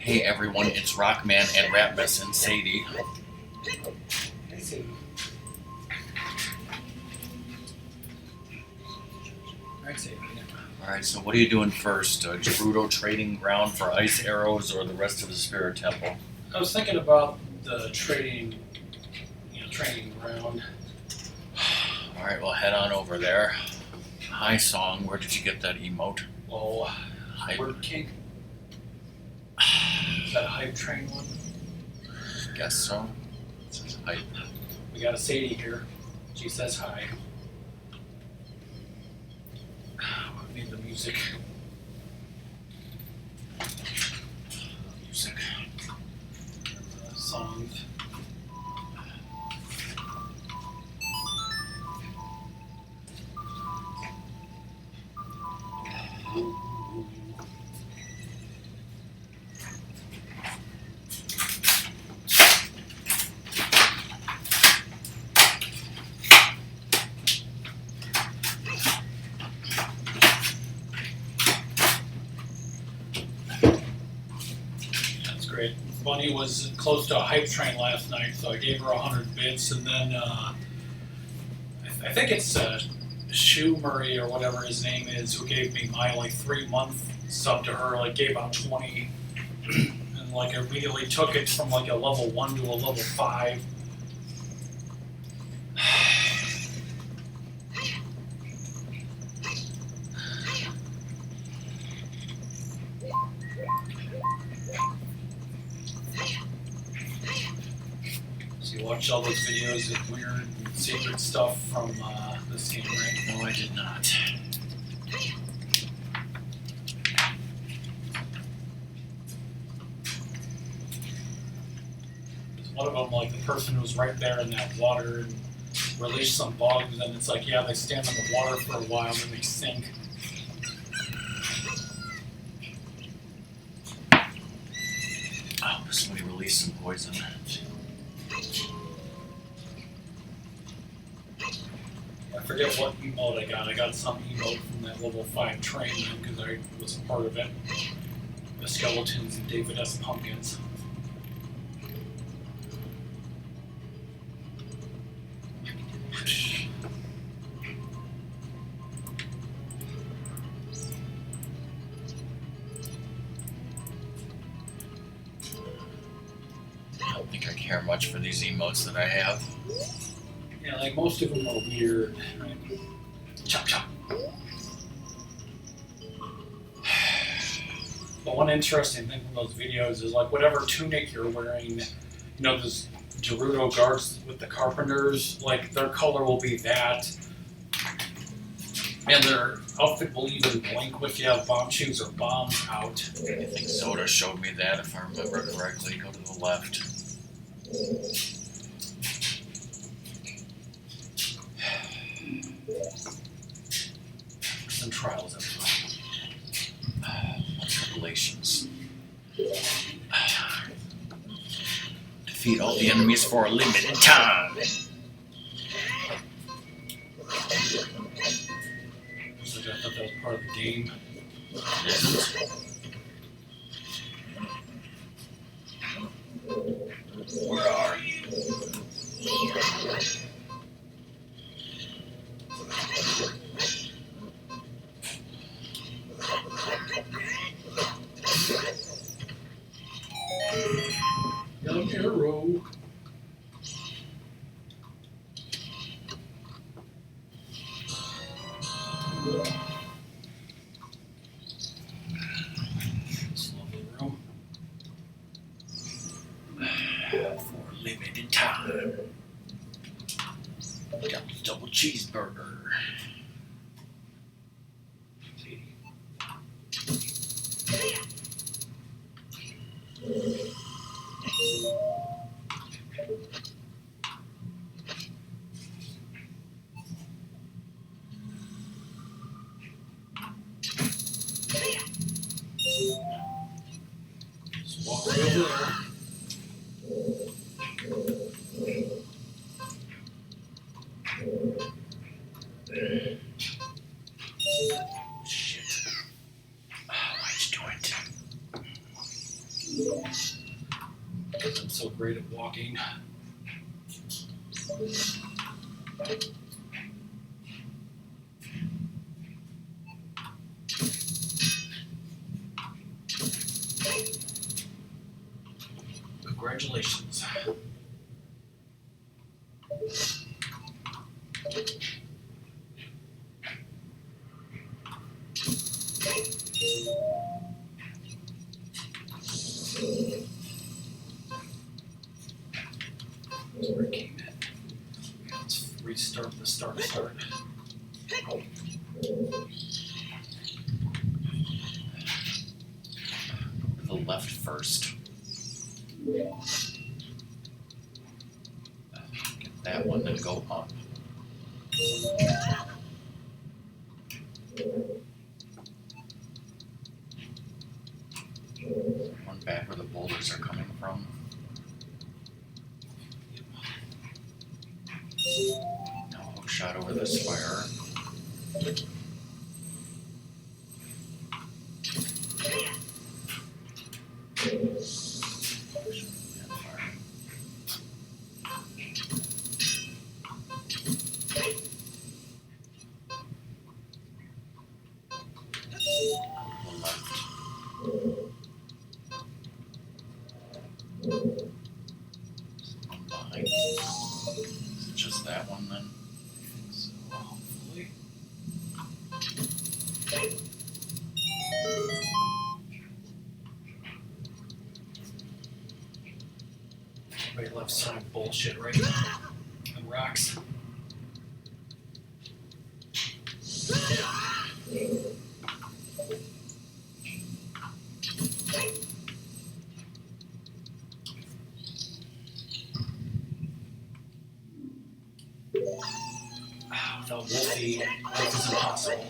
Hey everyone, it's Rockman and Ratmus and Sadie. Hey, Sadie. Alright, Sadie. Alright, so what are you doing first? Gerudo trading ground for ice arrows or the rest of the spirit temple? I was thinking about the training ground. Alright, well head on over there. Hi Song, where did you get that emote? Oh, Hype. Word King. Is that a hype train one? Guess so. It says hype. We got a Sadie here. She says hi. We need the music. Music. Songs. Great. Bunny was close to a hype train last night, so I gave her 100 bits, and then I think it's Shu Murray or whatever his name is, who gave me my 3-month sub to her, gave out 20, and immediately took it from a level 1 to a level 5. So you watch all those videos of weird and secret stuff from this game, right? No, I did not. One of them, the person who was right there in that water and released some bugs, and it's yeah, they stand in the water for a while and then they sink. Oh, somebody released some poison. I forget what emote I got. I got some emote from that level 5 train because I was a part of it. The skeletons and David S. Pumpkins. I don't think I care much for these emotes that I have. Yeah, most of them are weird. Right? Chop chop. But one interesting thing from those videos is whatever tunic you're wearing, those Gerudo guards with the carpenters, their color will be that. And their outfit will even blink if you have bomb shoes or bombs out. I think Zoda showed me that, if I remember correctly. Go to the left. And trials as well. Revelations. Defeat all the enemies for a limited time. So I thought that was part of the game. It isn't. Where are you? Young arrow. This lovely room. For a limited time. Double cheeseburger. great at walking. Congratulations. Working. Let's restart the start. The left first. Get that one, then go up. One back where the boulders are coming from. Now hook shot over this fire. Is it just that one then? So hopefully. Right, left side bullshit, right? And rocks. Without Wolfie, life is impossible.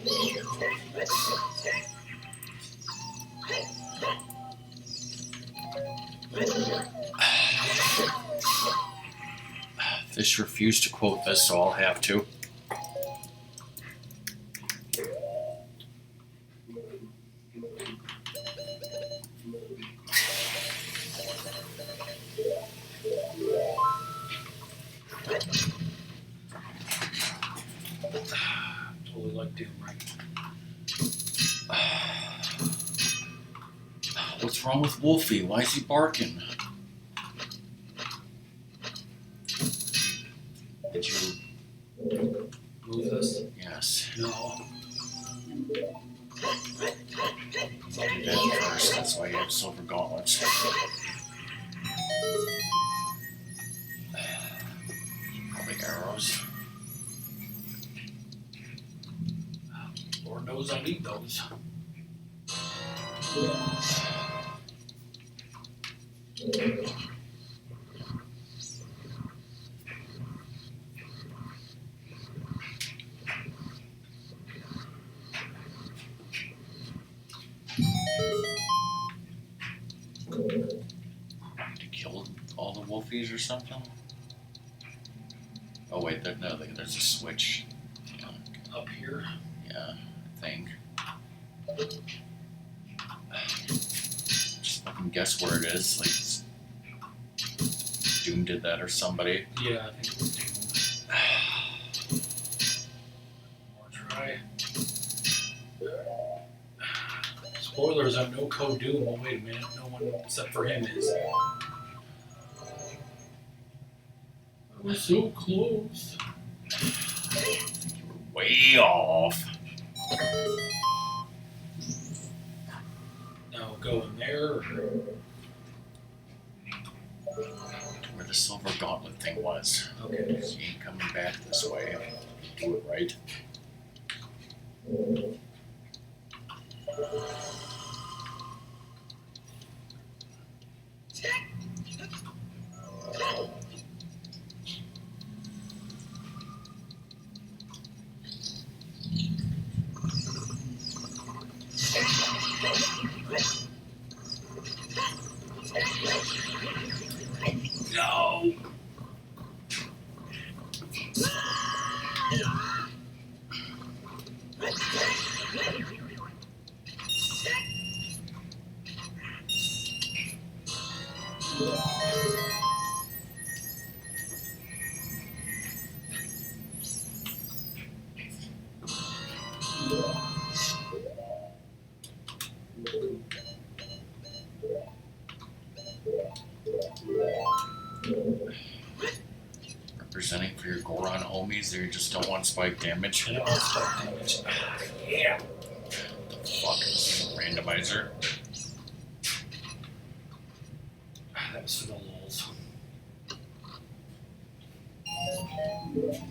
Fish refused to quote this, so I'll have to. Totally like doing right. What's wrong with Wolfie? Why is he barking? Did you? Move this? Yes. No. I'll do that first. That's why you have silver gauntlets. Probably arrows. Lord knows I need those. To kill all the wolfies or something? Oh wait, there's a switch. Yeah, Up here. I think. Just fucking guess where it is. Like Doom did that or somebody. Yeah, I think it was Doom. More try. Spoilers, I'm no code Doom. Well, wait a minute. No one except for him is. I was so close. Way off. Now go in there. Or... Where the silver gauntlet thing was. Okay. So you ain't coming back this way. Do it right. No! for your Goron homies, or you just don't want spike damage? I don't want spike damage. Yeah. Fuck, this is a randomizer. That was for the lulz.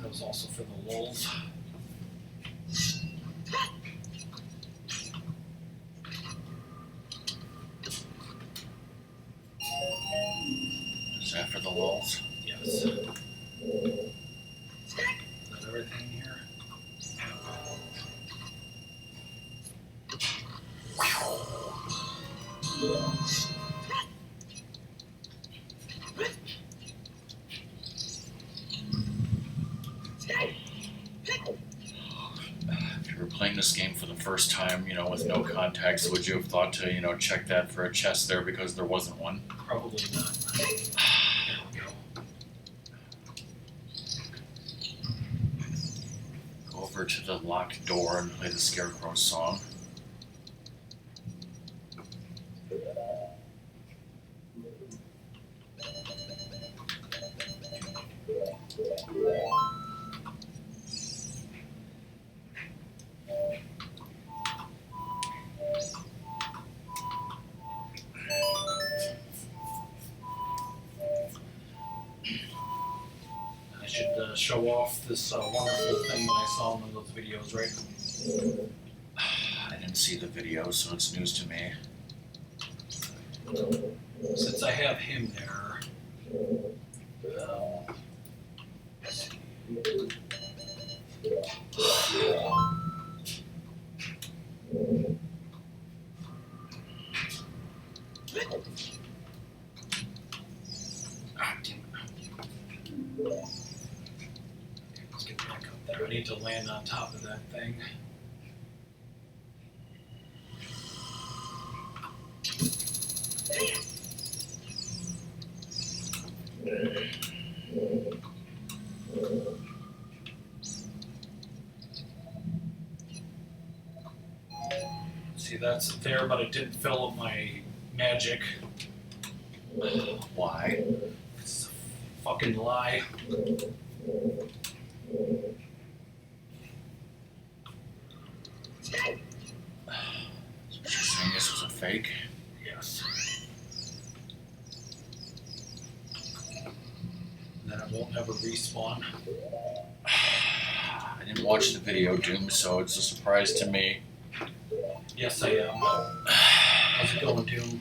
That was also for the lulz. Is that for the lulz? Yes. Is that everything here? If you were playing this game for the first time, with no context, would you have thought to, check that for a chest there because there wasn't one? Probably not. There we go. Go over to the locked door and play the Scarecrow song. I should show off this wonderful thing that I saw in one of those videos, right? I didn't see the video, so it's news to me. Since I have him there, let's see. Ah, damn it. Let's get back up there. I need to land on top of that thing. See, that's there, but it didn't fill up my magic. Why? It's a fucking lie. So you're saying this was a fake? Yes. And then it won't ever respawn. I didn't watch the video, Doom, so it's a surprise to me. Yes, I am. How's it going, Doom?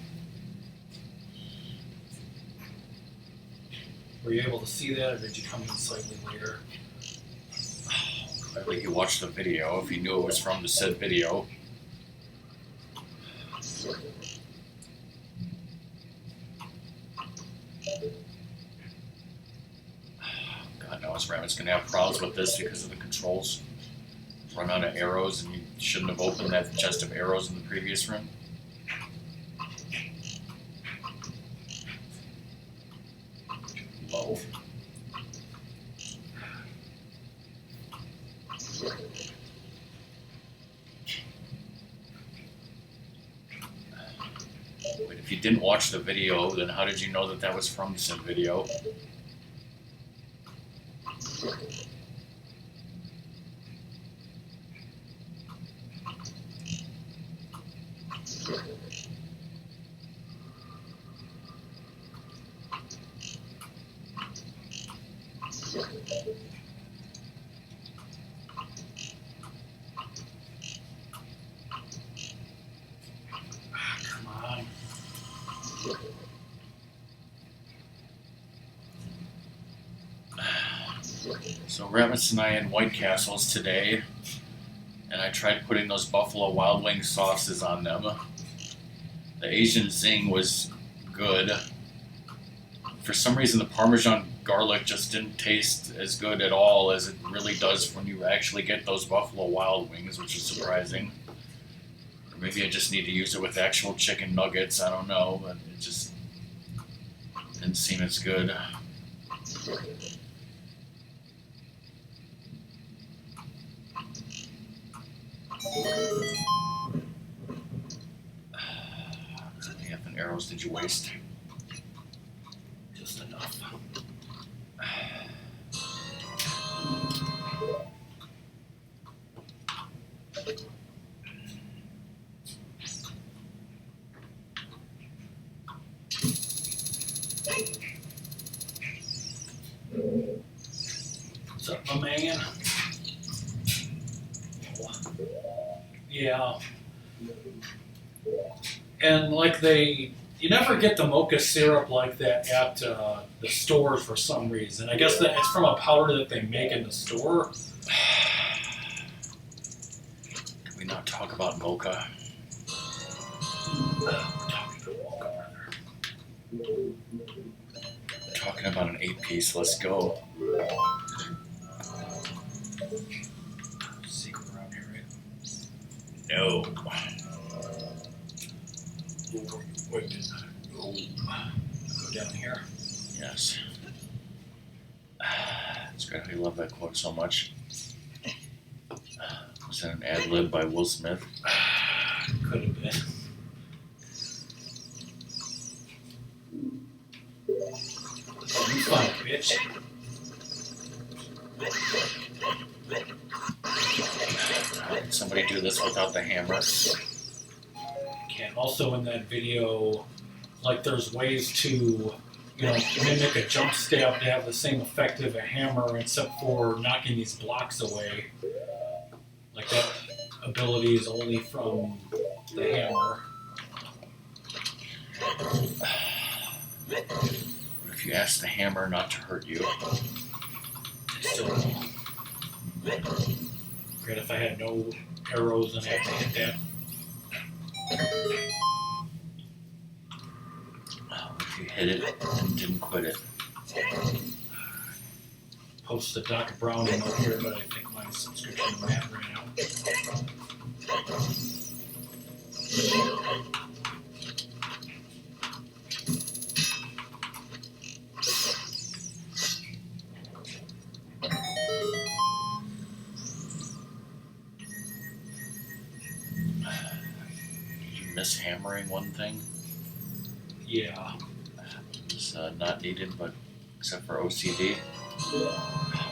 Were you able to see that, or did you come in slightly later? Clearly he watched the video, if he knew it was from the said video. God knows, Ratmus gonna have problems with this because of the controls. Run out of arrows, and you shouldn't have opened that chest of arrows in the previous room. Low. Wait, if you didn't watch the video, then how did you know that that was from said video? Come on. So Ratmus and I had White Castles today, and I tried putting those Buffalo Wild Wing sauces on them. The Asian Zing was good. For some reason, the Parmesan garlic just didn't taste as good at all as it really does when you actually get those Buffalo Wild Wings, which is surprising. Or maybe I just need to use it with actual chicken nuggets, I don't know, but it just didn't seem as good. How many effing arrows did you waste? Just enough. Yeah. And like you never get the mocha syrup like that at the stores for some reason. I guess that it's from a powder that they make in the store. Can we not talk about mocha? We're talking about mocha, brother. We're talking about an 8-piece. Let's go. Secret around here, right? No. Wait, go down here. Yes. It's great how you love that quote so much. Was that an ad lib by Will Smith? Could have been. You fun, bitch. How can somebody do this without the hammer? Can also in that video, like there's ways to, mimic a jump stab to have the same effect of a hammer, except for knocking these blocks away. Like that ability is only from the hammer. What if you ask the hammer not to hurt you? Still, great if I had no arrows and I have to hit that. If you hit it and didn't quit it. Post the Doc Brown in up here, but I think my subscription to that ran out. Did you miss hammering one thing? Yeah. It's not needed, but except for OCD.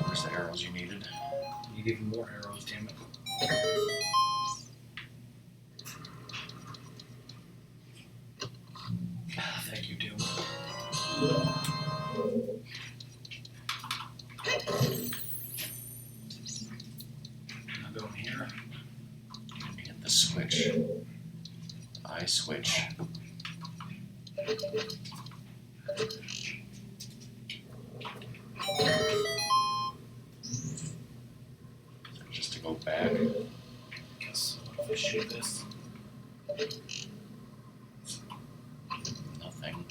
Where's the arrows you needed? You need even more arrows, damn it. Thank you, Doom. I'll go in here. Hit the switch. I switch. Just to go back. Guess what if I shoot this? Nothing.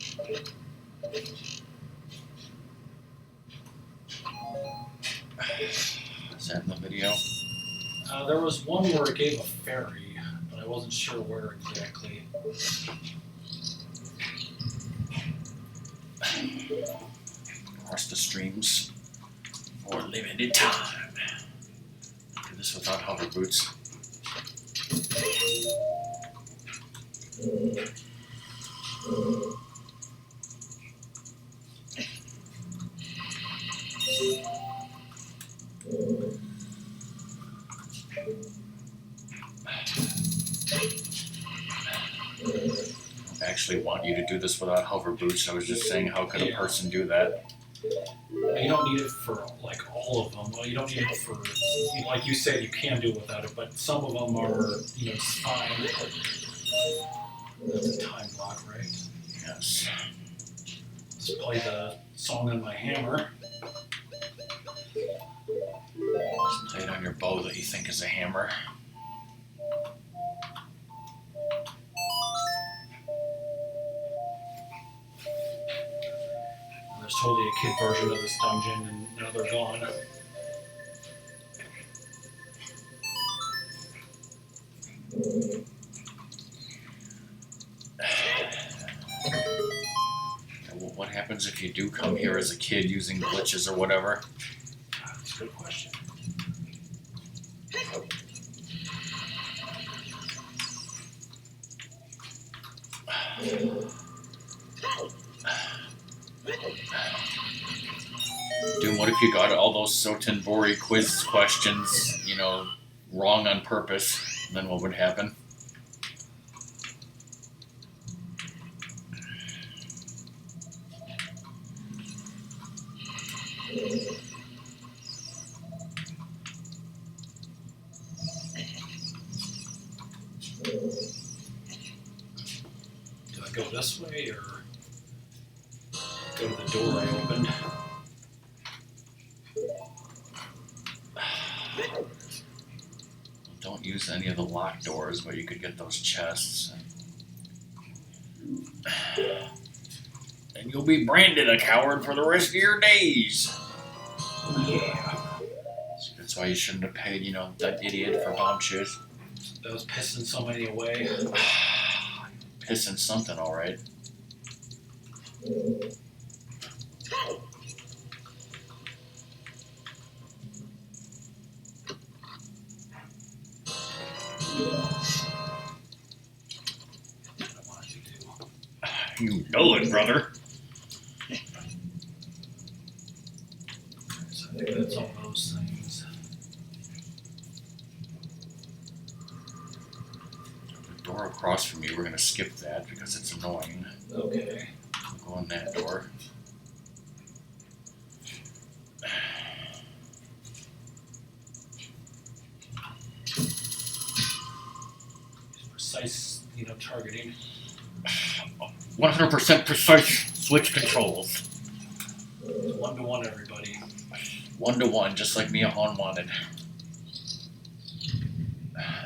Is that in the video? There was one where it gave a fairy, but I wasn't sure where exactly. Across the streams for limited time. Do this without hover boots. I actually want you to do this without hover boots. I was just saying, how could a person do that? You don't need it for like all of them. Well, you don't need it for, like you said, you can do without it, but some of them are, it's fine. That's a time block, right? Yes. Let's play the song on my hammer. Just play it on your bow that you think is a hammer. There's totally a kid version of this dungeon, and now they're gone. What happens if you do come here as a kid using glitches or whatever? That's a good question. Dude, what if you got all those Sotenbori quiz questions, wrong on purpose? Then what would happen? Do I go this way or go to the door I opened? Don't use any of the locked doors, but you could get those chests. And you'll be branded a coward for the rest of your days. Yeah. That's why you shouldn't have paid, that idiot for bomb chase. That was pissing somebody away. Pissing something, alright. You know it, brother. So I think that's all those things. The door across from you, we're going to skip that because it's annoying. Okay. We'll go in that door. Precise, targeting. 100% precise switch controls. 1-to-1, everybody. 1-to-1, just like Mia Han wanted.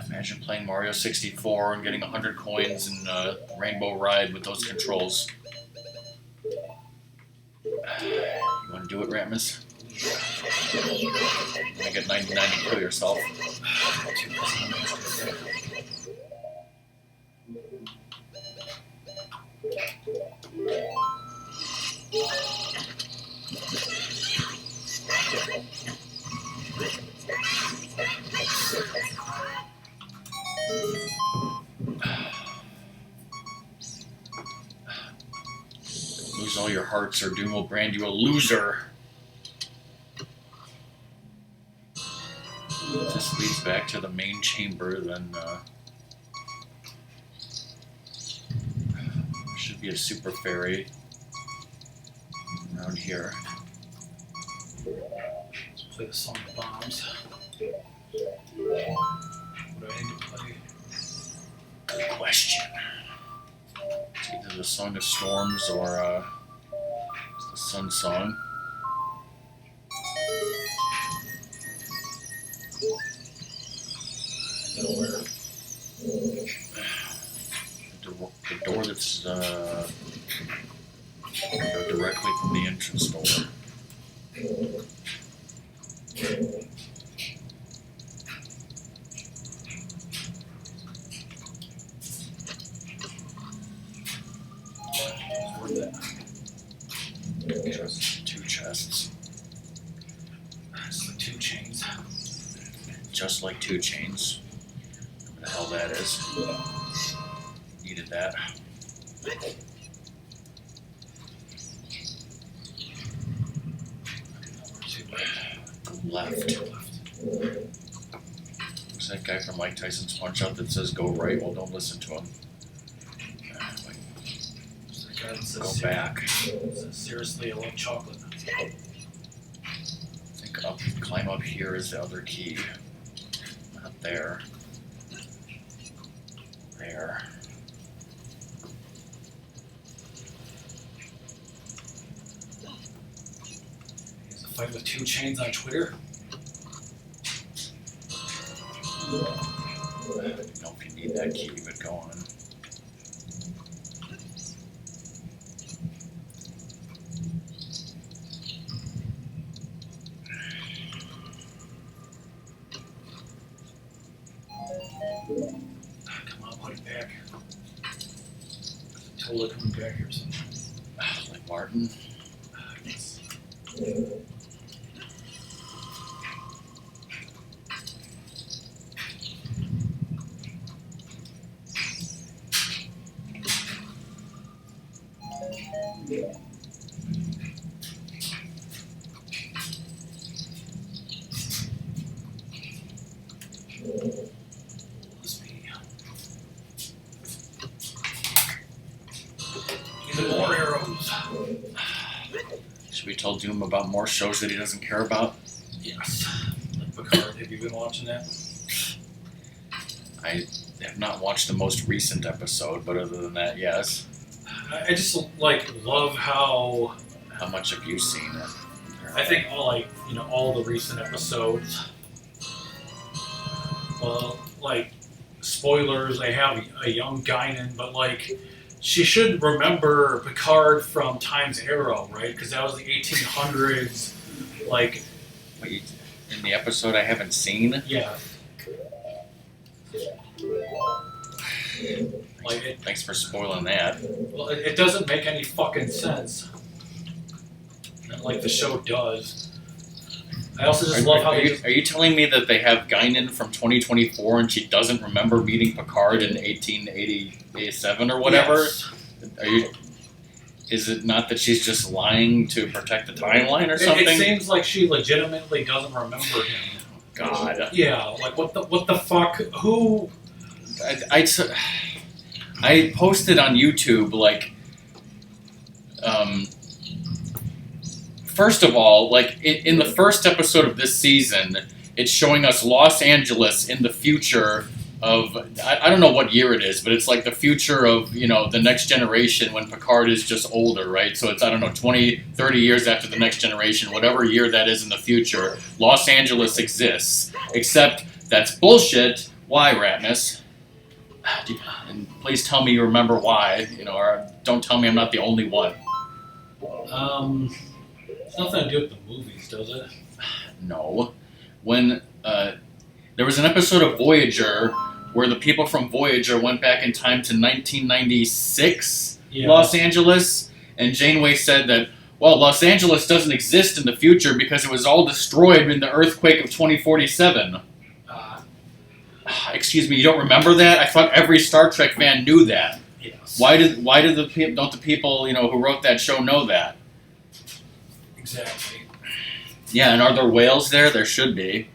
Imagine playing Mario 64 and getting 100 coins in Rainbow Ride with those controls. You want to do it, Ratmus? You want to get 99 and kill yourself? Lose all your hearts or Doom will brand you a loser. This leads back to the main chamber, then should be a super fairy around here. Let's play the song of bombs. What do I need to play? Good question. It's either the Song of Storms or it's the Sun Song. Nowhere. The door that's go directly from the entrance door. Two chests. It's the 2 chains. Just like 2 chains. What the hell that is. Needed that. Go left. Who's that guy from Mike Tyson's Punch Out that says go right? Well, don't listen to him. Go back. Seriously, I love chocolate. I think climb up here is the other key. Not there. There. Here's a fight with 2 chains on Twitter. I don't know if you need that key, but go on. Come on, put it back. Totally coming back here sometime. Like Martin. Yes. Even more arrows. Should we tell Doom about more shows that he doesn't care about? Yes. Like Picard, have you been watching that? I have have not watched the most recent episode, but other than that, yes. I just love how much have you seen it? I think all the recent episodes. Well, spoilers, they have a young Guinan, but she should remember Picard from Time's Arrow, right? Because that was the 1800s. Wait, in the episode I haven't seen? Yeah. Thanks for spoiling that. Well, it doesn't make any fucking sense. And the show does. I also just love how are you telling me that they have Guinan from 2024 and she doesn't remember meeting Picard in 1887 or whatever? Yes. Is it not that she's just lying to protect the timeline or something? It seems like she legitimately doesn't remember him. God. Yeah, what the fuck? Who? I posted on YouTube first of all, in the first episode of this season, it's showing us Los Angeles in the future of, I don't know what year it is, but it's the future of, the next generation when Picard is just older, right? So it's, 20, 30 years after the next generation, whatever year that is in the future, Los Angeles exists. Except that's bullshit. Why, Ratmus? And please tell me you remember why, or don't tell me I'm not the only one. It's nothing to do with the movies, does it? No. When there was an episode of Voyager where the people from Voyager went back in time to 1996 Los Angeles, and Janeway said that, well, Los Angeles doesn't exist in the future because it was all destroyed in the earthquake of 2047. Excuse me, you don't remember that? I thought every Star Trek fan knew that. Yes. Don't the people who wrote that show know that? Exactly. Yeah, and are there whales there? There should be.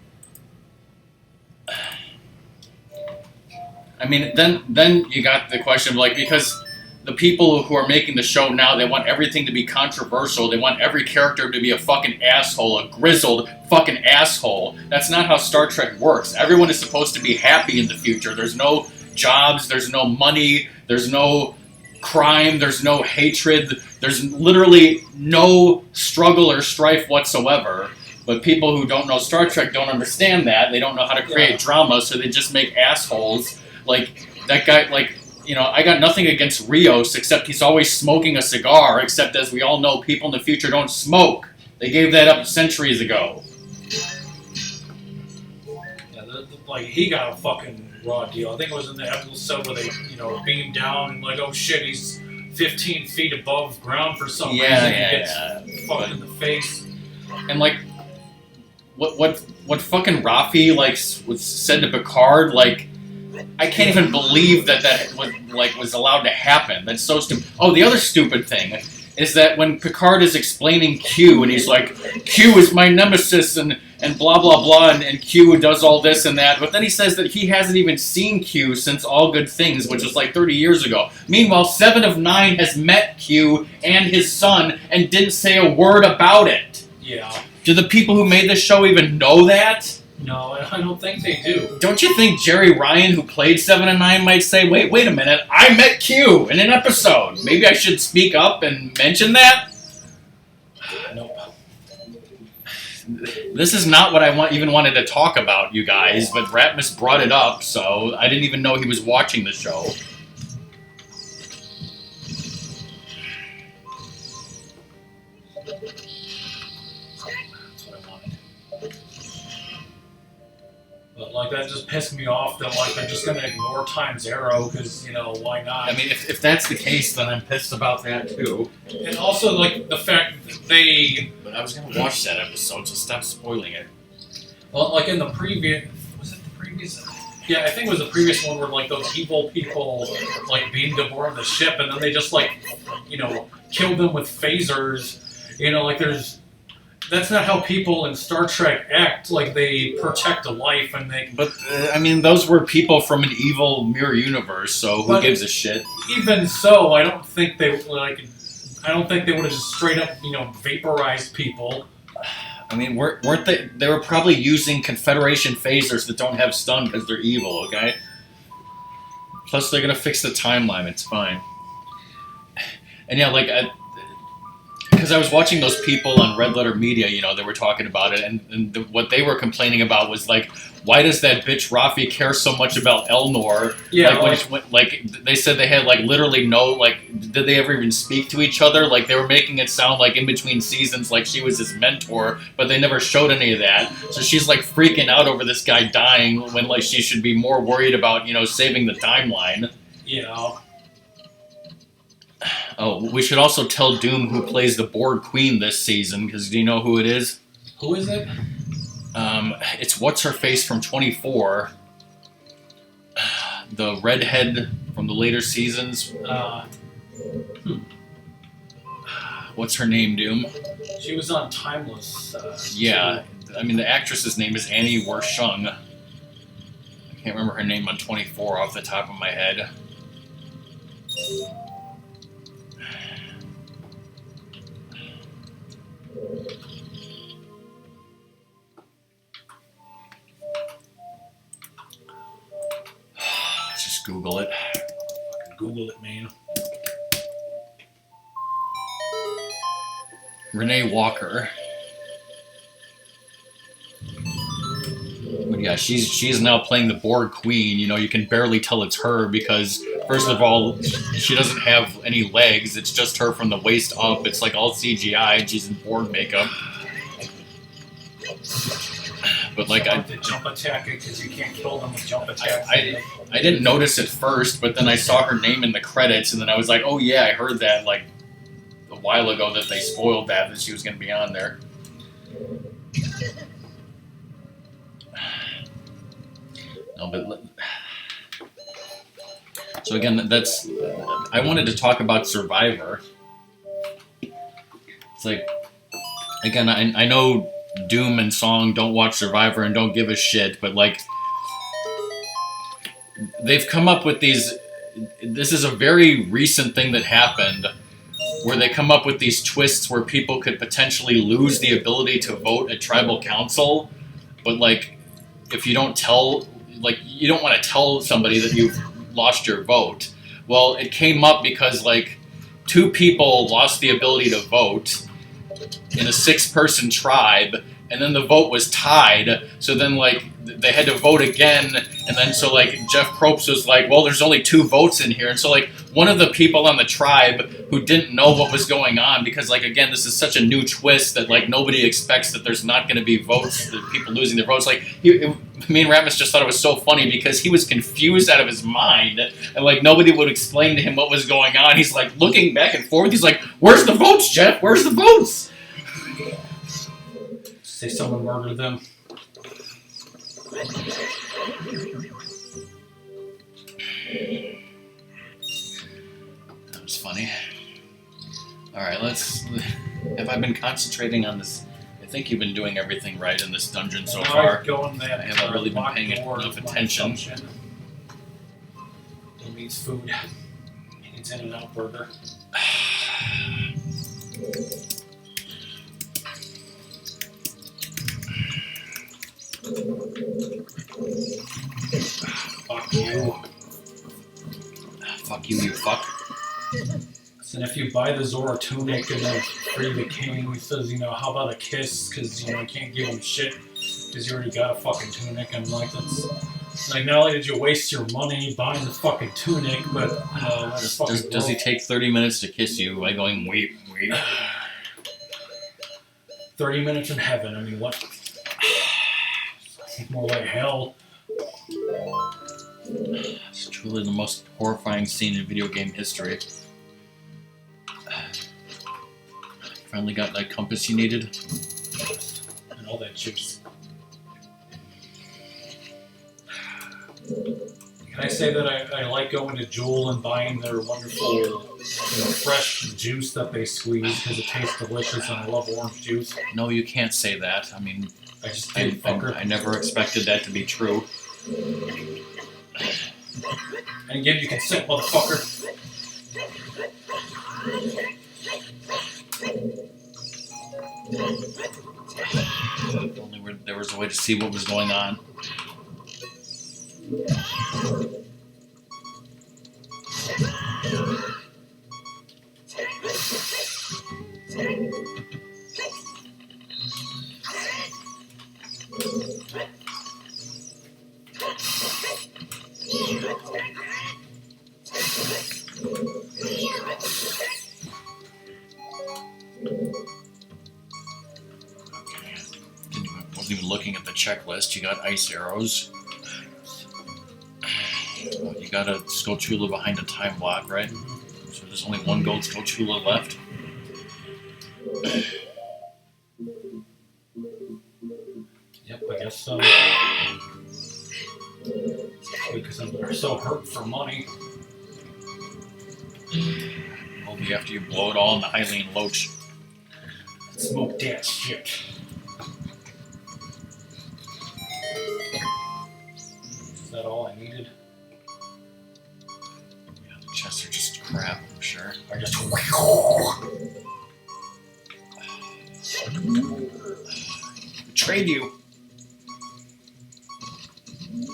I mean, then you got the question of because the people who are making the show now, they want everything to be controversial. They want every character to be a fucking asshole, a grizzled fucking asshole. That's not how Star Trek works. Everyone is supposed to be happy in the future. There's no jobs, there's no money, there's no crime, there's no hatred, there's literally no struggle or strife whatsoever. But people who don't know Star Trek don't understand that. They don't know how to create drama, so they just make assholes. That guy, I got nothing against Rios, except he's always smoking a cigar, except as we all know, people in the future don't smoke. They gave that up centuries ago. Yeah, he got a fucking raw deal. I think it was in the episode where they, beamed down and oh shit, he's 15 feet above ground for some reason. He gets fucked in the face. And what fucking Rafi was said to Picard, I can't even believe that was allowed to happen. That's so stupid. Oh, the other stupid thing is that when Picard is explaining Q, and he's like, Q is my nemesis, and blah, blah, blah, and Q does all this and that, but then he says that he hasn't even seen Q since All Good Things, which was 30 years ago. Meanwhile, 7 of 9 has met Q and his son and didn't say a word about it. Yeah. Do the people who made this show even know that? No, I don't think they do. Don't you think Jerry Ryan, who played 7 and 9, might say, wait a minute, I met Q in an episode. Maybe I should speak up and mention that? Nope. This is not what I even wanted to talk about, you guys, but Ratmus brought it up, so I didn't even know he was watching the show. But that just pissed me off that they're just gonna ignore Time's Arrow because why not? I mean, if that's the case, then I'm pissed about that too. And also the fact that they. But I was gonna watch that episode, so stop spoiling it. Well, in the previous, was it the previous? Yeah, I think it was the previous one where those evil people beamed aboard the ship, and then they just killed them with phasers. There's. That's not how people in Star Trek act. They protect a life and they. But I mean, those were people from an evil mirror universe. So who gives a shit? Even so, I don't think they I don't think they would have just straight up, vaporized people. I mean, weren't they? They were probably using Confederation phasers that don't have stun because they're evil. Okay. Plus, they're gonna fix the timeline. It's fine. And yeah, like, because I was watching those people on Red Letter Media, you know, they were talking about it, and what they were complaining about was like, why does that bitch Rafi care so much about Elnor? Yeah, like they said they had like literally no, like, did they ever even speak to each other? Like they were making it sound like in between seasons, like she was his mentor, but they never showed any of that. So she's like freaking out over this guy dying when like she should be more worried about, you know, saving the timeline. Yeah. Oh, we should also tell Doom who plays the board queen this season, because do you know who it is? Who is it? It's what's-her-face from 24. The redhead from the later seasons. What's her name, Doom? She was on Timeless. Yeah, I mean, the actress's name is Annie Wershung. I can't remember her name on 24 off the top of my head. Let's just Google it. Google it, man. Renee Walker. But yeah, she's now playing the board queen. You know, you can barely tell it's her because, first of all, she doesn't have any legs. It's just her from the waist up. It's like all CGI, and she's in board makeup. But like, I the jump attack because you can't kill them with jump attacks. I didn't notice it first, but then I saw her name in the credits, and then I was like, oh yeah, I heard that like a while ago that they spoiled that she was going to be on there. No, but so again, that's I wanted to talk about Survivor. It's like, again, I know Doom and Song don't watch Survivor and don't give a shit, but like they've come up with these. This is a very recent thing that happened where they come up with these twists where people could potentially lose the ability to vote at tribal council, but like if you don't tell, like you don't want to tell somebody that you've lost your vote. Well, it came up because like 2 people lost the ability to vote in a 6-person tribe, and then the vote was tied, so then like they had to vote again, and then so like Jeff Probst was like, well, there's only 2 votes in here, and so like one of the people on the tribe who didn't know what was going on, because like again, this is such a new twist that like nobody expects that there's not going to be votes, that people losing their votes, like me and Ratmus just thought it was so funny because he was confused out of his mind, and like nobody would explain to him what was going on. He's like looking back and forth, he's like, where's the votes, Jeff, where's the votes? Say someone murdered them. That was funny. Alright, have I been concentrating on this? I think you've been doing everything right in this dungeon so far. I haven't really been paying enough attention. He needs food. He needs In-N-Out Burger. Fuck you. Fuck you, you fuck. And if you buy the Zora tunic and then free the king, he says, you know, how about a kiss? Because, you know, I can't give him shit because you already got a fucking tunic. I'm like, that's like, not only did you waste your money buying the fucking tunic, but, you know, does he take 30 minutes to kiss you by going, wait? 30 minutes in heaven, I mean, what? More like hell. It's truly the most horrifying scene in video game history. Finally got that compass you needed. And all that juice. Can I say that I like going to Jewel and buying their wonderful, you know, fresh juice that they squeeze because it tastes delicious and I love orange juice? No, you can't say that. I mean, I just did, fucker. I never expected that to be true. And again, you can sit, motherfucker. If only there was a way to see what was going on. looking at the checklist, you got ice arrows. You got a Skulltula behind a time block, right? So there's only one gold Skulltula left. Yep, I guess so. Because I'm so hurt for money. Only after you blow it all in the Hylian Loach. Smoke that shit. Is that all I needed? Yeah, the chests are just crap, I'm sure. I just betrayed you.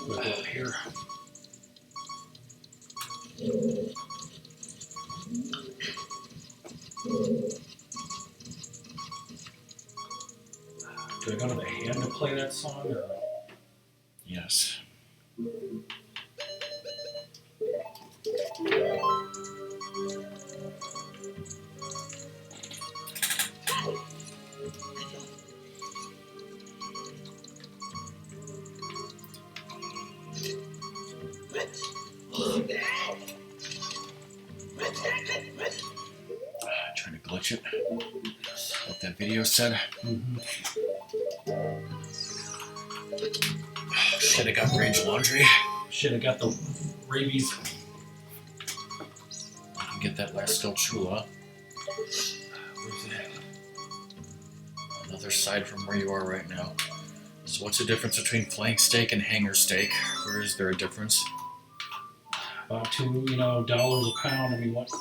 We'll go up here. Do I go to the hand to play that song? Or? Yes. Trying to glitch it. What that video said. Should have got Rage Laundry. Should have got the rabies. I can get that last Skulltula. Where's that? Another side from where you are right now. So what's the difference between flank steak and hanger steak? Where is there a difference? About $2 a pound. I mean, what?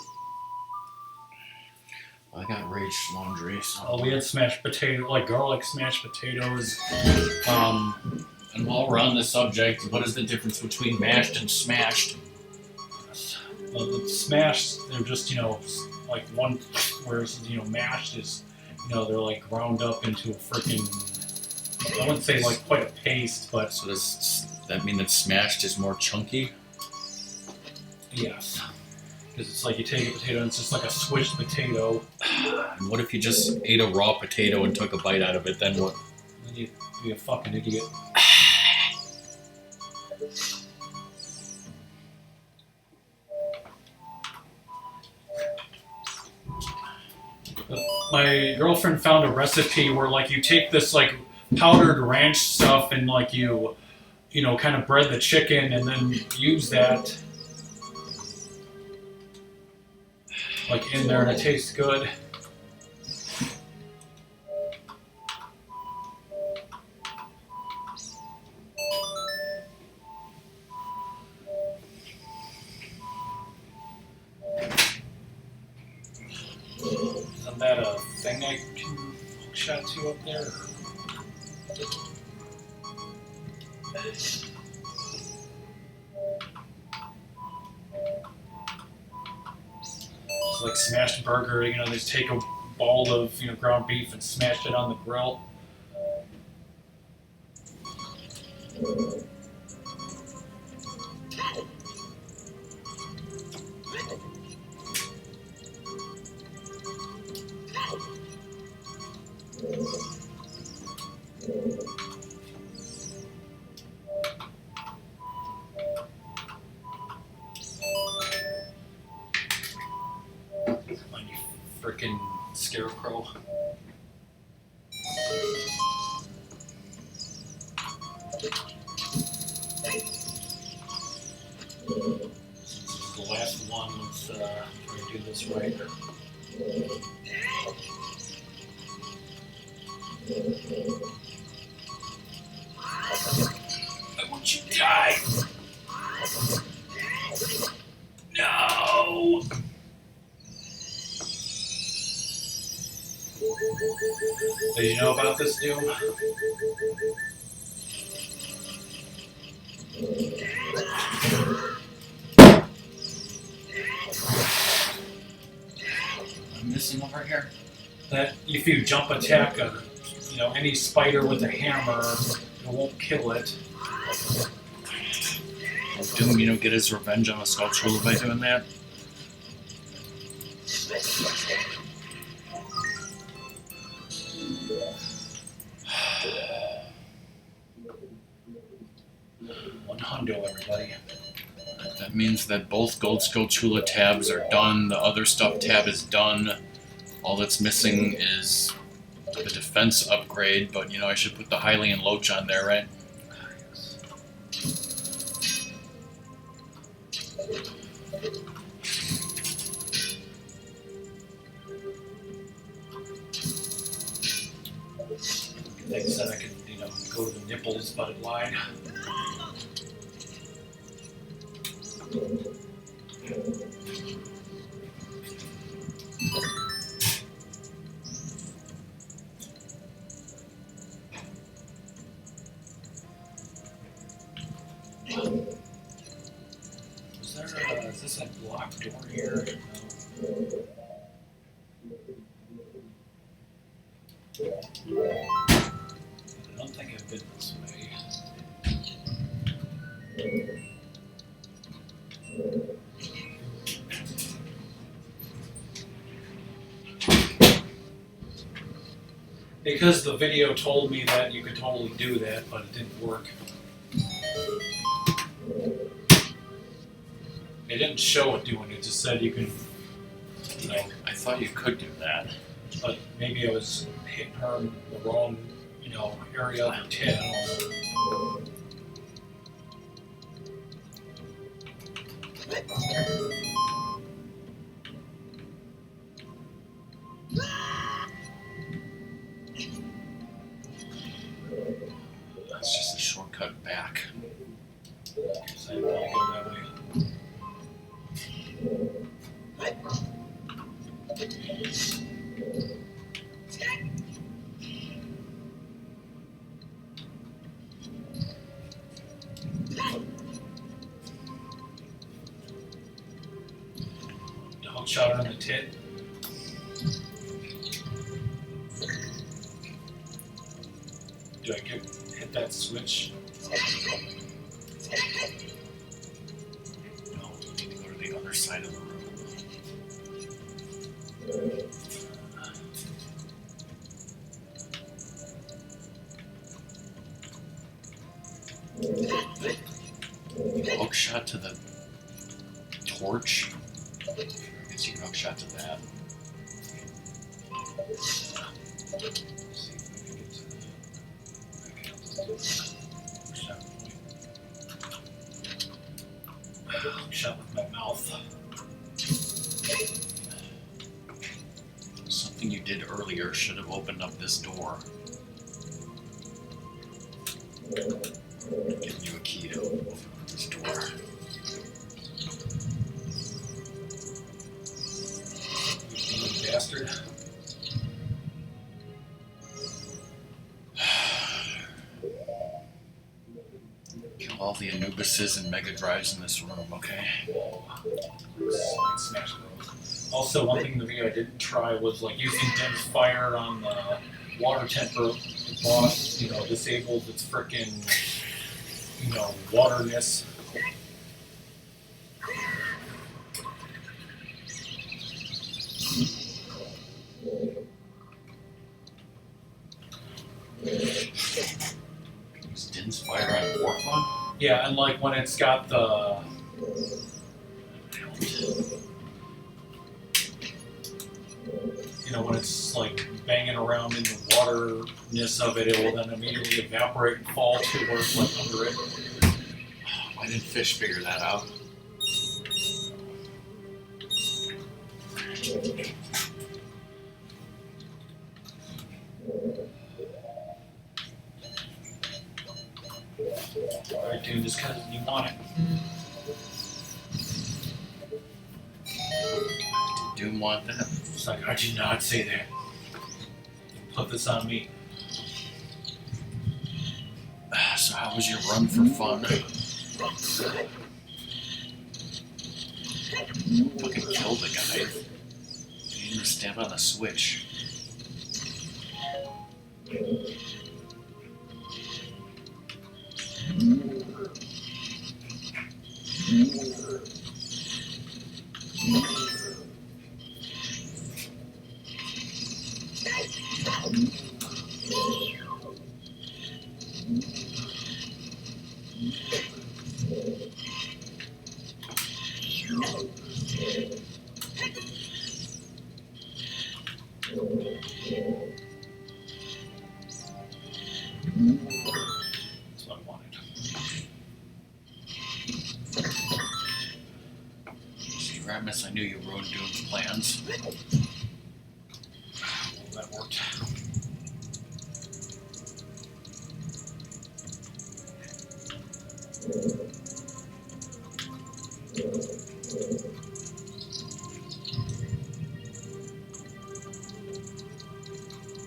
I got Rage Laundry. So. Oh, we had smashed potato, like garlic smashed potatoes. And while we're on the subject, what is the difference between mashed and smashed? Well, the smashed, they're just, like one, whereas, mashed is, they're like ground up into a freaking, I wouldn't say like quite a paste, but. So does that mean that smashed is more chunky? Yes. Because it's like you take a potato and it's just like a squished potato. And what if you just ate a raw potato and took a bite out of it, then what? Then you'd be a fucking idiot. My girlfriend found a recipe where like you take this like powdered ranch stuff and like you kind of bread the chicken and then use that like in there and it tastes good. Isn't that a thing I can hook shot to up there? It's like smashed burger, they just take a ball of ground beef and smash it on the grill. Frickin' scarecrow. This is the last one. Let's try to do this right. I want you to die! No! Did you know about this, Doom? I'm missing over here. That if you jump attack any spider with a hammer, it won't kill it. Will Doom, get his revenge on a Skulltula by doing that? hundo, everybody. That means that both Gold Skull Chula tabs are done. The other stuff tab is done. All that's missing is the defense upgrade, but I should put the Hylian Loach on there, right? Like I said, I could, go to the nipples butted line. Is this a blocked door here? No. I don't think I've been this way. Because the video told me that you could totally do that, but it didn't work. It didn't show it doing it, just said you can, I thought you could do that. but maybe I was hitting her in the wrong, area of her tit. I don't know. That's just a shortcut back. So I probably go that way. Dog shot her in the tit. Do I hit that switch? No, you need to go to the other side of the room. Hook shot to the torch. I guess you can hook shot to that. Shot with my mouth. Something you did earlier should have opened up this door. Giving you a key to open up this door. You little bastard. Kill all the Anubises and Mega Drives in this room, okay? Smash those. Also, one thing in the video I didn't try was using Den's fire on the water temper boss, disables its frickin', waterness. Is Din's fire on Warfun? Yeah, and when it's got the when it's banging around in the waterness of it, it will then immediately evaporate and fall to where it's under it. Why didn't Fish figure that out? Alright, dude, just because you want it. Did Doom want that? It's how'd you not say that? Put this on me. So how was your run for fun? Fucking killed the guy. Didn't even stand on a switch. That's what I wanted. See, Ratmus, I knew you ruined Dune's plans. Well, that worked.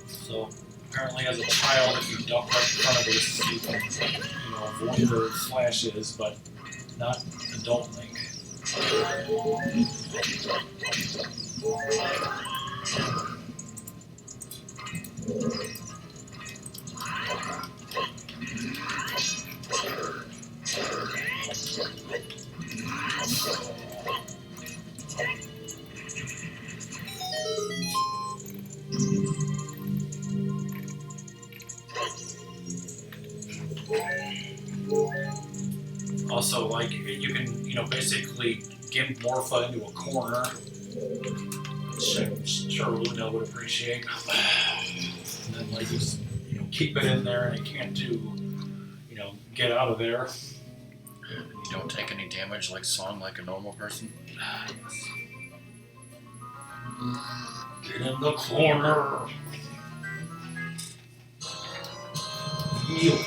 So apparently, as a child, if you duck right in front of this, you can, avoid the flashes, but not adult Link. Also, like, you can, basically gimp Morpha into a corner, which I'm sure Luna would appreciate. And then, like, just, keep it in there and it can't do, get out of there. You don't take any damage like Song like a normal person? Yes. Get in the corner. Yield.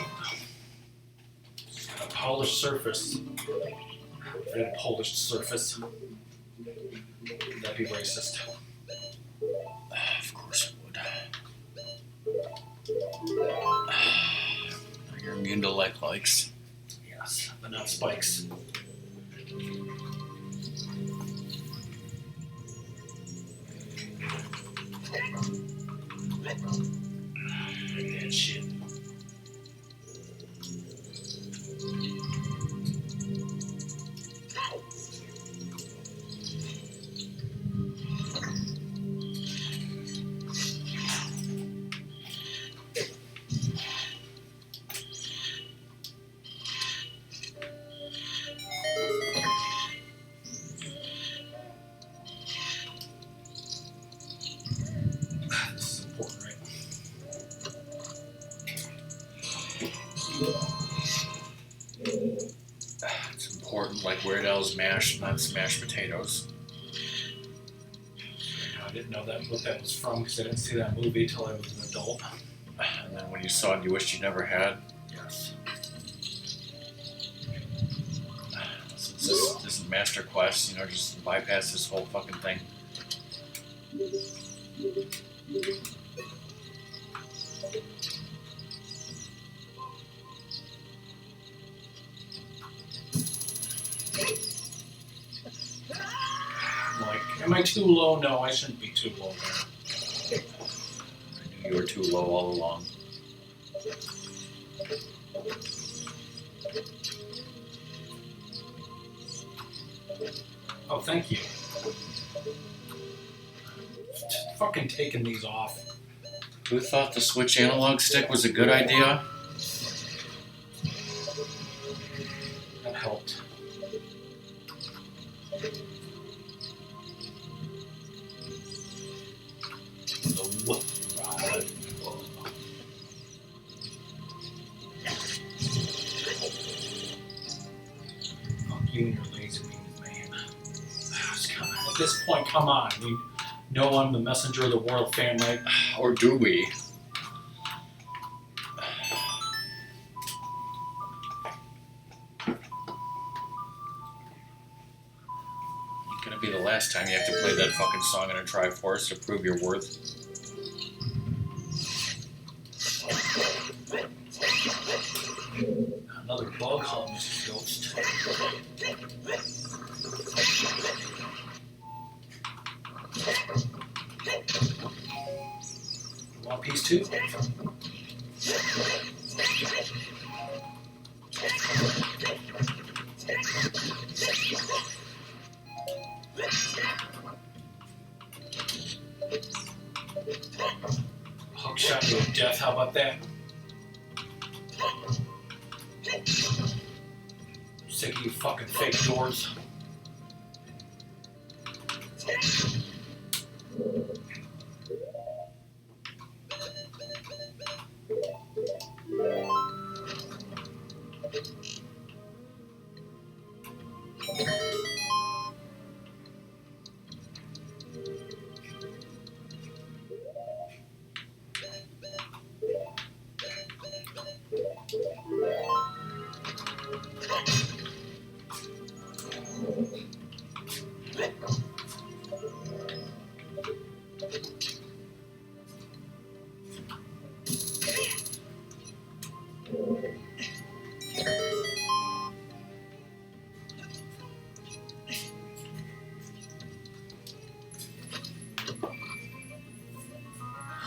A polished surface. If it had a polished surface, that'd be racist. Of course it would. You're immune to likes. Yes, but not spikes. That shit. This is important, right? It's important, like Weird Al's MASH, not smashed potatoes. I didn't know what that was from because I didn't see that movie till I was an adult. And then when you saw it, you wished you never had. Yes. Since this isn't Master Quest, just bypass this whole fucking thing. Like, am I too low? No, I shouldn't be too low there. I knew you were too low all along. Oh, thank you. Just fucking taking these off. Who thought the Switch analog stick was a good idea? That helped. You and your laser beams, man. At this point, come on. We know I'm the messenger of the world, family. Or do we? It's gonna be the last time you have to play that fucking song in a Triforce to prove your worth. Another bug hunt, Mr. Ghost. Want piece two? Hook shot you to death, how about that? Sick of you fucking fake doors.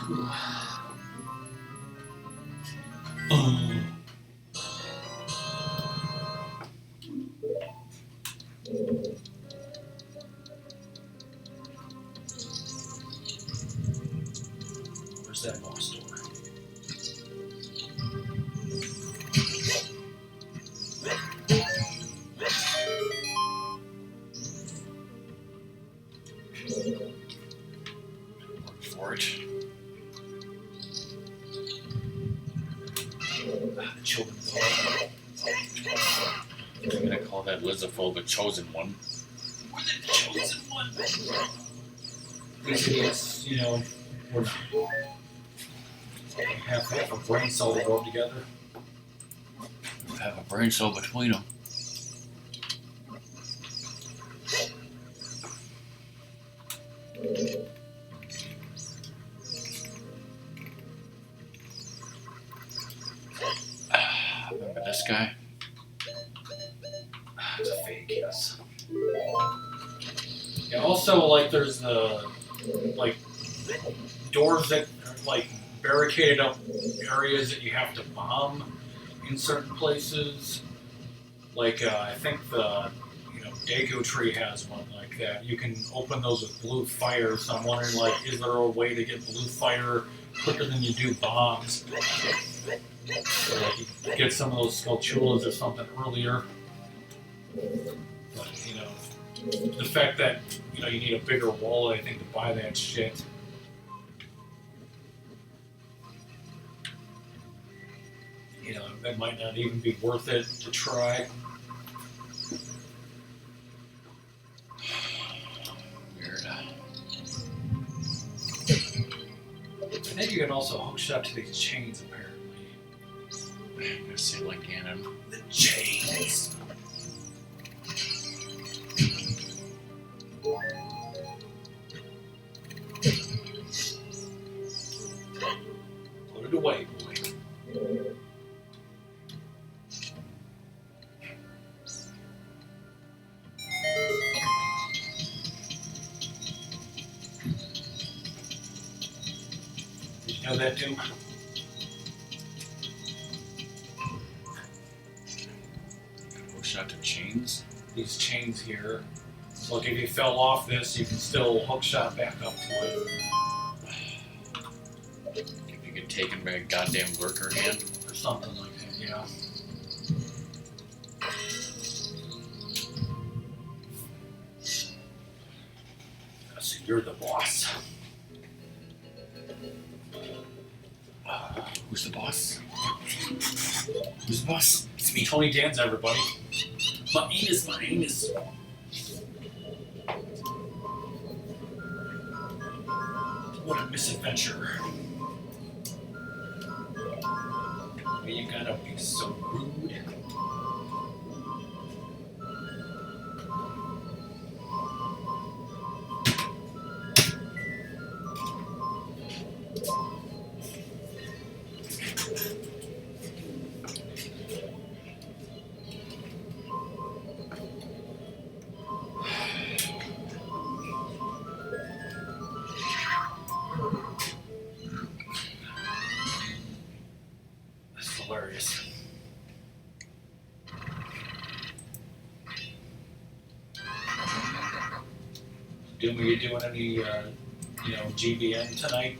Where's that boss door? Look for it. The children's I'm gonna call that Lizafol the chosen one. We're the chosen one. These idiots, you know, we're half a brain cell to rub together. Have a brain cell between them. Remember this guy? It's a fake, yes. Yeah, also, like, there's the, like, doors that are, like, barricaded up areas that you have to bomb in certain places. Like, I think the, Dago tree has one like that. You can open those with blue fire, so I'm wondering, like, is there a way to get blue fire quicker than you do bombs? So, like, you get some of those Skulltulas or something earlier. But, the fact that, you need a bigger wallet, I think, to buy that shit. That might not even be worth it to try. Weird. I think you can also hook shot to these chains, apparently. I'm gonna say like Ganon. The chains! Put it away, boy. Did you know that, too? Hook shot to chains. These chains here. So, like, if you fell off this, you can still hook shot back up to it. If you get taken by a goddamn lurker hand. Or something like that, yeah. So you're the boss. Who's the boss? Who's the boss? It's me, Tony Danza, everybody. My anus. What a misadventure. Why you gotta be so rude? That's hilarious. Doom, are you doing any, GBN tonight?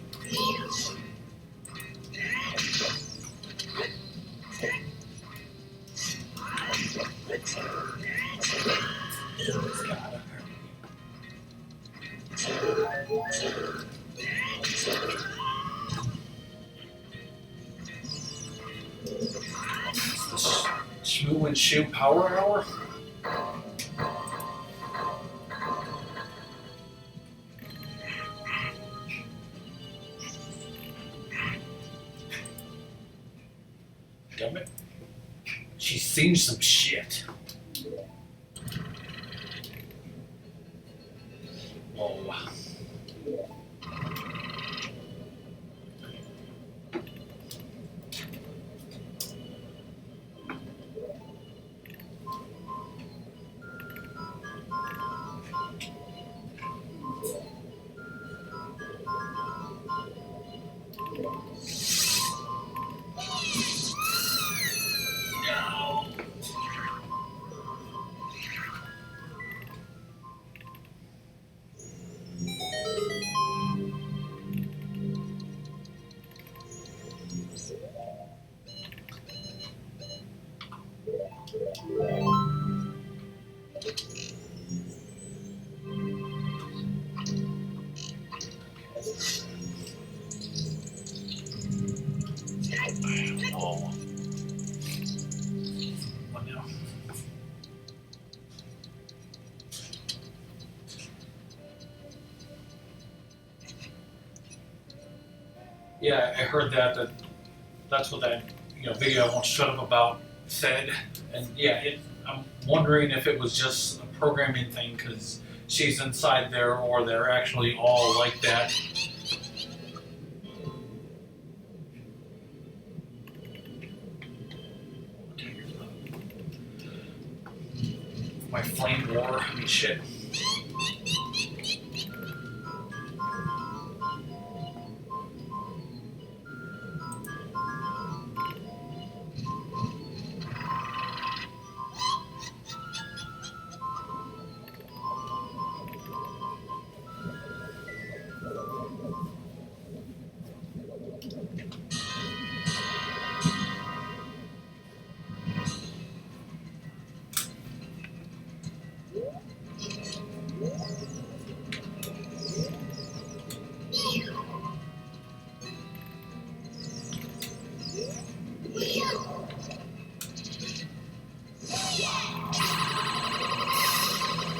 Shmoo and Shoe Power Hour? Damn it. She's seen some shit. Oh, wow. Yeah, I heard that's what that video I won't shut up about said, and yeah, I'm wondering if it was just a programming thing because she's inside there, or they're actually all like that. My flame war. I mean, shit.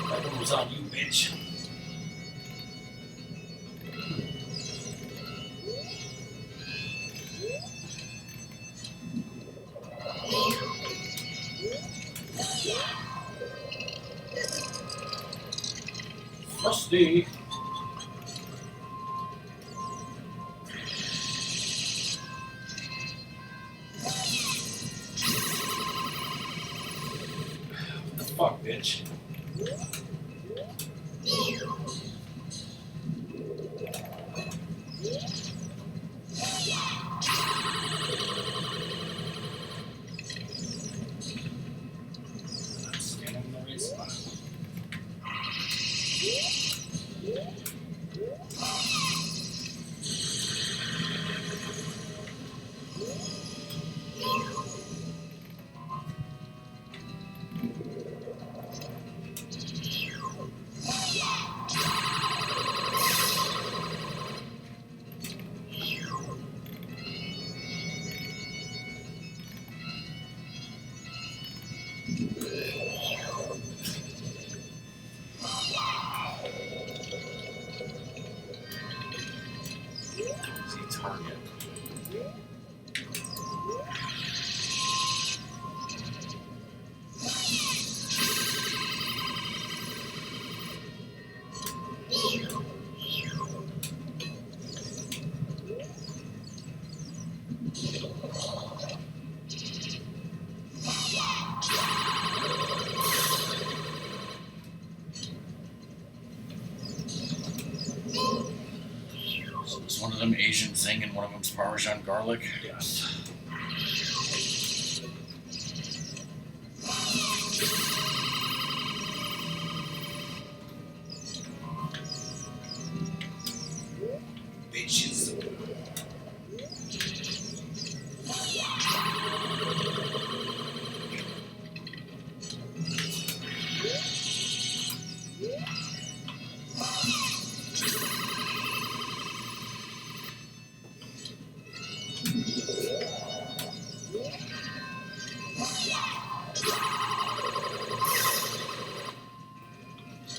That one was on you, bitch. Frosty. What the fuck, bitch? I'm standing in the right spot. See target. So there's one of them Asian zing and one of them's Parmesan garlic. Yes. Bitches.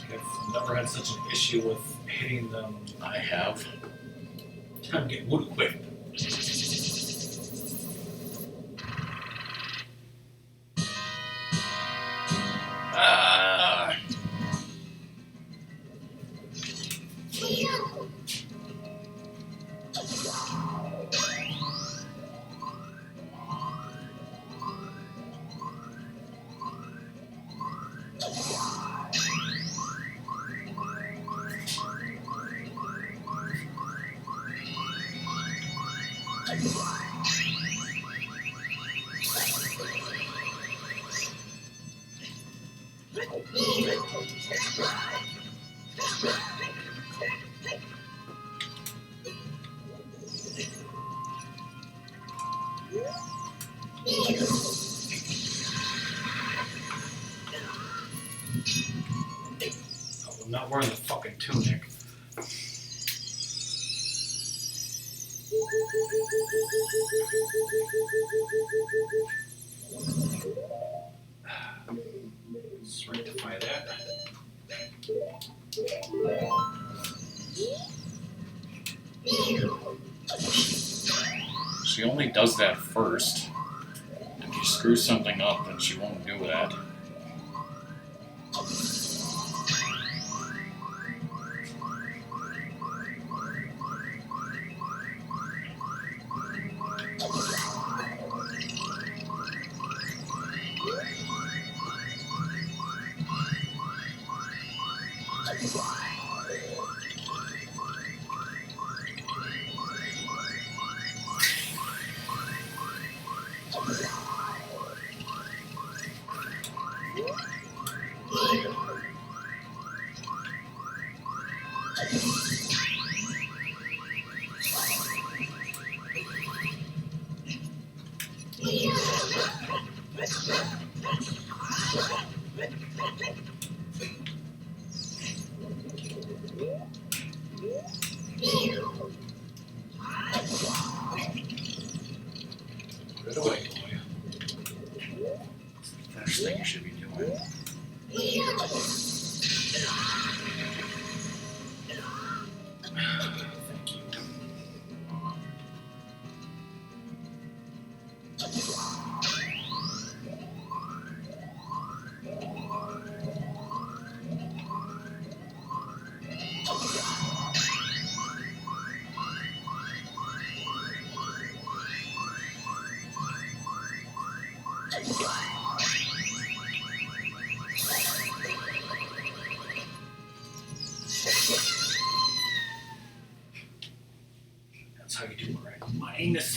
I've never had such an issue with hitting them. I have. I'm getting wood whipped. Ah! Oh, I'm not wearing the fucking tunic. Let's rectify that. She only does that first. If you screw something up, then she won't do that. Good away, boy. First thing you should be doing. Thank you. That's how you do it, right? My anus.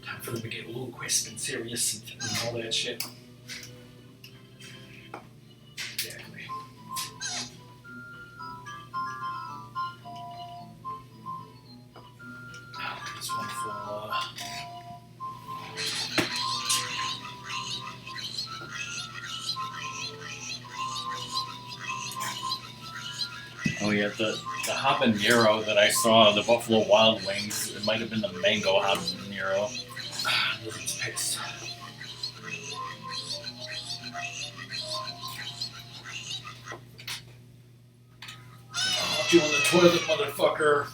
Time for them to get a little crisp and serious and all that shit. Exactly. This wonderful, Oh yeah, the habanero that I saw, the Buffalo Wild Wings, it might have been the mango habanero. Lizard's pissed. Put you in the toilet, motherfucker.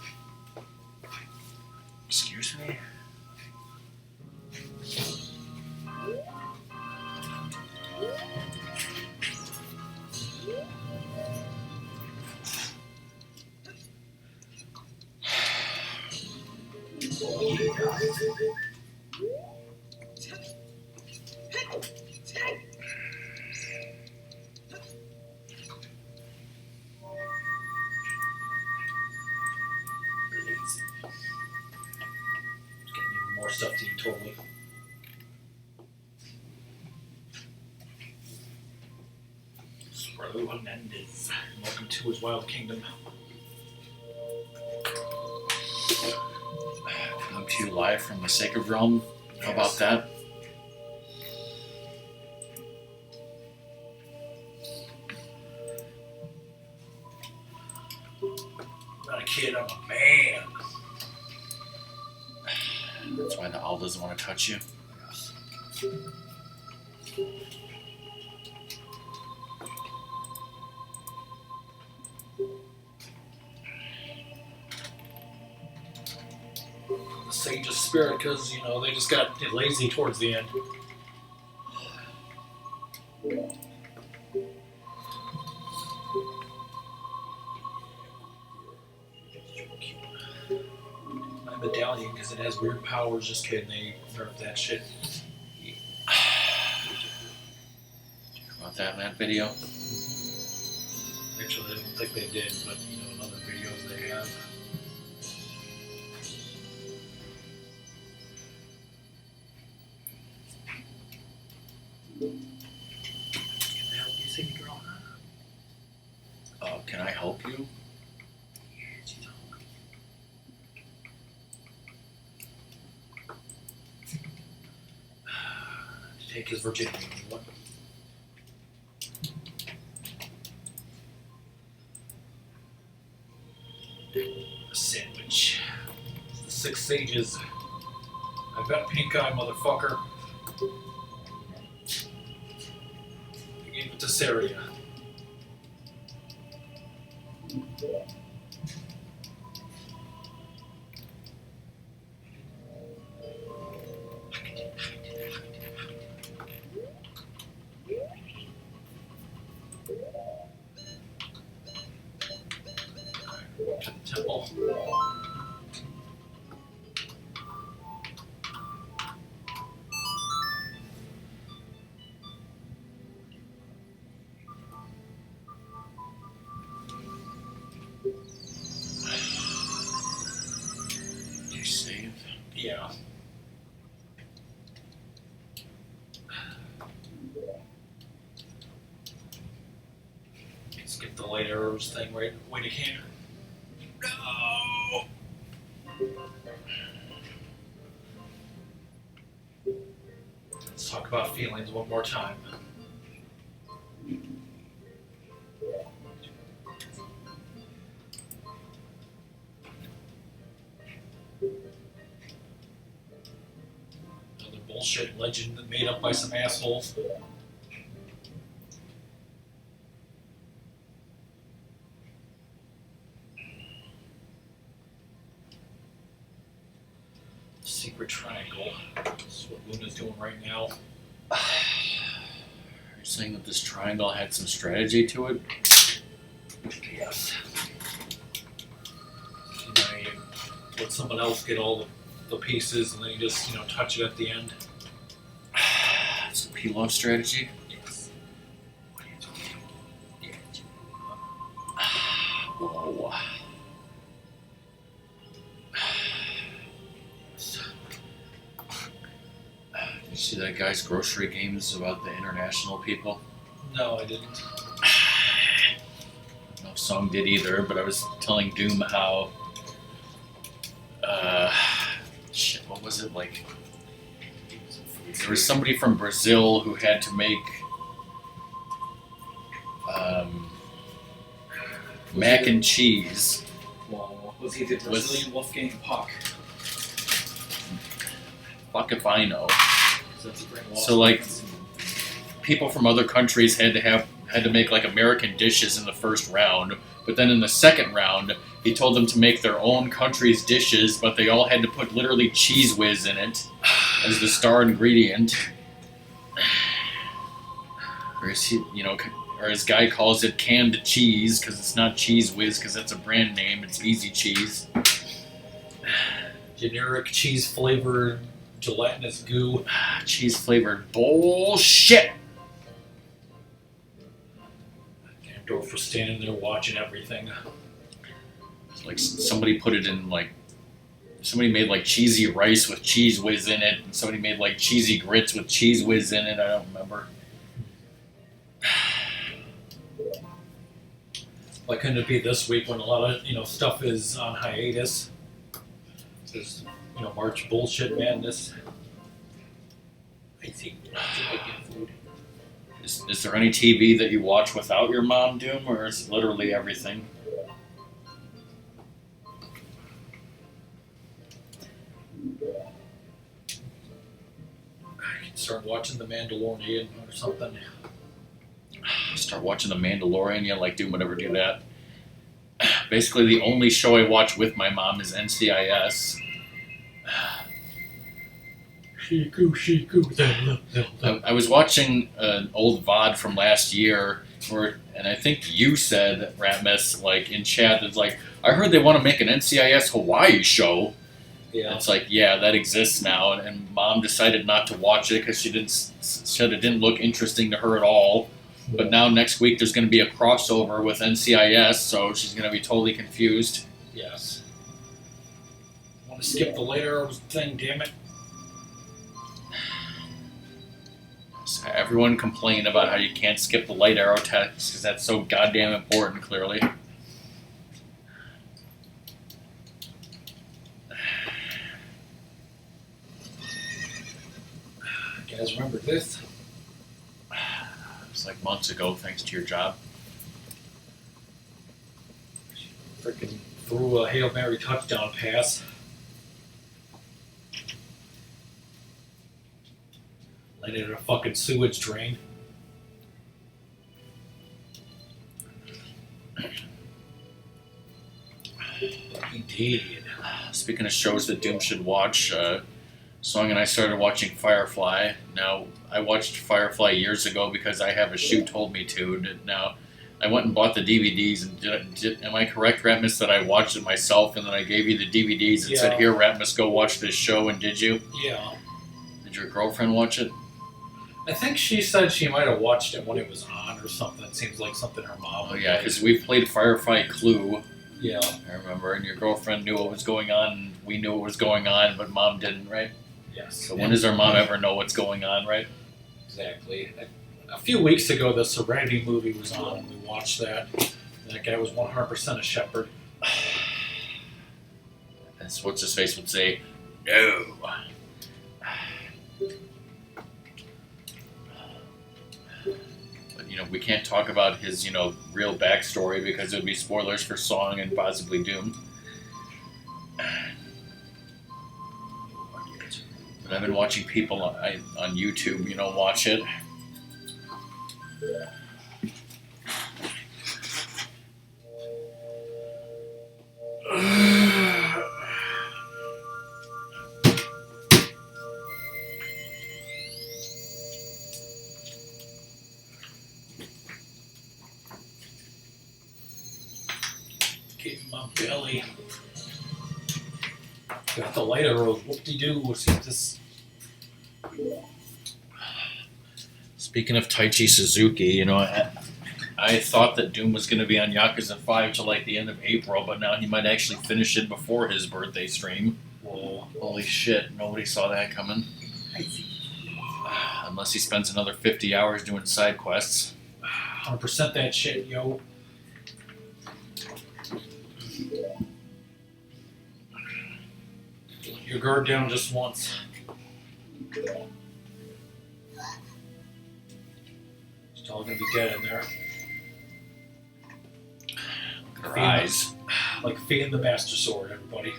Excuse me? Getting even more stuff to eat, totally. Swallow Hernandez. Welcome to his wild kingdom. Come to you live from the Sacred Realm. How about that? I'm not a kid, I'm a man. That's why the owl doesn't want to touch you. The sage's spirit, because, you know, they just got lazy towards the end. My medallion, because it has weird powers, just kidding, they nerfed that shit. About that in that video? Actually, I don't think they did, but, you know, in other videos they have. Can I help you, city girl? Can I help you? To take his virginity. What? A sandwich. The 6 sages. I bet pink eye, motherfucker. I gave it to Saria. To the temple. Did you save? Yeah. Skip the light arrows thing right when you can. No! Let's talk about feelings one more time. Another bullshit legend made up by some assholes. Secret triangle. This is what Luna's doing right now. Are you saying that this triangle had some strategy to it? Yes. You know, you let someone else get all the pieces and then you just, touch it at the end. It's a Pilaf strategy? Yes. What are you doing? Whoa. Did you see that guy's grocery games about the international people? No, I didn't. No song did either, but I was telling Doom how shit, what was it like? There was somebody from Brazil who had to make mac and cheese. Well, was he the Brazilian Wolfgang Puck? Fuck if I know. So So like people from other countries had to make like American dishes in the first round, but then in the second round he told them to make their own country's dishes, but they all had to put literally cheese whiz in it as the star ingredient. Or as he, or his guy calls it canned cheese because it's not cheese whiz because that's a brand name. It's Easy Cheese. generic cheese flavored gelatinous goo. Cheese flavored bullshit. Dorf was standing there watching everything. Like somebody put it in somebody made like cheesy rice with cheese whiz in it, and somebody made like cheesy grits with cheese whiz in it. I don't remember. Why couldn't it be this week when a lot of stuff is on hiatus? There's March bullshit madness. I think food. Is there any TV that you watch without your mom, Doom, or is it literally everything? I can start watching The Mandalorian or something. Start watching The Mandalorian. Yeah, like Doom would ever do that. Basically, the only show I watch with my mom is NCIS. I was watching an old VOD from last year, and I think you said, Ratmus, like in chat, it's like, I heard they want to make an NCIS Hawaii show. Yeah. It's like, yeah, that exists now, and Mom decided not to watch it because she said it didn't look interesting to her at all. But now next week there's going to be a crossover with NCIS, so she's going to be totally confused. Yes. Want to skip the later thing, damn it. So everyone complained about how you can't skip the light arrow text because that's so goddamn important, clearly. You guys remember this? It was like months ago, thanks to your job. Freaking threw a Hail Mary touchdown pass. Landed in a fucking sewage drain. Indeed. Speaking of shows that Doom should watch, Song and I started watching Firefly. Now, I watched Firefly years ago because I have a shoe told me to. Now, I went and bought the DVDs. And am I correct, Ratmus, that I watched it myself and then I gave you the DVDs and said, "Here, Ratmus, go watch this show," and did you? Yeah. Did your girlfriend watch it? I think she said she might have watched it when it was on or something. It seems like something her mom Oh, yeah, because we played Firefly Clue. Yeah. I remember, and your girlfriend knew what was going on, and we knew what was going on, but Mom didn't, right? Yes. So when does our mom ever know what's going on, right? Exactly. A few weeks ago, the Serenity movie was on, and we watched that. That guy was 100% a shepherd. That's what's his face would say, no. But, we can't talk about his, real backstory because it would be spoilers for Song and possibly Doom. But I've been watching people on YouTube, watch it. Getting my belly. Got the lighter rose. Whoop-de-doo. See this. Speaking of Taichi Suzuki, I thought that Doom was going to be on Yakuza 5 till like the end of April, but now he might actually finish it before his birthday stream. Whoa. Holy shit, nobody saw that coming. Unless he spends another 50 hours doing side quests. 100% that shit, yo. Let your guard down just once. It's all gonna be dead in there. Look at her eyes. Like Fate the Master Sword, everybody.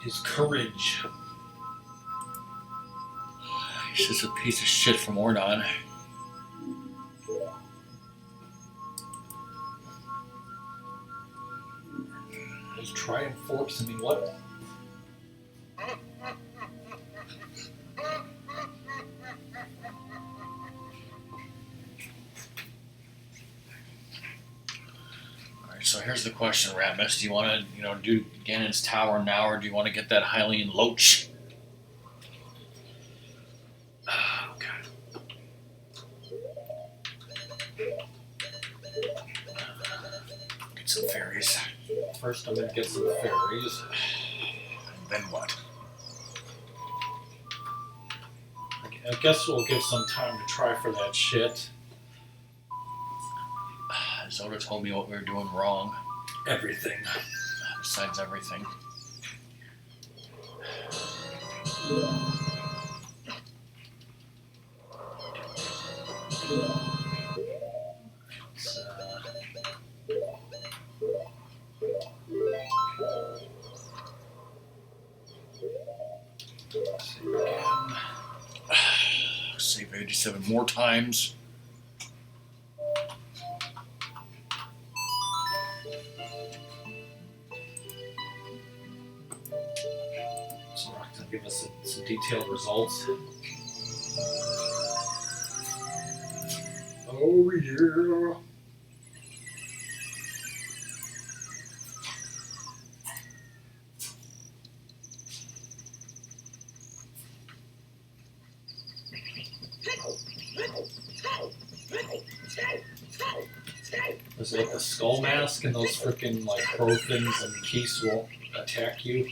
His courage. He's just a piece of shit from Ordon. Those Triumph forks, I mean, what? Alright, so here's the question, Ratmus. Do you want to, do Ganon's Tower now, or do you want to get that Hylian Loach? Oh, God. Get some fairies. First, I'm gonna get some fairies. And then what? I guess we'll give some time to try for that shit. Zoda told me what we were doing wrong. Everything. Besides everything. Save 87 more times. So Rock's gonna give us some detailed results. Oh yeah. Is it like the skull mask and those freaking like crow things and geese won't attack you?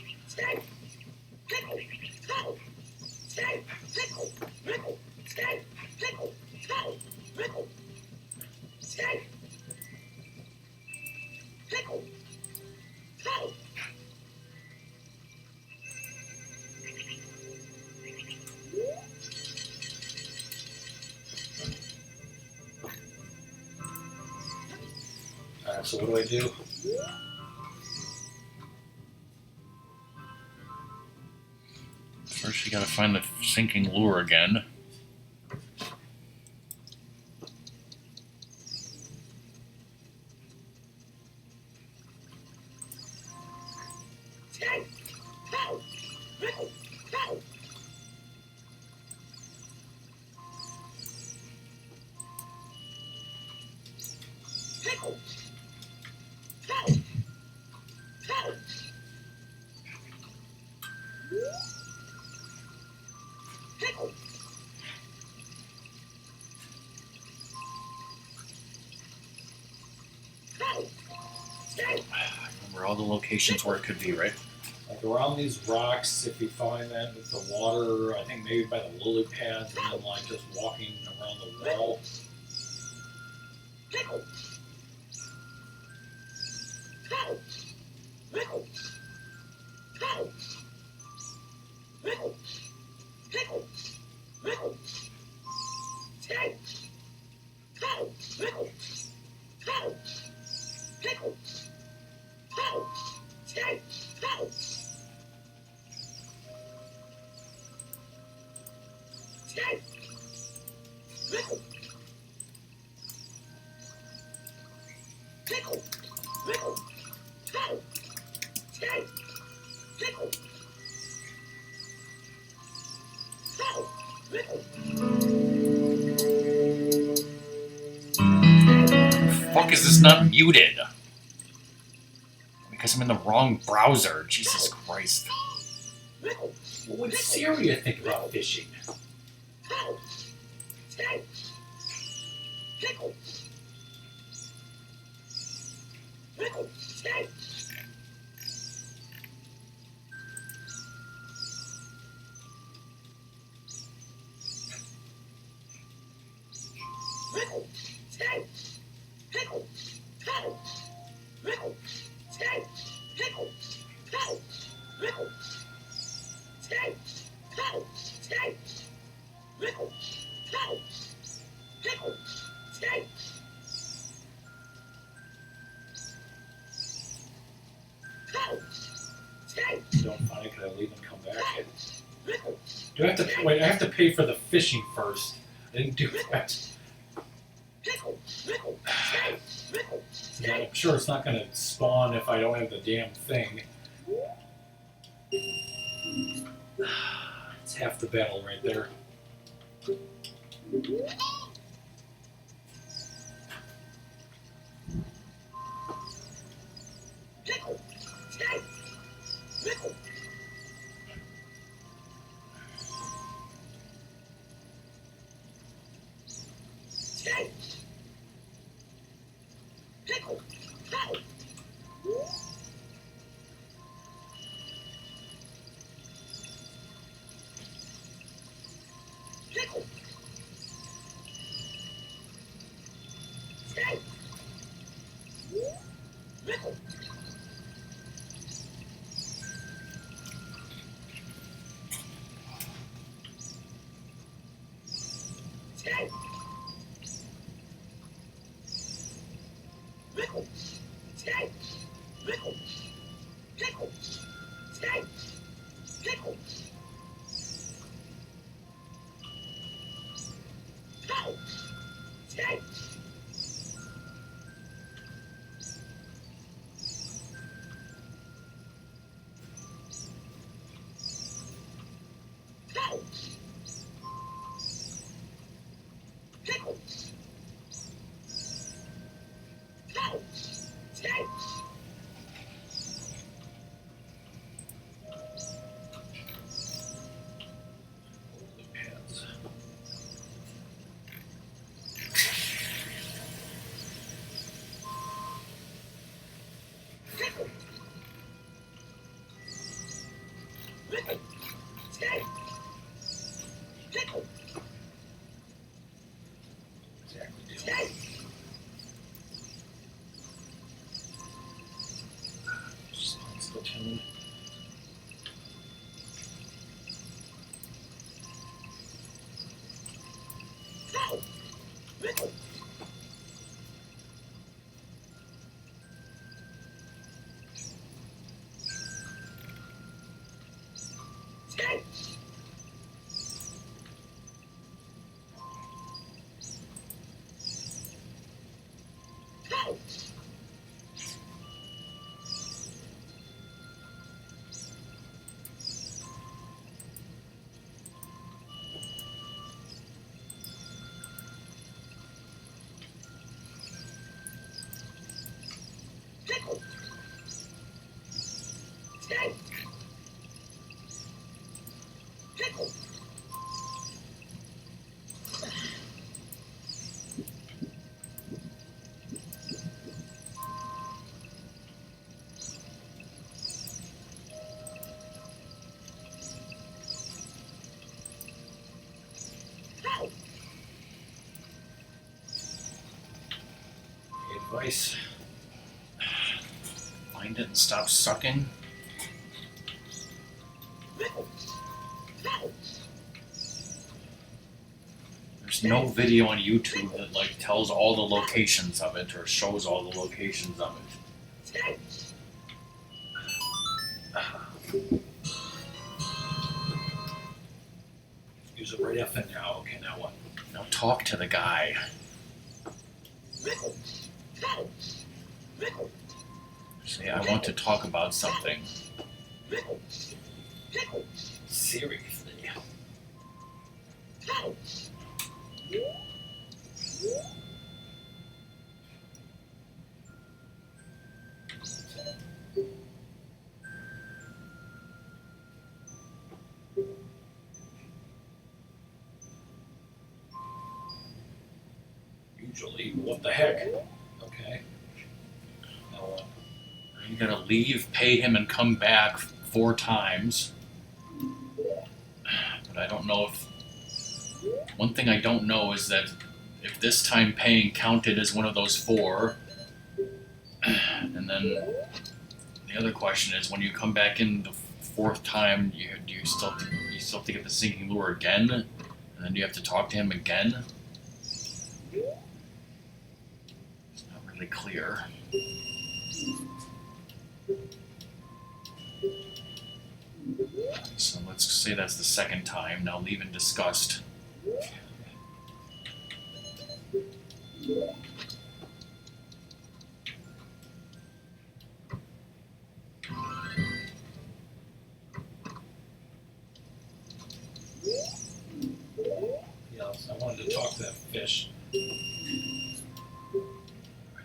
Alright, so what do I do? First, you gotta find the sinking lure again. Remember all the locations where it could be, right? Like around these rocks, if you find that with the water, I think maybe by the lily pads, and then like just walking around the wall. Fuck, is this not muted? Because I'm in the wrong browser. Jesus Christ. What would Syria think about fishing? Don't find it, could I leave and come back? Do I have to wait? I have to pay for the fishing first. I didn't do that. I'm sure it's not going to spawn if I don't have the damn thing. It's half the battle right there. device. Find it and stop sucking. There's no video on YouTube that like tells all the locations of it or shows all the locations of it. Use it right up and now. Okay, now what? Now talk to the guy. Say, I want to talk about something. Seriously. Usually, what the heck? Okay. Now what? You gotta leave, pay him, and come back 4 times. But I don't know if... One thing I don't know is that if this time paying counted as one of those 4, and then the other question is when you come back in the 4th time, you still have to get the sinking lure again, and then you have to talk to him again. It's not really clear. So let's say that's the 2nd time. Now leave in disgust. Yes, I wanted to talk to that fish. Alright,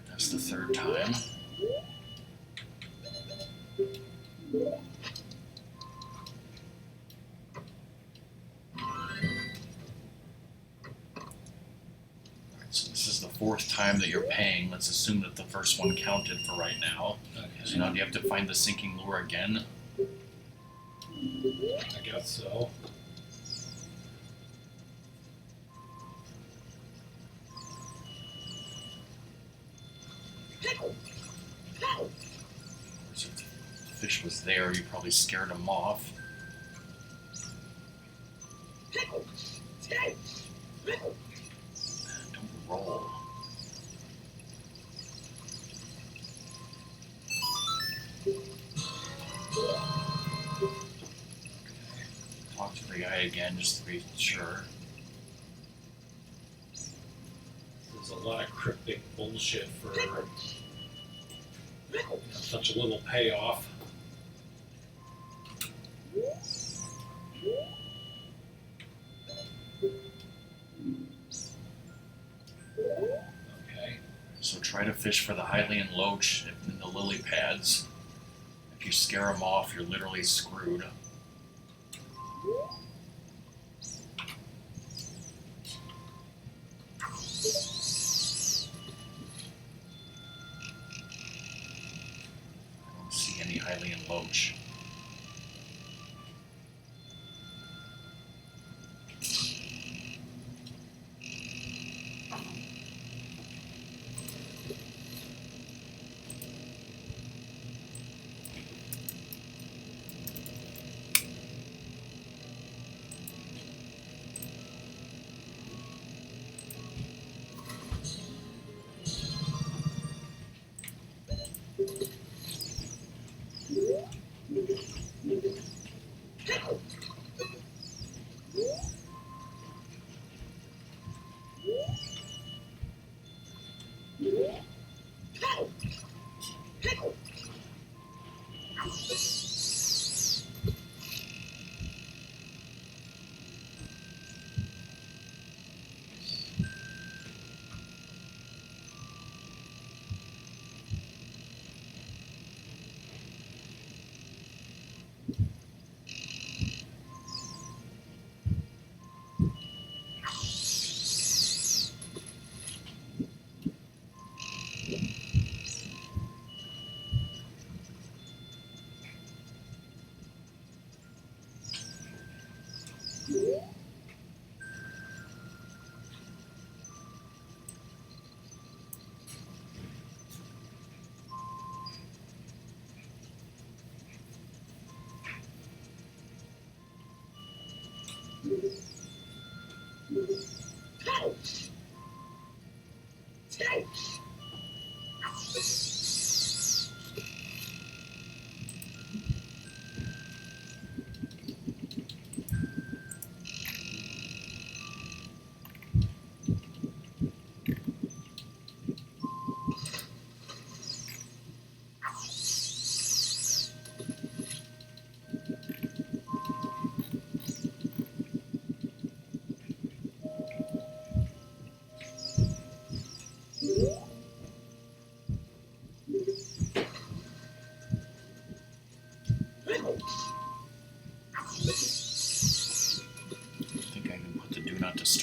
that's the 3rd time. So this is the 4th time that you're paying. Let's assume that the first one counted for right now. Okay. So now do you have to find the sinking lure again? I guess so. So if the fish was there, you probably scared him off. Don't roll. Talk to the guy again just to be sure. There's a lot of cryptic bullshit for such a little payoff. Okay. So try to fish for the Hylian loach in the lily pads. If you scare them off, you're literally screwed. I don't see any Hylian loach.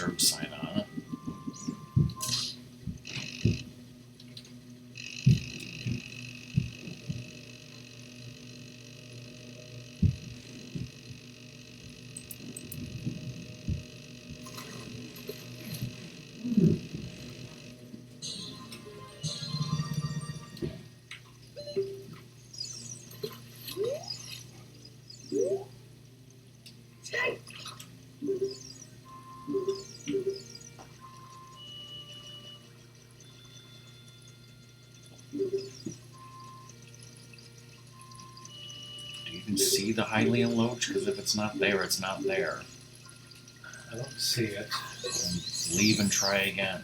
disturb sign on. Do you even see the Hylian Loach? Because if it's not there, it's not there. I don't see it. And leave and try again.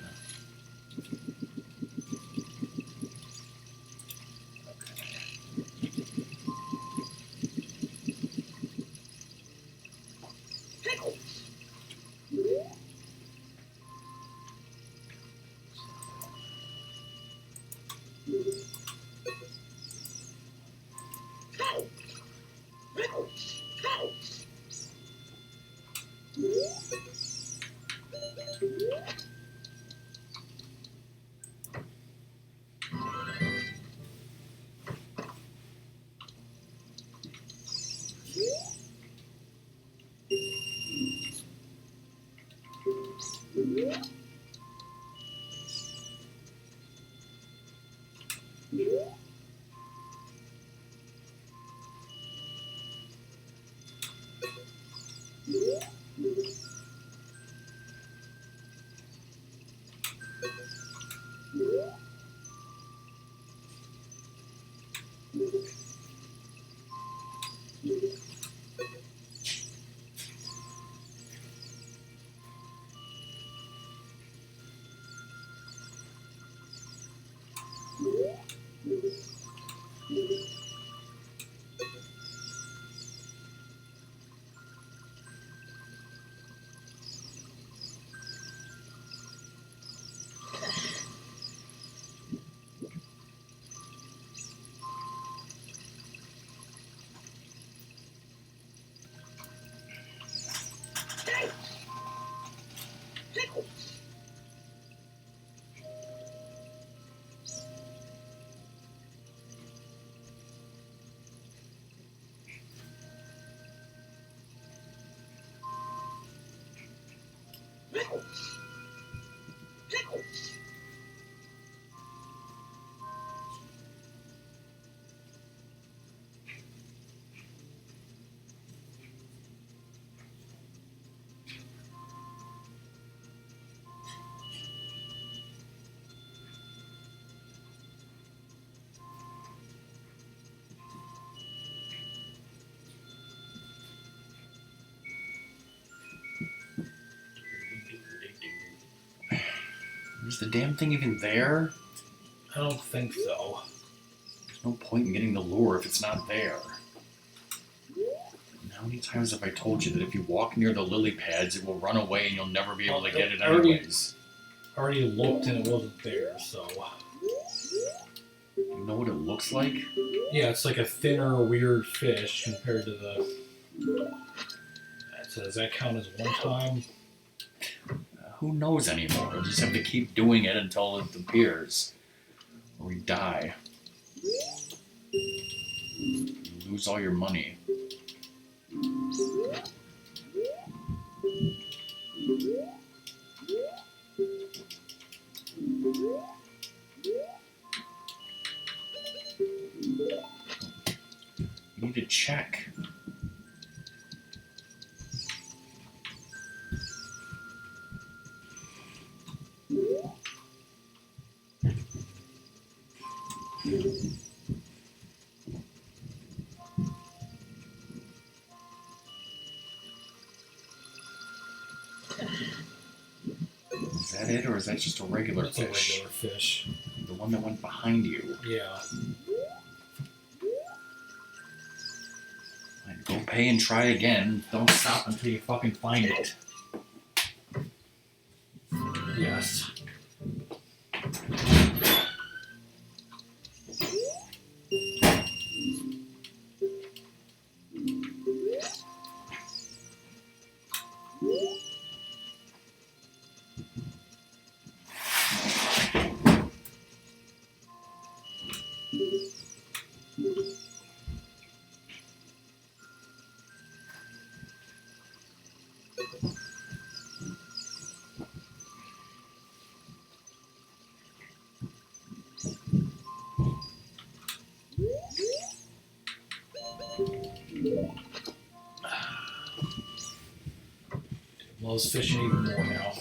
Is the damn thing even there? I don't think so. There's no point in getting the lure if it's not there. And how many times have I told you that if you walk near the lily pads, it will run away and you'll never be able to get it anyways? I already looked and it wasn't there, so... You know what it looks like? Yeah, it's like a thinner, weird fish compared to the... So does that count as one time? Who knows anymore? You'll just have to keep doing it until it appears. Or we die. You lose all your money. You need to check. Is that it, or is that just a regular It's fish? a regular fish. The one that went behind you. Yeah. Right, go pay and try again. Don't stop until you fucking find it. Yes. fellas fishing even more now.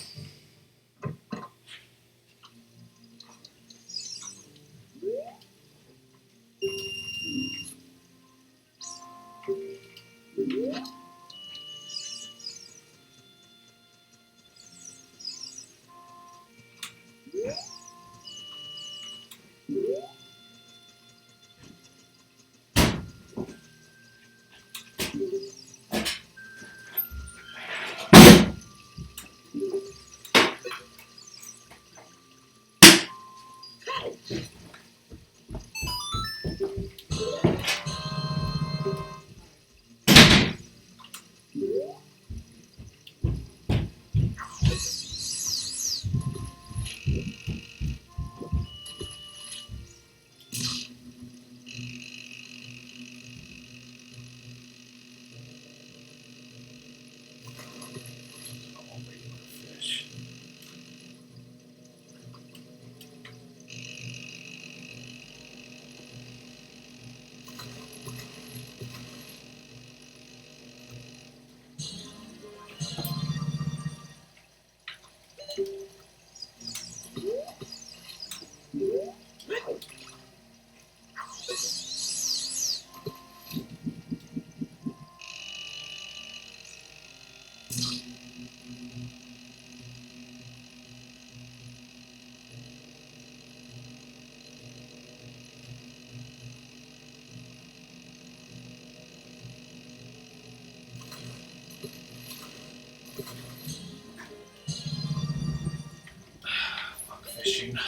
Fishing.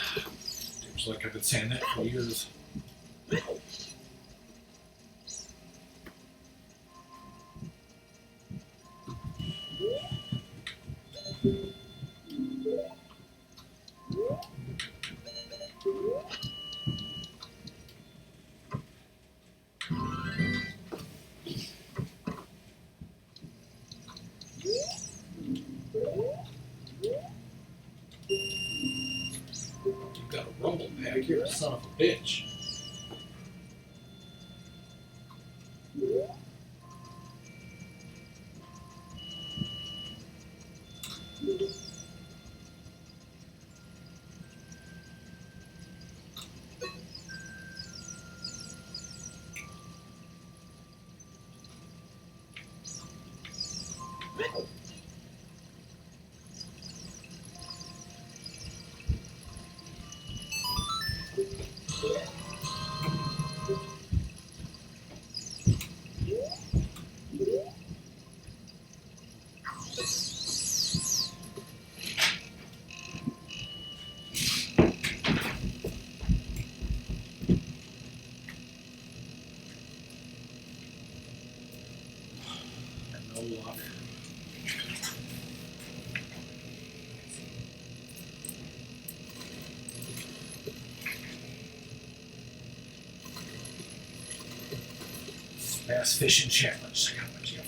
Seems like I've been saying that for years. You've got a rumble pack here, son of a bitch. No luck. Bass fishing challenge. I got my gift.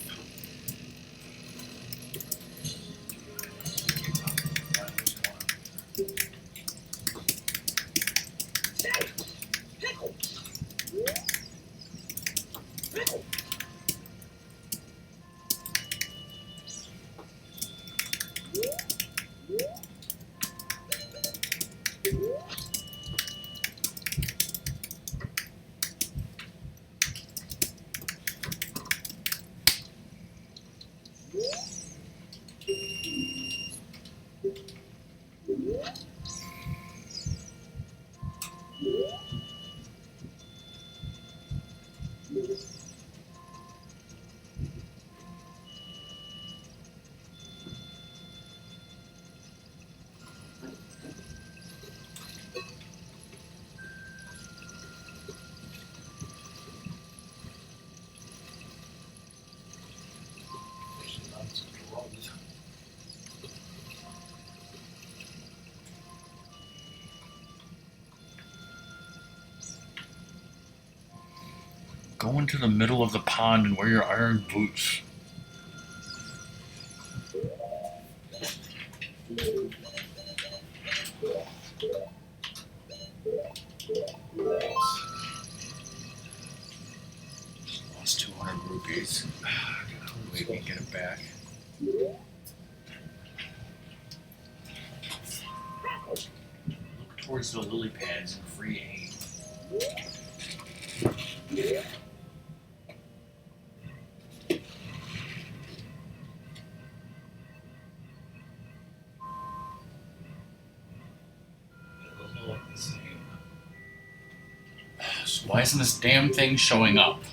Go into the middle of the pond and wear your iron boots. Lost 200 rupees. We can get it back. towards the lily pads and free aim. So why isn't this damn thing showing up?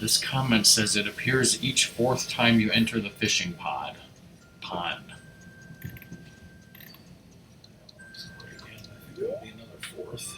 This comment says it appears each fourth time you enter the fishing pond. So again, I think it'll be another fourth.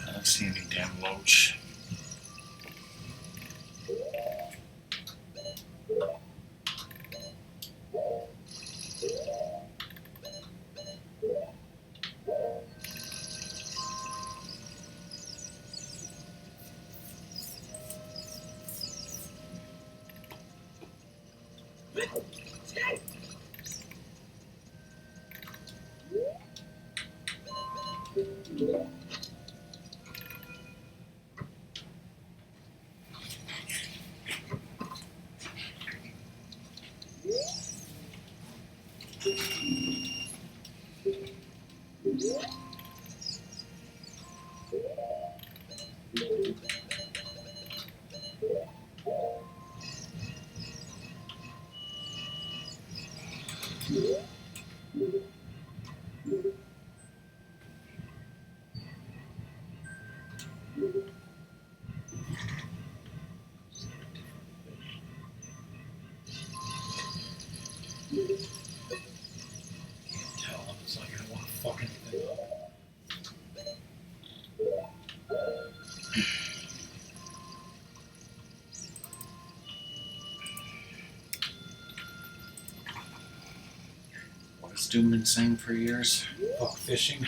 I don't see any damn loach. Tell them it's like I don't want to fuck anything up. What has Doom been saying for years? Fuck fishing.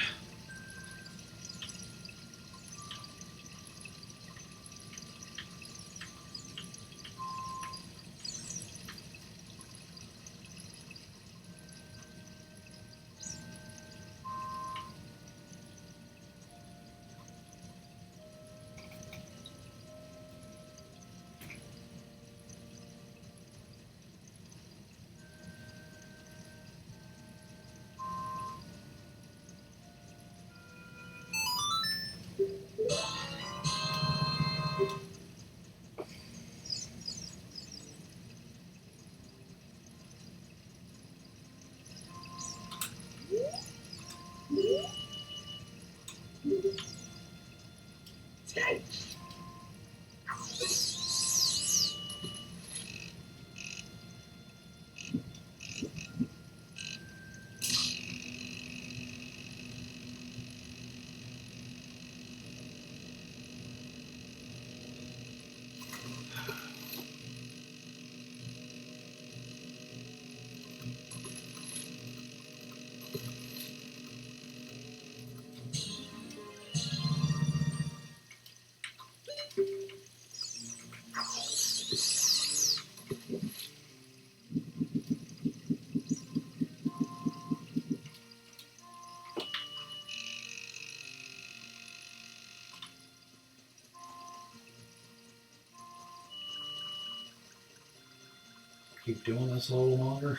keep doing this a little longer.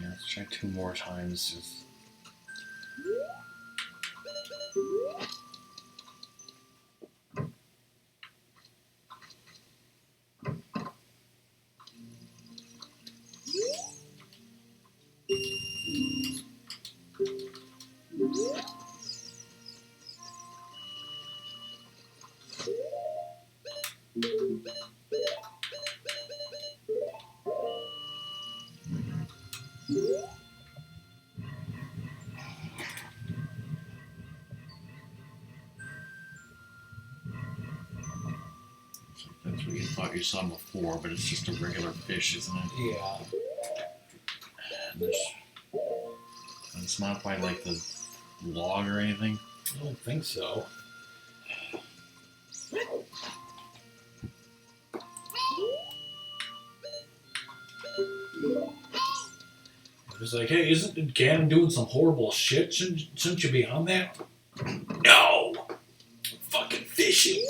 Yeah, let's try 2 more times. Just... That's what you thought you saw before, but it's just a regular fish, isn't it? Yeah. And it's not by like the log or anything. I don't think so. It was like, hey, isn't Ganon doing some horrible shit? Shouldn't you be on that? No! I'm fucking fishing!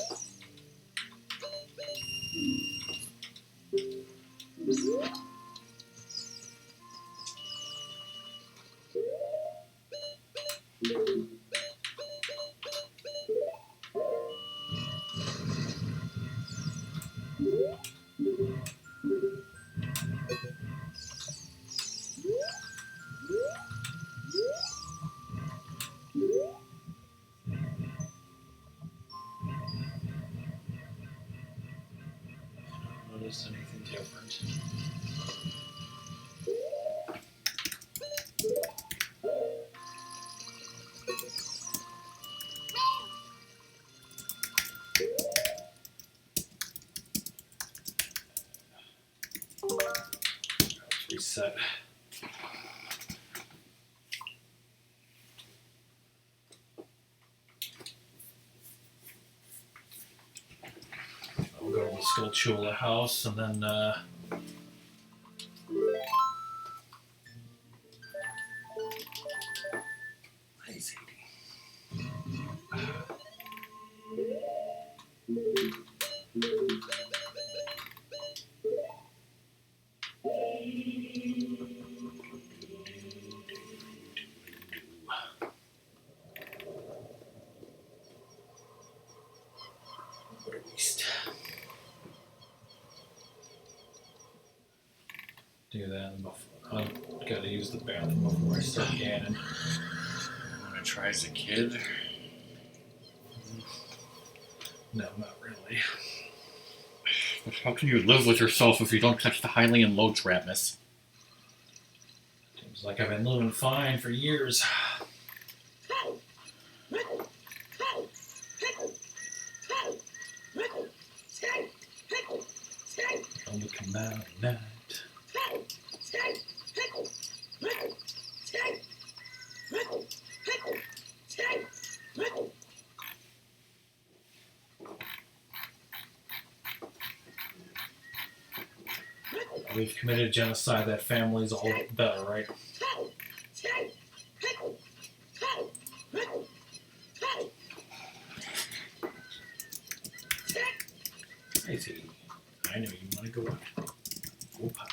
Notice anything different. Let's reset. We'll go to the Skulltula house and then easy. Do that before. I gotta use the bathroom before I start Ganon. You want to try as a kid? No, not really. But how can you live with yourself if you don't touch the Hylian loads, Ratmus? Seems like I've been living fine for years. Only come out at night. We've committed genocide. That family's all better, right? I see. I know you want to go up. Go pop.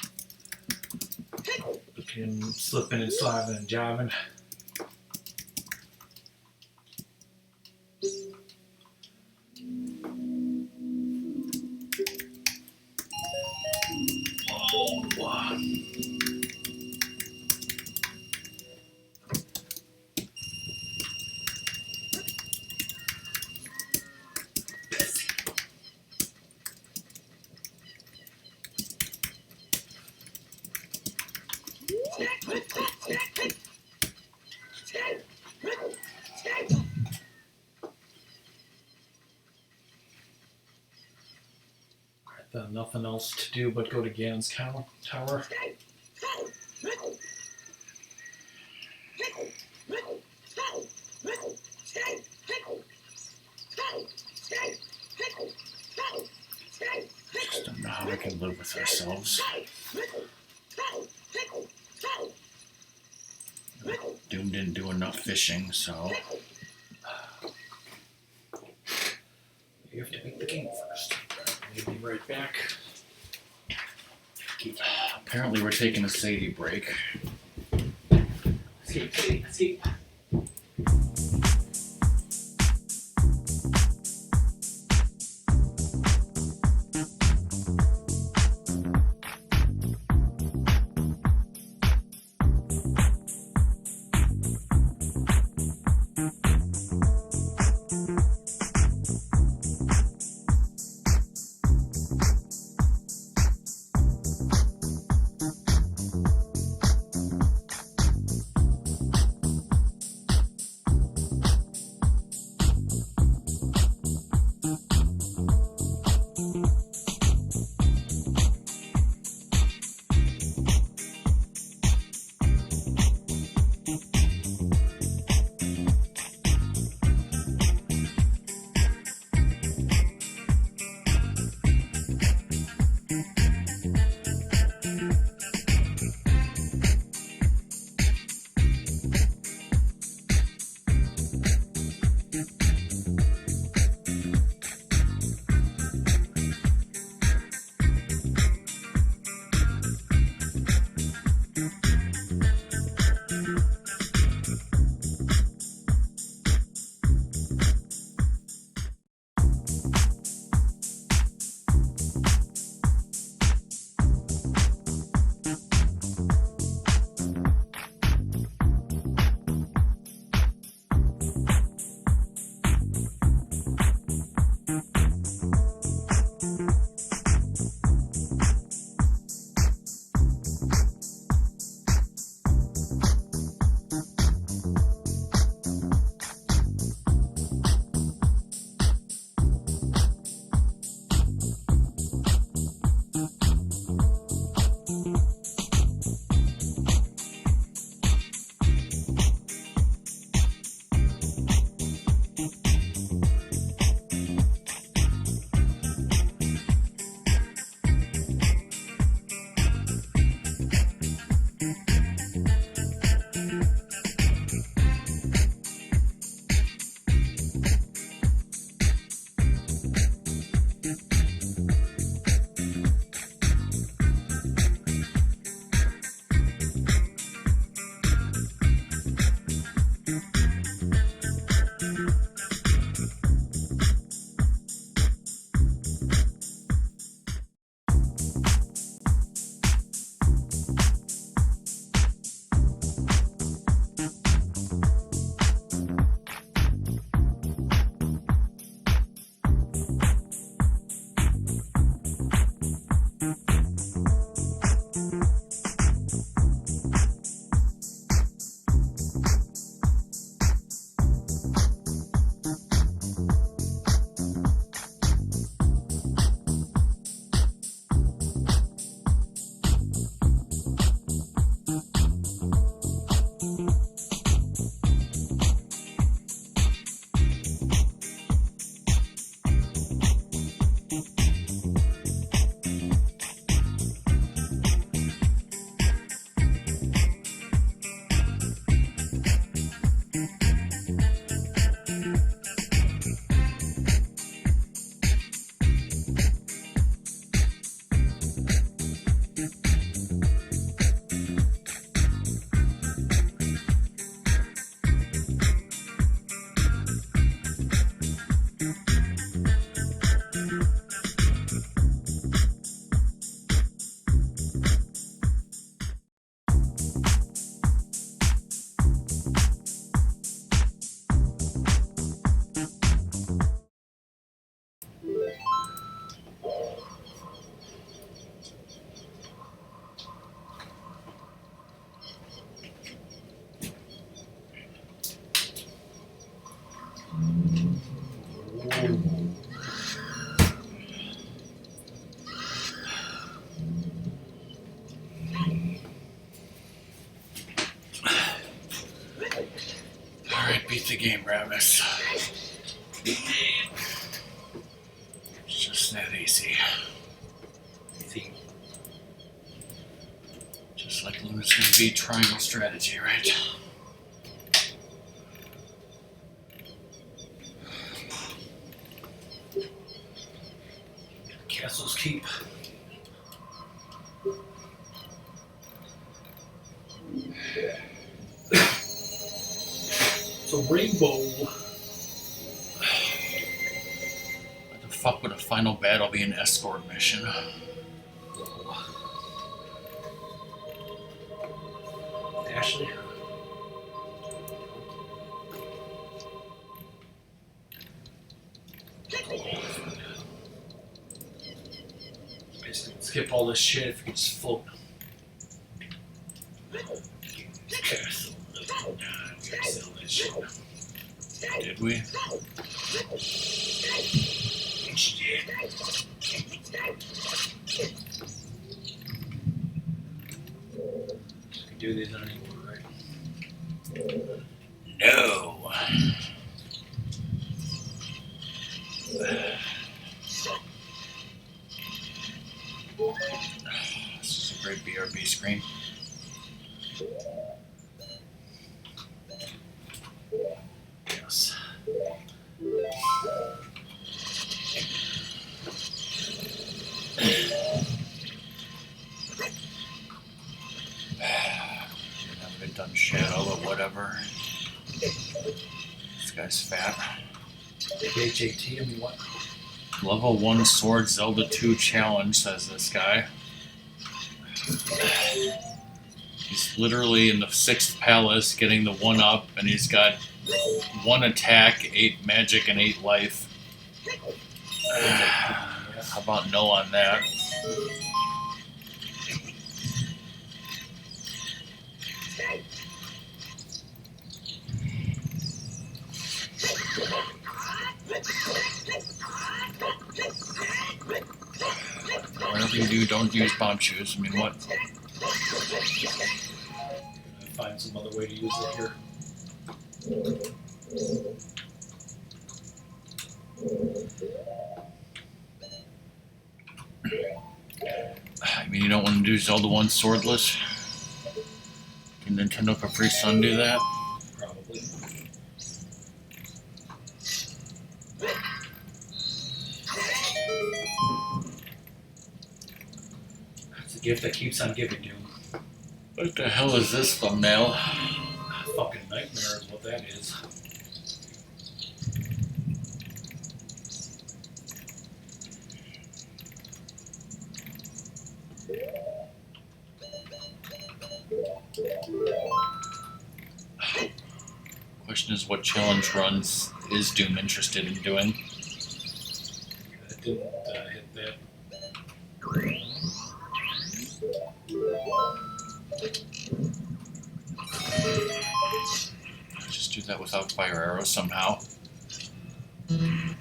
Looking, slipping and sliding and jiving. Then nothing else to do but go to Ganon's tower. Just don't know how we can live with ourselves. Doom didn't do enough fishing, so... You have to beat the game first. We'll be right back. keep. Apparently, we're taking a Sadie break. Escape. Alright, beat the game, Ratmus. It's just that easy. Just like Luna's gonna beat triangle strategy, right? Castle's Keep. It's a rainbow. Why the fuck would a final battle be an escort mission? Ashley. Basically, skip all this shit if you can just float. Castle. Nah, we gotta sell that shit. Did we? Shit. You can do these on anywhere, right? No. This is a great BRB screen. Yes. Never done shadow, but whatever. This guy's fat. HAT, I mean, what? Level 1 Sword Zelda 2 challenge, says this guy. He's literally in the 6th palace getting the 1-up, and he's got 1 attack, 8 magic, and 8 life. How about no on that? Whatever you do, don't use bomb shoes. I mean, what? Find some other way to use it here. I mean, you don't want to do Zelda 1 swordless? Can Nintendo Capri Sun do that? Probably. It's a gift that keeps on giving you. What the hell is this thumbnail? Fucking nightmare is what that is. Question is, what challenge runs is Doom interested in doing? It didn't hit that. Just do that without fire arrows somehow. I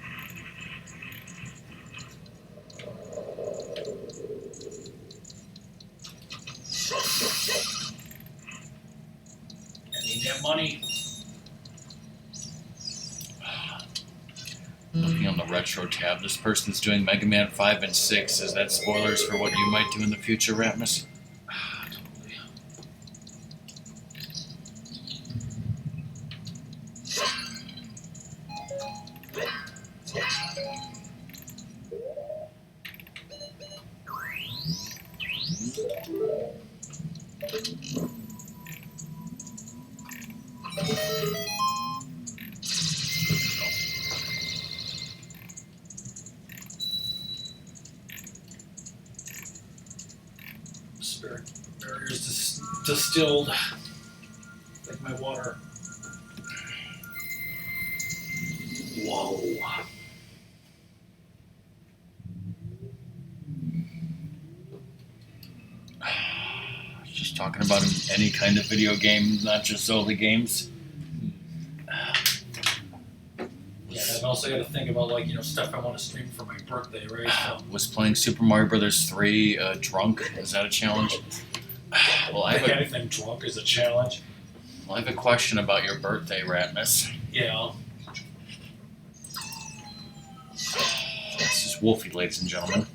need that money. Looking on the retro tab, this person's doing Mega Man 5 and 6. Is that spoilers for what you might do in the future, Ratmus? Totally. Spirit barriers distilled like my water. Whoa. Just talking about any kind of video game, not just Zelda games. Yeah, and also got to think about, like, you know, stuff I want to stream for my birthday, right? So, Was playing Super Mario Brothers 3 drunk? Is that a challenge? Well, I I have think a, anything drunk is a challenge. well, I have a question about your birthday, Ratmus. Yeah. This is Wolfie, ladies and gentlemen.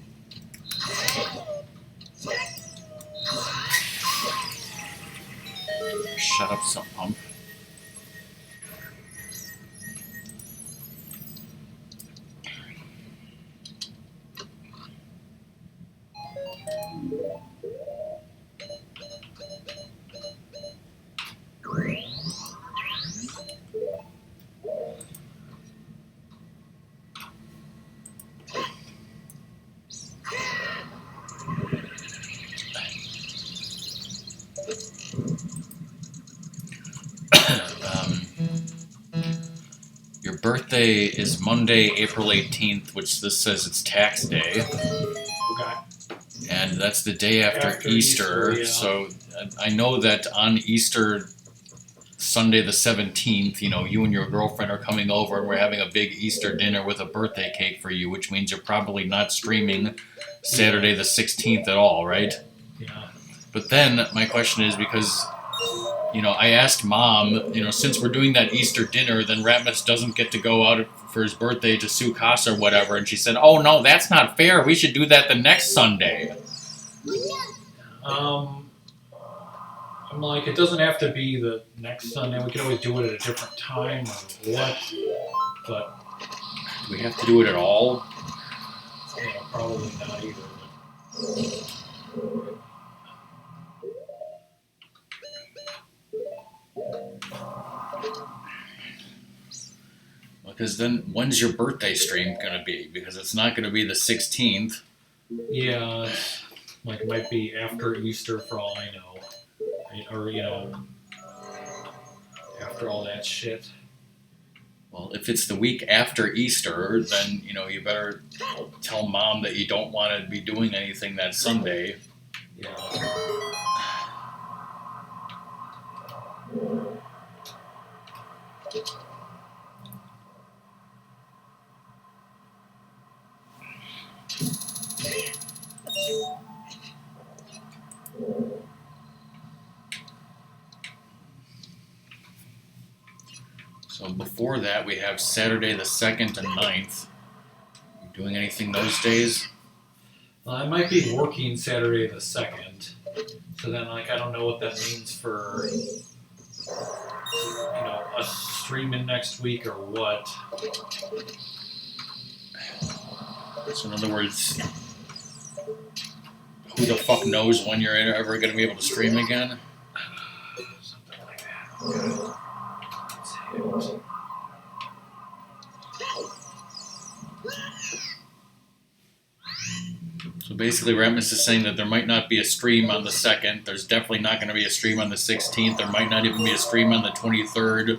Shut up, some pump. birthday is Monday, April 18th, which this says it's tax day. Okay. And that's the day after Easter, yeah. So I know that on Easter Sunday the 17th, you and your girlfriend are coming over and we're having a big Easter dinner with a birthday cake for you, which means you're probably not streaming Saturday the 16th at all, right? Yeah. But then my question is because, I asked Mom, since we're doing that Easter dinner, then Ratmus doesn't get to go out for his birthday to Sukasa or whatever. And she said, oh, no, that's not fair. We should do that the next Sunday. I'm like, it doesn't have to be the next Sunday. We can always do it at a different time or what. But do we have to do it at all? Yeah, probably not either. Because then, when's your birthday stream going to be? Because it's not going to be the 16th. Yeah, it's, like it might be after Easter for all I know. Or, after all that shit. Well, if it's the week after Easter, then, you better tell Mom that you don't want to be doing anything that Sunday. Yeah. So before that, we have Saturday the 2nd and 9th. You doing anything those days? I might be working Saturday the 2nd. So then, I don't know what that means for, us streaming next week or what. So in other words, who the fuck knows when you're ever going to be able to stream again? Something like that. Okay. So basically, Ratmus is saying that there might not be a stream on the 2nd. There's definitely not going to be a stream on the 16th. There might not even be a stream on the 23rd.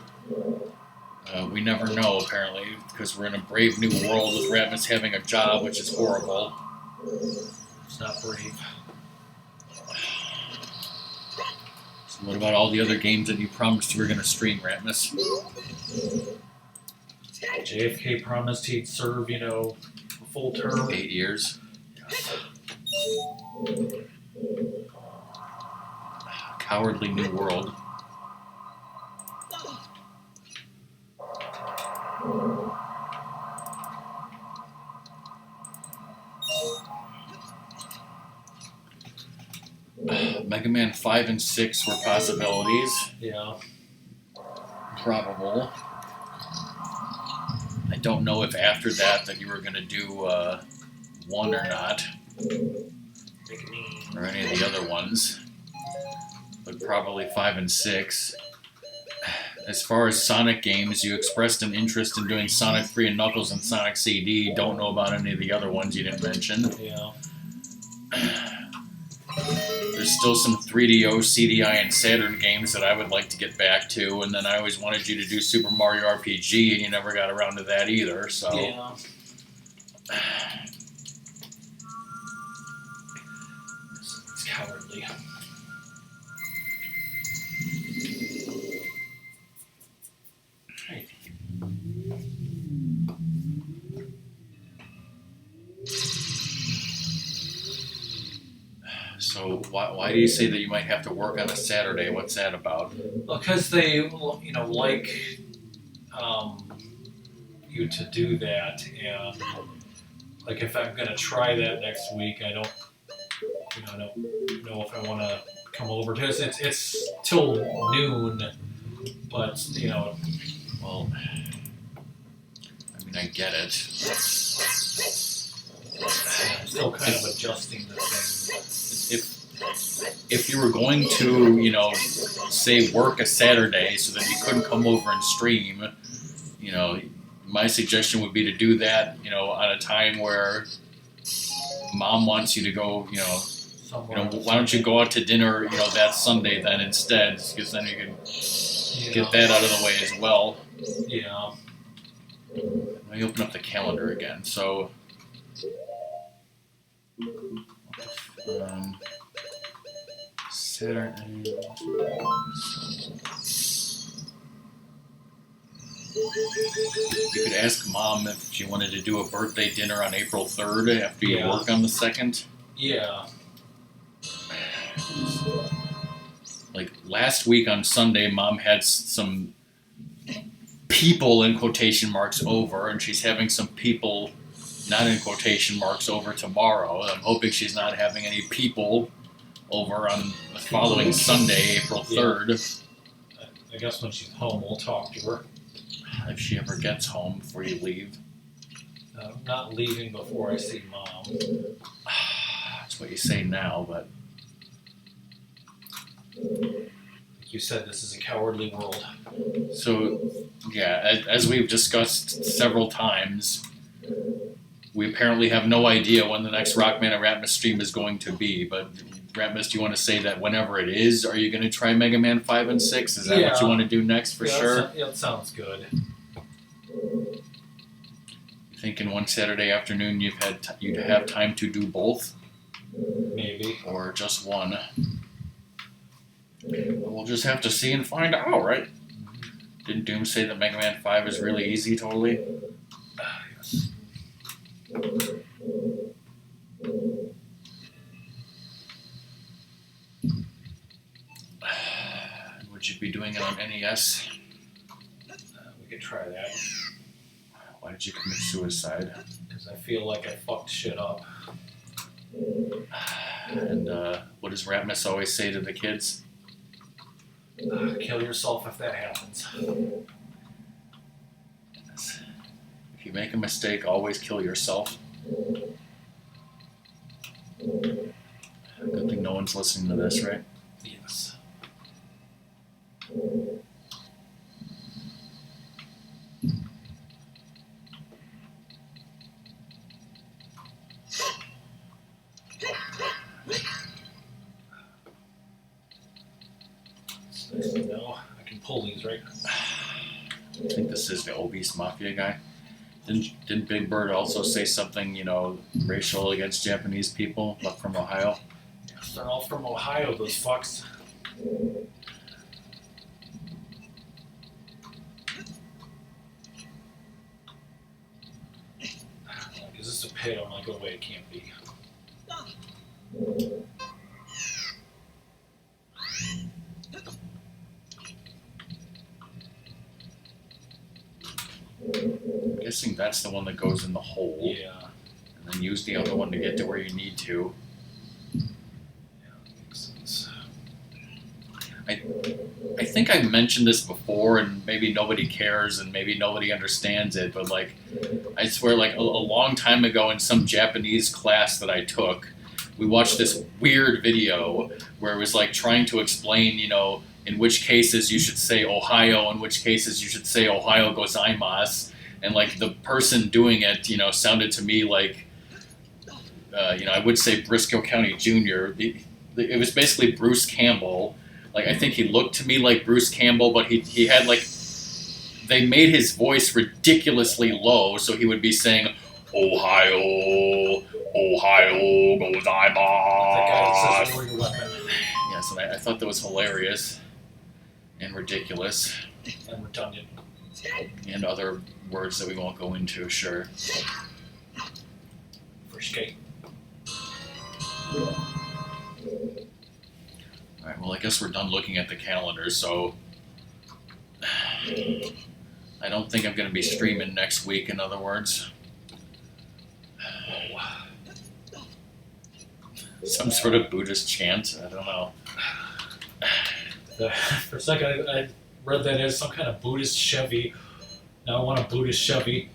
We never know, apparently, because we're in a brave new world with Ratmus having a job, which is horrible. It's not brave. So what about all the other games that you promised you were going to stream, Ratmus? JFK promised he'd serve, a full term. 8 years. Cowardly new world. Mega Man 5 and 6 were possibilities. Yeah. Probable. I don't know if after that you were going to do 1 or not. Or any of the other ones. But probably 5 and 6. As far as Sonic games, you expressed an interest in doing Sonic 3 and Knuckles and Sonic CD. Don't know about any of the other ones you didn't mention. Yeah. There's still some 3DO, CDI, and Saturn games that I would like to get back to, and then I always wanted you to do Super Mario RPG, and you never got around to that either, so... Yeah. It's cowardly. Right. So why do you say that you might have to work on a Saturday? What's that about? Well, because they, like you to do that, and like if I'm gonna try that next week, I don't know if I want to come over to it. It's till noon, but Well, I mean, I get it. I'm still kind of adjusting the thing. If you were going to, say work a Saturday so that you couldn't come over and stream, my suggestion would be to do that, on a time where Mom wants you to go, why don't you go out to dinner, that Sunday then instead, because then you can get that out of the way as well. Yeah. Let me open up the calendar again. So, Saturday. You could ask Mom if she wanted to do a birthday dinner on April 3rd after you work on the 2nd. Yeah. Like last week on Sunday, Mom had some people in quotation marks over, and she's having some people not in quotation marks over tomorrow. I'm hoping she's not having any people over on the following Sunday, April 3rd. I guess when she's home, we'll talk to her. If she ever gets home before you leave. I'm not leaving before I see Mom. That's what you say now, but... Like you said, this is a cowardly world. So, yeah, as we've discussed several times, we apparently have no idea when the next Rockman and Ratmus stream is going to be, but Ratmus, do you want to say that whenever it is, are you going to try Mega Man 5 and 6? Is that what you want to do next for sure? That sounds good. You think in one Saturday afternoon you'd have time to do both? Maybe. Or just one? We'll just have to see and find out, right? Didn't Doom say that Mega Man 5 is really easy, totally? Yes. Would you be doing it on NES? We could try that. Why did you commit suicide? Because I feel like I fucked shit up. And what does Ratmus always say to the kids? Kill yourself if that happens. If you make a mistake, always kill yourself. Good thing no one's listening to this, right? Yes. It's nice to know I can pull these, right? I think this is the obese mafia guy. Didn't Big Bird also say something, racial against Japanese people up from Ohio? Yes, they're all from Ohio, those fucks. Like, is this a pit? I'm like, oh wait, it can't be. I'm guessing that's the one that goes in the hole. Yeah. And then use the other one to get to where you need to. Yeah, that makes sense. I think I mentioned this before, and maybe nobody cares, and maybe nobody understands it, but I swear, a long time ago in some Japanese class that I took, we watched this weird video where it was trying to explain, in which cases you should say Ohio, in which cases you should say Ohio gozaimasu, and the person doing it, sounded to me like, I would say Briscoe County Jr. It was basically Bruce Campbell. I think he looked to me like Bruce Campbell, but he had they made his voice ridiculously low, so he would be saying Ohio, Ohio gozaimasu. That guy says lower your weapon. Yes, and I thought that was hilarious and ridiculous. And redundant. And other words that we won't go into, sure. For skate. Alright, well I guess we're done looking at the calendar, so I don't think I'm going to be streaming next week, in other words. Some sort of Buddhist chant, I don't know. For a second, I read that as some kind of Buddhist Chevy. Now I want a Buddhist Chevy.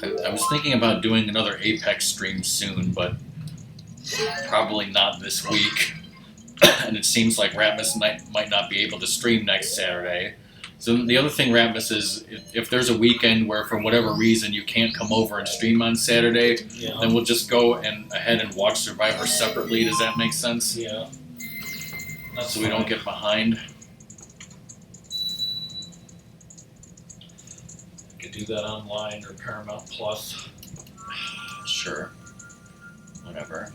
I was thinking about doing another Apex stream soon, but probably not this week. And it seems like Ratmus might not be able to stream next Saturday. So the other thing, Ratmus, is if there's a weekend where for whatever reason you can't come over and stream on Saturday, then we'll just go ahead and watch Survivor separately. Does that make sense? Yeah. So we don't get behind. could do that online or Paramount Plus. Sure. Whatever.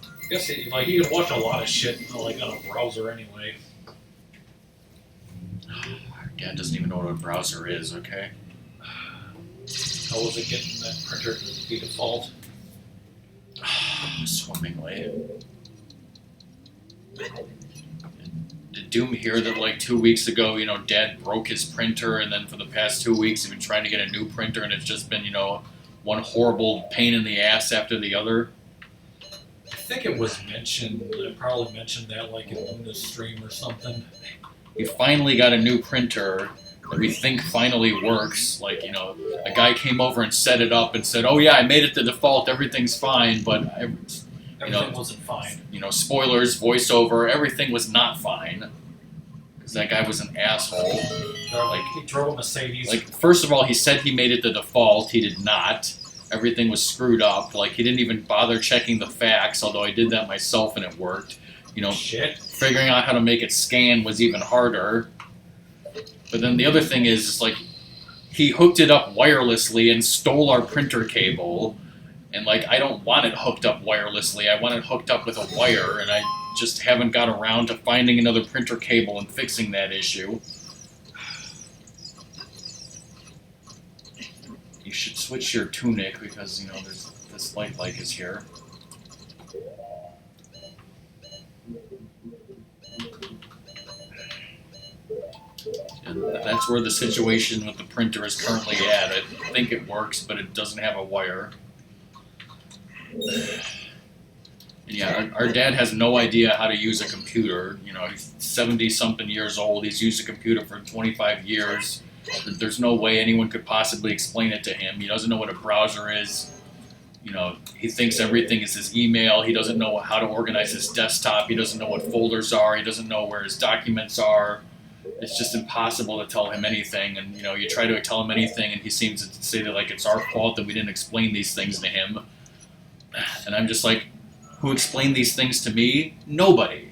I guess you can watch a lot of shit like on a browser anyway. Dad doesn't even know what a browser is, okay? How was it getting that printer to be default? Swimmingly. Did Doom hear that like 2 weeks ago, Dad broke his printer, and then for the past 2 weeks he's been trying to get a new printer, and it's just been, one horrible pain in the ass after the other? I think it was mentioned. I probably mentioned that like in Luna's stream or something. We finally got a new printer that we think finally works. Like, a guy came over and set it up and said, "Oh yeah, I made it to default, everything's fine," but Everything wasn't fine. Spoilers, voiceover, everything was not fine. Because that guy was an asshole. He drove a Mercedes. First of all, he said he made it to default. He did not. Everything was screwed up. He didn't even bother checking the facts, although I did that myself and it worked. Shit. Figuring out how to make it scan was even harder. But then the other thing is he hooked it up wirelessly and stole our printer cable. And, I don't want it hooked up wirelessly. I want it hooked up with a wire, and I just haven't got around to finding another printer cable and fixing that issue. You should switch your tunic because, there's this light is here. And that's where the situation with the printer is currently at. I think it works, but it doesn't have a wire. And yeah, our dad has no idea how to use a computer. He's 70-something years old. He's used a computer for 25 years. There's no way anyone could possibly explain it to him. He doesn't know what a browser is. He thinks everything is his email. He doesn't know how to organize his desktop. He doesn't know what folders are. He doesn't know where his documents are. It's just impossible to tell him anything. And, you try to tell him anything, and he seems to say that, it's our fault that we didn't explain these things to him. And I'm just who explained these things to me? Nobody.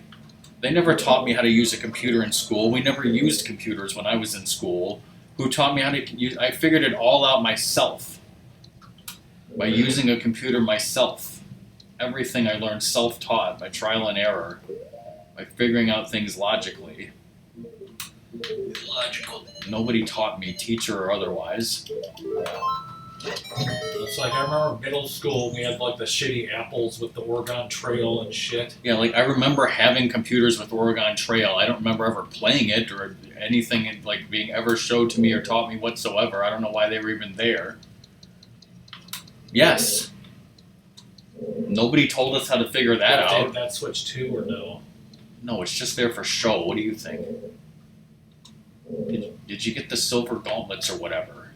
They never taught me how to use a computer in school. We never used computers when I was in school. Who taught me how to use? I figured it all out myself. By using a computer myself. Everything I learned self-taught, by trial and error. By figuring out things logically. Logical. Nobody taught me, teacher or otherwise. It's I remember middle school, we had the shitty apples with the Oregon Trail and shit. Yeah, I remember having computers with Oregon Trail. I don't remember ever playing it or anything being ever showed to me or taught me whatsoever. I don't know why they were even there. Yes. Nobody told us how to figure that out. Did that switch too or no? No, it's just there for show. What do you think? Did you get the silver gauntlets or whatever?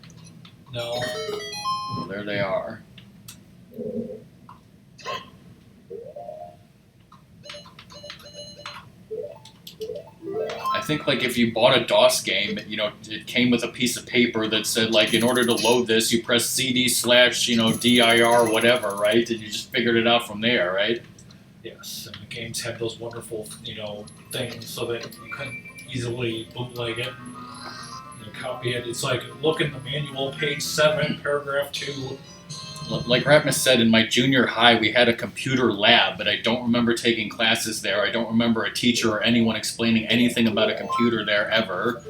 No. Well, there they are. I think if you bought a DOS game, it came with a piece of paper that said in order to load this, you press CD/dir whatever, right? And you just figured it out from there, right? Yes, and the games had those wonderful, things so that you couldn't easily bootleg it. Copy it. It's look in the manual, page 7, paragraph 2. Like Ratmus said, in my junior high, we had a computer lab, but I don't remember taking classes there. I don't remember a teacher or anyone explaining anything about a computer there ever.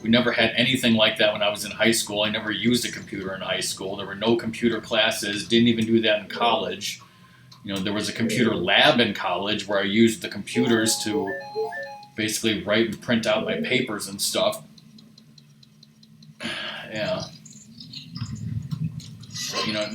We never had anything like that when I was in high school. I never used a computer in high school. There were no computer classes. Didn't even do that in college. There was a computer lab in college where I used the computers to basically write and print out my papers and stuff. Yeah.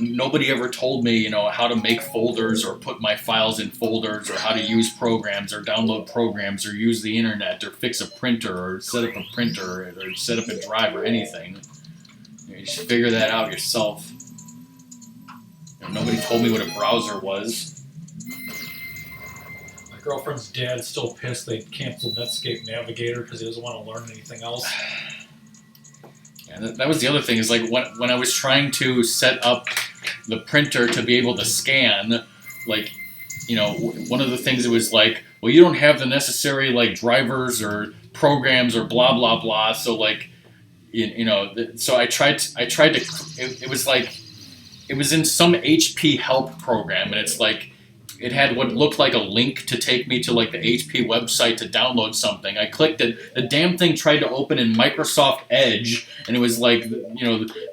Nobody ever told me, how to make folders or put my files in folders or how to use programs or download programs or use the internet or fix a printer or set up a printer or set up a drive or anything. You should figure that out yourself. Nobody told me what a browser was. My girlfriend's dad's still pissed they canceled Netscape Navigator because he doesn't want to learn anything else. Yeah, that was the other thing is when I was trying to set up the printer to be able to scan, one of the things it was well, you don't have the necessary drivers or programs or blah blah blah, so So I tried to. It was like it was in some HP help program, and it's like it had what looked like a link to take me to like the HP website to download something. I clicked it. The damn thing tried to open in Microsoft Edge, and it was like,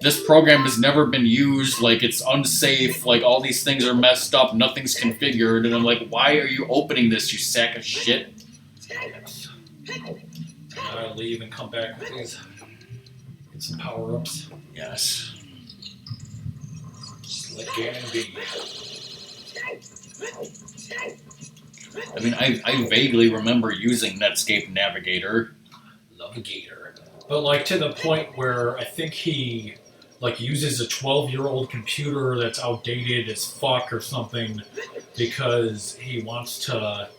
this program has never been used. Like, it's unsafe. Like, all these things are messed up. Nothing's configured. And I'm like, why are you opening this, you sack of shit? I'll leave and come back with these. Get some power-ups. Yes. Just let Ganon be. I mean, I vaguely remember using Netscape Navigator. Navigator. But, like, to the point where I think he, like, uses a 12-year-old computer that's outdated as fuck or something because he wants to,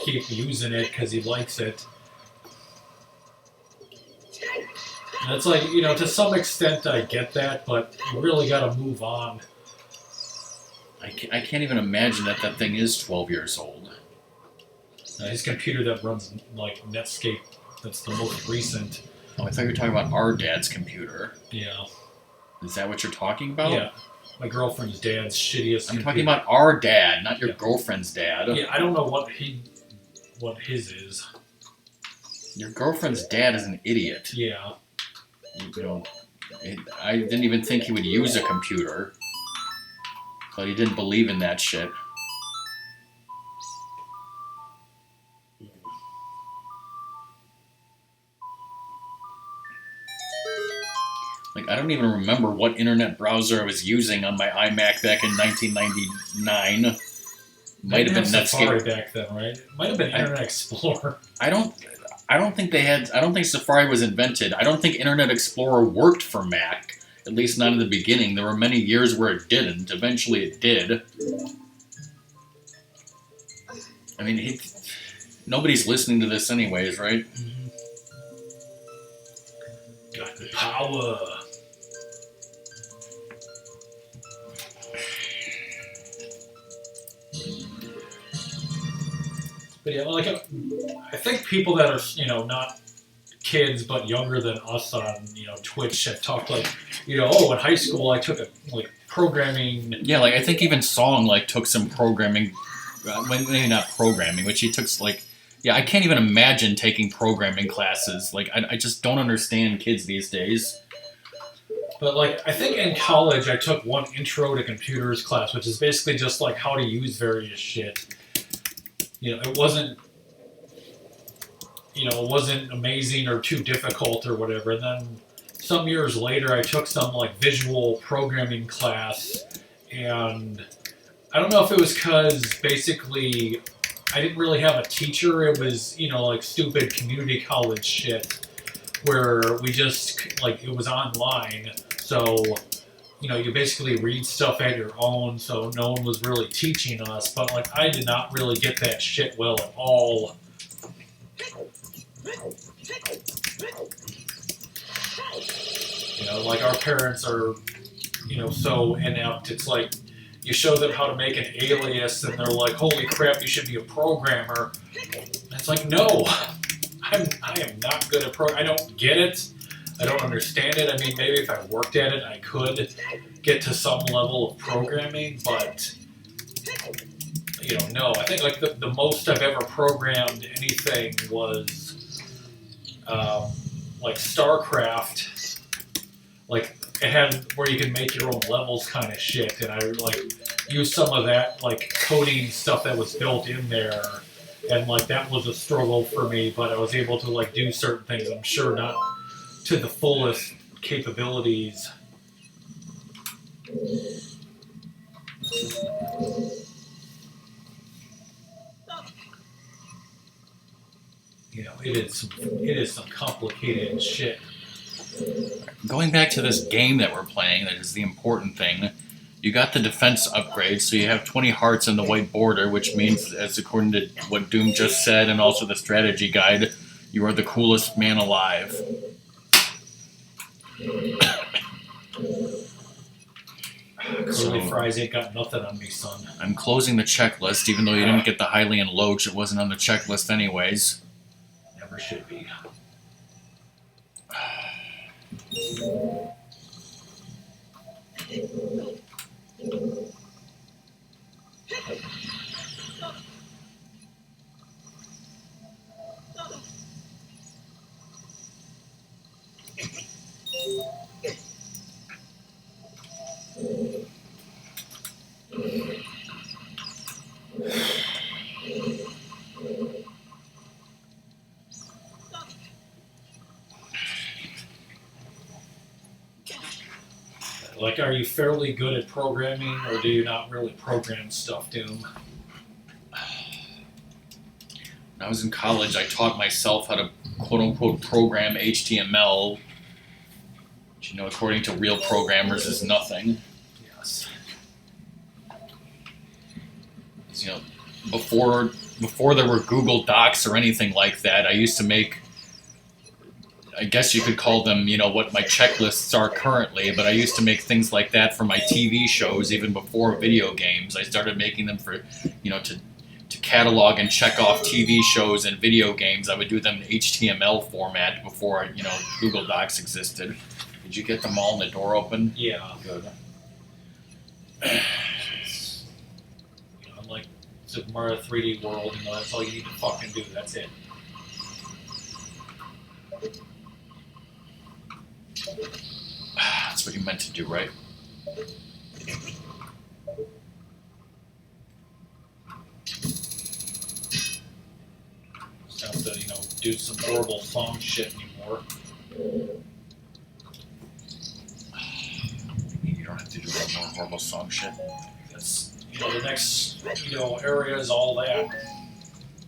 keep using it because he likes it. And it's like, to some extent I get that, but you really gotta move on. I can't even imagine that thing is 12 years old. His computer that runs, like, Netscape, that's the most recent. Oh, I thought you were talking about our dad's computer. Yeah. Is that what you're talking about? Yeah. My girlfriend's dad's shittiest I'm computer. talking about our dad, not your girlfriend's dad. Yeah, I don't know what his is. Your girlfriend's dad is an idiot. Yeah. I didn't even think he would use a computer. But he didn't believe in that shit. Like, I don't even remember what internet browser I was using on my iMac back in 1999. Might have been Netscape. Safari back then, right? It might have been Internet Explorer. I don't think Safari was invented. I don't think Internet Explorer worked for Mac. At least not in the beginning. There were many years where it didn't. Eventually it did. I mean, nobody's listening to this anyways, right? Got the power. But yeah, like, I think people that are, not kids but younger than us on Twitch have talked like in high school I took a programming. Yeah, like I think even Song took some programming, maybe not programming, which he took I can't even imagine taking programming classes. Like I just don't understand kids these days. But I think in college I took one intro to computers class, which is basically just like how to use various shit. It wasn't. It wasn't amazing or too difficult or whatever. And then some years later, I took some visual programming class, and I don't know if it was because basically I didn't really have a teacher. It was stupid community college shit where we just it was online, so you basically read stuff at your own. So no one was really teaching us, but I did not really get that shit well at all. Our parents are, so inept. It's you show them how to make an alias, and they're like, "Holy crap, you should be a programmer." And it's no, I am not good at I don't get it. I don't understand it. I mean, maybe if I worked at it, I could get to some level of programming, but no. I think the most I've ever programmed anything was StarCraft. It had where you can make your own levels kind of shit, and I used some of that coding stuff that was built in there, and that was a struggle for me, but I was able to do certain things. I'm sure not to the fullest capabilities. It is some complicated shit. Going back to this game that we're playing, that is the important thing. You got the defense upgrade, so you have 20 hearts in the white border, which means, as according to what Doom just said, and also the strategy guide, you are the coolest man alive. Curly fries ain't got nothing on me, son. I'm closing the checklist, even though you didn't get the Hylian Loach. It wasn't on the checklist anyways. Never should be. Like, are you fairly good at programming, or do you not really program stuff, Doom? When I was in college, I taught myself how to quote-unquote program HTML, which, according to real programmers, is nothing. Yes. Before there were Google Docs or anything like that, I used to make, I guess you could call them, what my checklists are currently, but I used to make things like that for my TV shows even before video games. I started making them for, to catalog and check off TV shows and video games. I would do them in HTML format before, Google Docs existed. Did you get them all and the door open? Yeah. Good. Unlike Super Mario 3D World, that's all you need to fucking do. That's it. That's what you meant to do, right? Just have to, do some horrible song shit anymore. You don't have to do that more horrible song shit. That's, the next, area is all that.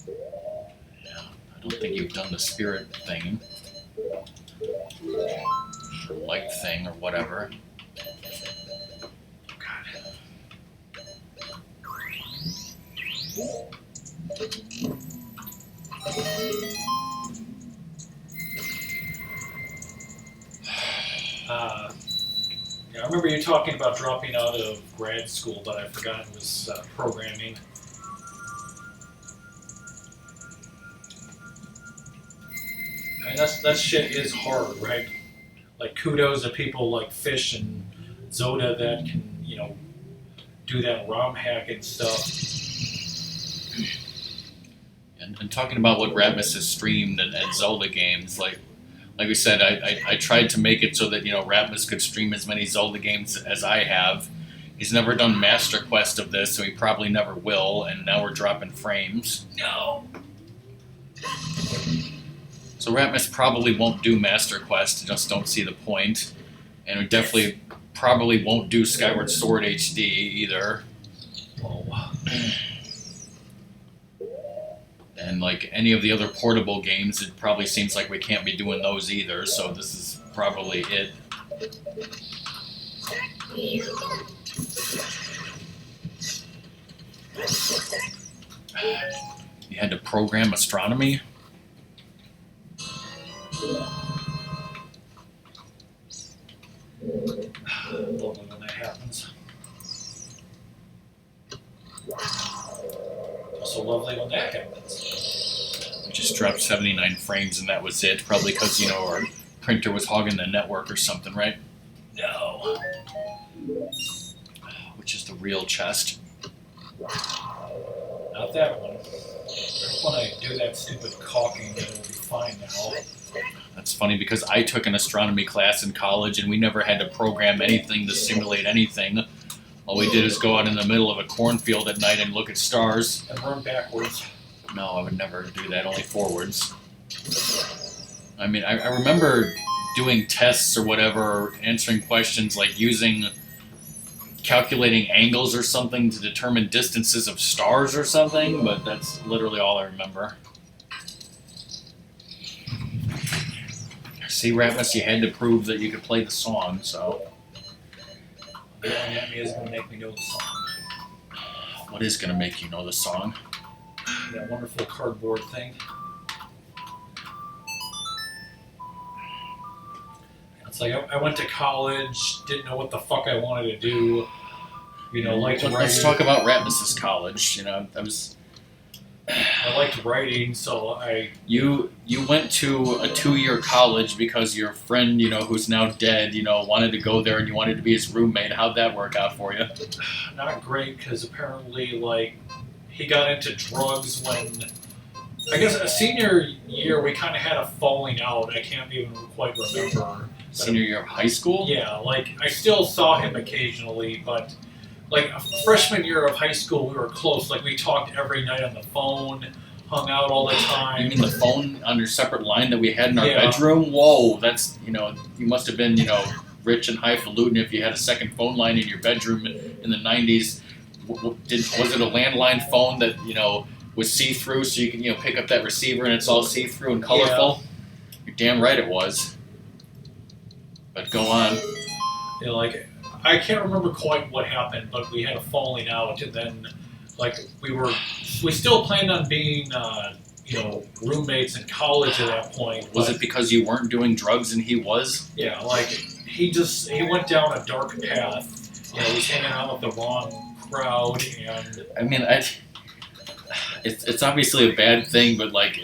Yeah, I don't think you've done the spirit thing. Or light thing or whatever. God. I remember you talking about dropping out of grad school, but I forgot it was programming. I mean, that shit is hard, right? Like, kudos to people like Fish and Zoda that can, do that ROM hacking stuff. And talking about what Ratmus has streamed and Zelda games, like we said, I tried to make it so that, Ratmus could stream as many Zelda games as I have. He's never done Master Quest of this, so he probably never will, and now we're dropping frames. No! So Ratmus probably won't do Master Quest, just don't see the point. And we definitely probably won't do Skyward Sword HD either. Oh. And like any of the other portable games, it probably seems like we can't be doing those either, so this is probably it. You had to program astronomy? Love it when that happens. Also lovely when that happens. We just dropped 79 frames and that was it. Probably because, our printer was hogging the network or something, right? No. Which is the real chest. Not that one. When I do that stupid caulking, it'll be fine now. That's funny because I took an astronomy class in college and we never had to program anything to simulate anything. All we did is go out in the middle of a cornfield at night and look at stars. And run backwards. No, I would never do that, only forwards. I mean, I remember doing tests or whatever, answering questions like calculating angles or something to determine distances of stars or something, but that's literally all I remember. See, Ratmus, you had to prove that you could play the song, so... Yelling at me is going to make me know the song. What is going to make you know the song? That wonderful cardboard thing. It's like I went to college, didn't know what the fuck I wanted to do. Liked writing. Let's talk about Ratmus's college. I liked writing, so You went to a 2-year college because your friend, who's now dead, wanted to go there and you wanted to be his roommate. How'd that work out for you? Not great, because apparently, he got into drugs when I guess a senior year we kind of had a falling out. I can't even quite remember. Senior year of high school? Yeah, like I still saw him occasionally, but like a freshman year of high school we were close. Like we talked every night on the phone, hung out all the time. You mean the phone on your separate line that we had in our Yeah. bedroom? Whoa, that's, you must have been, rich and highfalutin if you had a second phone line in your bedroom in the 90s. Was it a landline phone that, was see-through so you can, pick up that receiver and it's all see-through and colorful? Yeah. You're damn right it was. But go on. Yeah, like I can't remember quite what happened, but we had a falling out, and then like we still planned on being roommates in college at that point. Was it because you weren't doing drugs and he was? Yeah, like he went down a dark path. He was hanging out with the wrong crowd, and I mean, it's obviously a bad thing, but like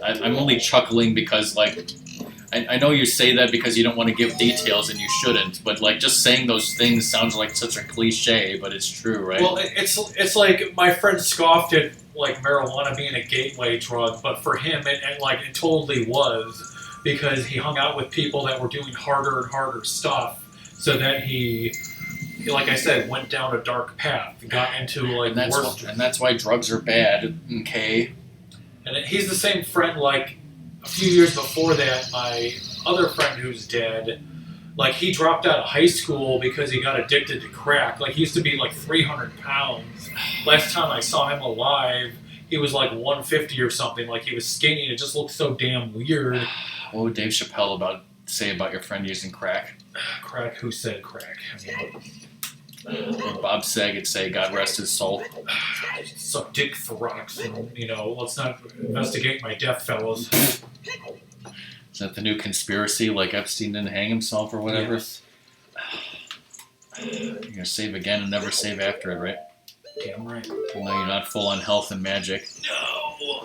I'm only chuckling because like. I know you say that because you don't want to give details and you shouldn't, but like just saying those things sounds like such a cliche, but it's true, right? Well, it's like my friend scoffed at like marijuana being a gateway drug, but for him it totally was, because he hung out with people that were doing harder and harder stuff, so that he, like I said, went down a dark path, got into like and that's why drugs are bad, okay? And he's the same friend like. A few years before that, my other friend who's dead, like he dropped out of high school because he got addicted to crack. Like he used to be like 300 pounds. Last time I saw him alive, he was like 150 or something. Like he was skinny and it just looked so damn weird. What would Dave Chappelle say about your friend using crack? Crack? Who said crack? Or Bob Saget say, God rest his soul. Suck dick for rocks, and let's not investigate my death, fellas. Is that the new conspiracy? Like Epstein didn't hang himself or whatever? Yes. You're gonna save again and never save after it, right? Damn right. Even though you're not full on health and magic. No.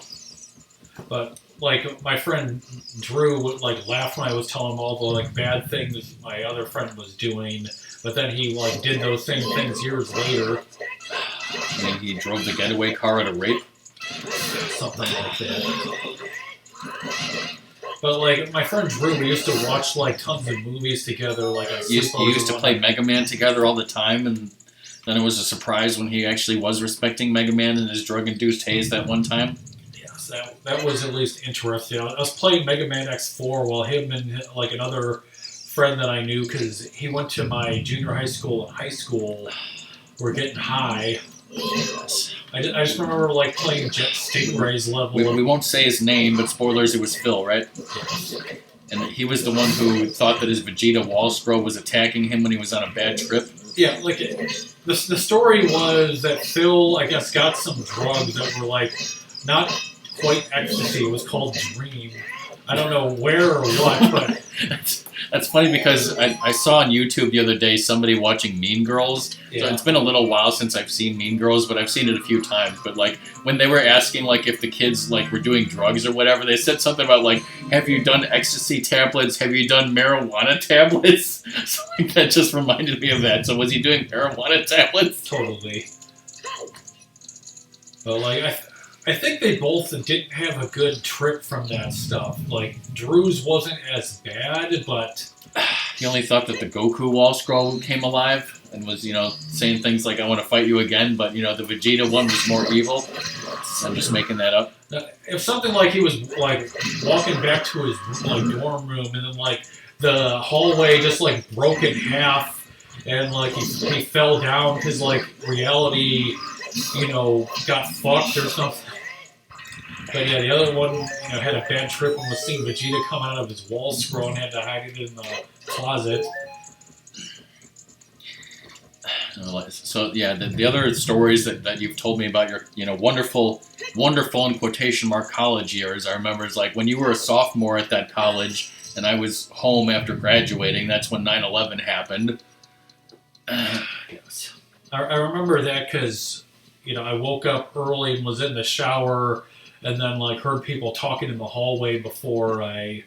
But like my friend Drew would like laugh when I was telling him all the like bad things my other friend was doing, but then he like did those same things years later. I mean, he drove the getaway car at a rape? Something like that. But like my friend Drew, we used to watch like tons of movies together. Like you used to play Mega Man together all the time, and then it was a surprise when he actually was respecting Mega Man in his drug-induced haze that one time. Yes, that was at least interesting. I was playing Mega Man X4 while him and like another friend that I knew, because he went to my junior high school and high school, were getting high. Yes. I just remember like playing Jet Stingray's level. We won't say his name, but spoilers, it was Phil, right? Yes. And he was the one who thought that his Vegeta wall scroll was attacking him when he was on a bad trip. Yeah, like the story was that Phil, I guess, got some drugs that were like not quite ecstasy. It was called Dream. I don't know where or what, but that's funny because I saw on YouTube the other day somebody watching Mean Girls. Yeah. So it's been a little while since I've seen Mean Girls, but I've seen it a few times. But like when they were asking like if the kids like were doing drugs or whatever, they said something about like, have you done ecstasy tablets? Have you done marijuana tablets? So like, that just reminded me of that. So was he doing marijuana tablets? Totally. But like I think they both didn't have a good trip from that stuff. Like, Drew's wasn't as bad, but he only thought that the Goku wall scroll came alive and was, saying things like, I want to fight you again, but, the Vegeta one was more evil. I'm just making that up. If something like he was, like, walking back to his, like, dorm room, and then, like, the hallway just, like, broke in half, and, like, he fell down because, like, reality, got fucked or something. But yeah, the other one, had a bad trip and was seeing Vegeta come out of his wall scroll and had to hide it in the closet. So yeah, the other stories that you've told me about your wonderful in quotation mark college years, I remember is like when you were a sophomore at that college and I was home after graduating. That's when 9/11 happened. Yes. I remember that because I woke up early and was in the shower. And then, like, heard people talking in the hallway before I,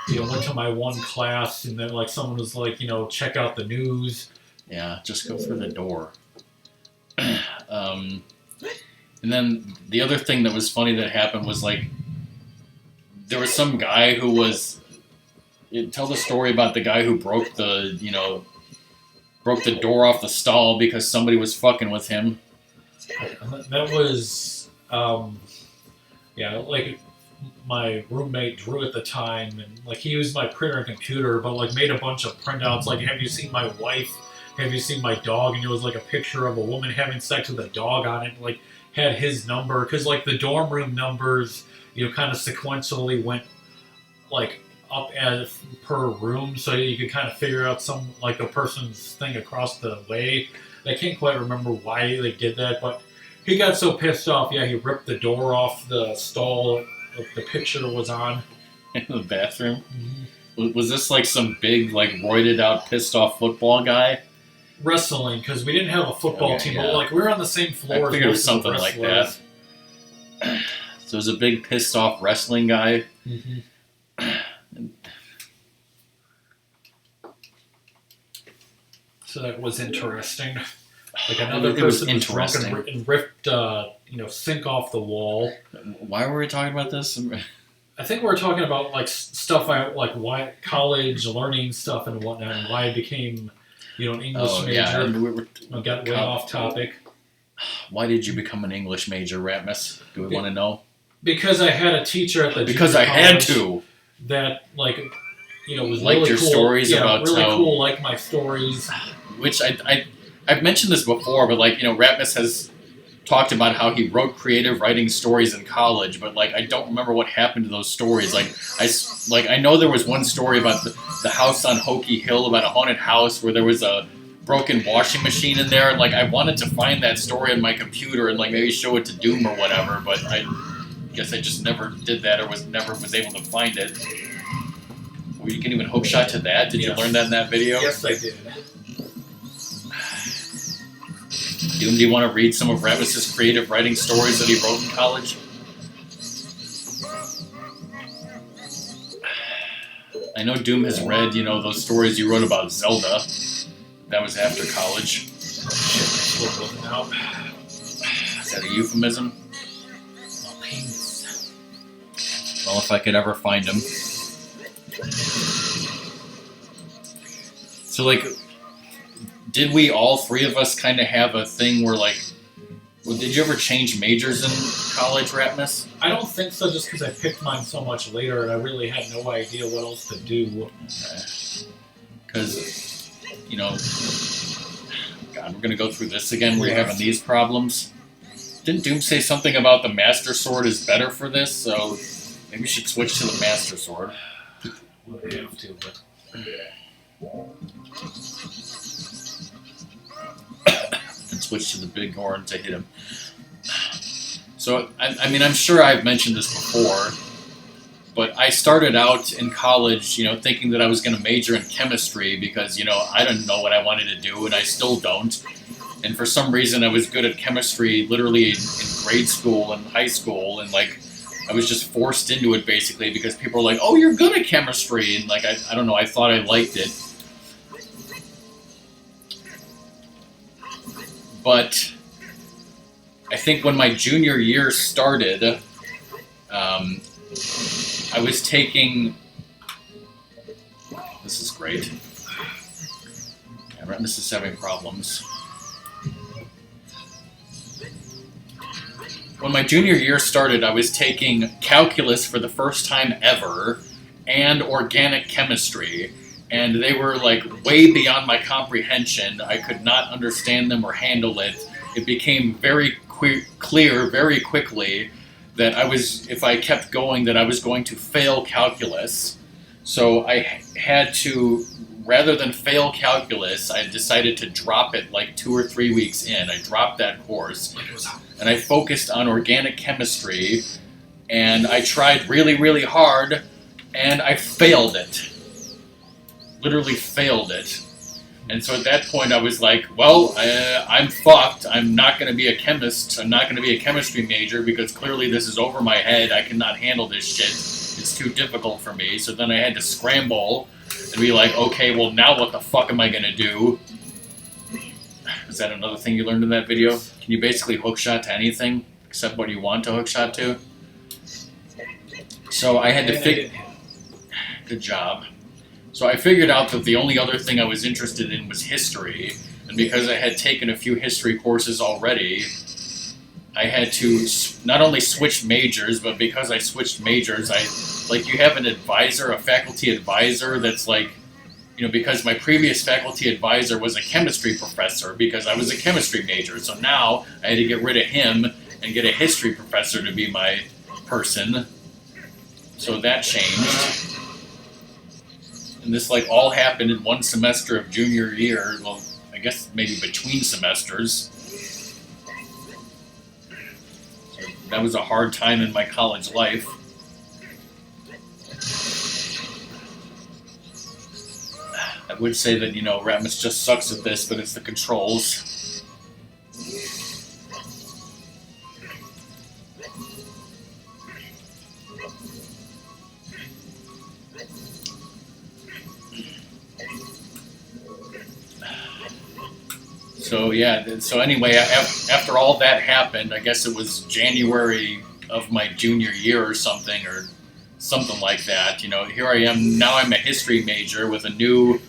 went to my one class. And then, like, someone was like, check out the news. Yeah, just go through the door. And then the other thing that was funny that happened was like there was some guy who was tell the story about the guy who broke the door off the stall because somebody was fucking with him. That was like my roommate Drew at the time, and like he used my printer and computer, but like made a bunch of printouts. Like, have you seen my wife? Have you seen my dog? And it was like a picture of a woman having sex with a dog on it. Like had his number because like the dorm room numbers, kind of sequentially went like up as per room, so you could kind of figure out some like a person's thing across the way. I can't quite remember why they did that, but he got so pissed off. Yeah, he ripped the door off the stall the picture was on. In the bathroom? Mm-hmm. Was this like some big, like, roided out, pissed off football guy? Wrestling, because we didn't have a football team, but like we were on the same floor. I figured it was something like that. So it was a big, pissed off wrestling guy. Mm-hmm. So that was interesting. Like another person was drunk and ripped, sink off the wall. Why were we talking about this? I think we were talking about like stuff like why college learning stuff and whatnot, and why I became, an English major. Yeah, I got way off topic. Why did you become an English major, Ratmus? Do we want to know? Because I had a teacher at the because I had to. That was liked really your cool. stories about really cool. Liked my stories. Which I've mentioned this before, but Ratmus has talked about how he wrote creative writing stories in college, but I don't remember what happened to those stories. I know there was one story about the house on Hokey Hill, about a haunted house where there was a broken washing machine in there, and I wanted to find that story on my computer and maybe show it to Doom or whatever, but I guess I just never did that or never was able to find it. Well, you can even hookshot to that. Did you learn that in that video? Yes, I did. Doom, do you want to read some of Ratmus's creative writing stories that he wrote in college? I know Doom has read, those stories you wrote about Zelda. That was after college. Is that a euphemism? Well, if I could ever find him. So, did we all three of us kind of have a thing where, did you ever change majors in college, Ratmus? I don't think so, just because I picked mine so much later and I really had no idea what else to do. Because, God, we're going to go through this again where you're having these problems. Didn't Doom say something about the Master Sword is better for this? So maybe we should switch to the Master Sword. We'll have to, but... and switch to the big horn to hit him. So, I'm sure I've mentioned this before, but I started out in college, thinking that I was going to major in chemistry because, I didn't know what I wanted to do, and I still don't. And for some reason, I was good at chemistry literally in grade school and high school, and, I was just forced into it, basically, because people were like, oh, you're good at chemistry, and, I don't know, I thought I liked it. But I think when my junior year started, I was taking... This is great. Yeah, Ratmus is having problems. When my junior year started, I was taking calculus for the first time ever and organic chemistry. And they were, way beyond my comprehension. I could not understand them or handle it. It became very clear very quickly that if I kept going, that I was going to fail calculus. So I had to, rather than fail calculus, I decided to drop it 2 or 3 weeks in. I dropped that course. And I focused on organic chemistry. And I tried really, really hard. And I failed it. Literally failed it. And so at that point I was like, well, I'm fucked. I'm not going to be a chemist. I'm not going to be a chemistry major because clearly this is over my head. I cannot handle this shit. It's too difficult for me. So then I had to scramble and be like, okay, well now what the fuck am I going to do? Is that another thing you learned in that video? Can you basically hookshot to anything? except what you want to hookshot to. So I had to And I figure. didn't hit. Good job. So I figured out that the only other thing I was interested in was history, and because I had taken a few history courses already, I had to not only switch majors, but because I switched majors, you have an advisor, a faculty advisor that's like, because my previous faculty advisor was a chemistry professor because I was a chemistry major. So now I had to get rid of him and get a history professor to be my person. So that changed. And this all happened in one semester of junior year. Well, I guess maybe between semesters. So that was a hard time in my college life. I would say that, Ratmus just sucks at this, but it's the controls. So yeah, so anyway, after all that happened, I guess it was January of my junior year or something like that. Here I am, now I'm a history major with a new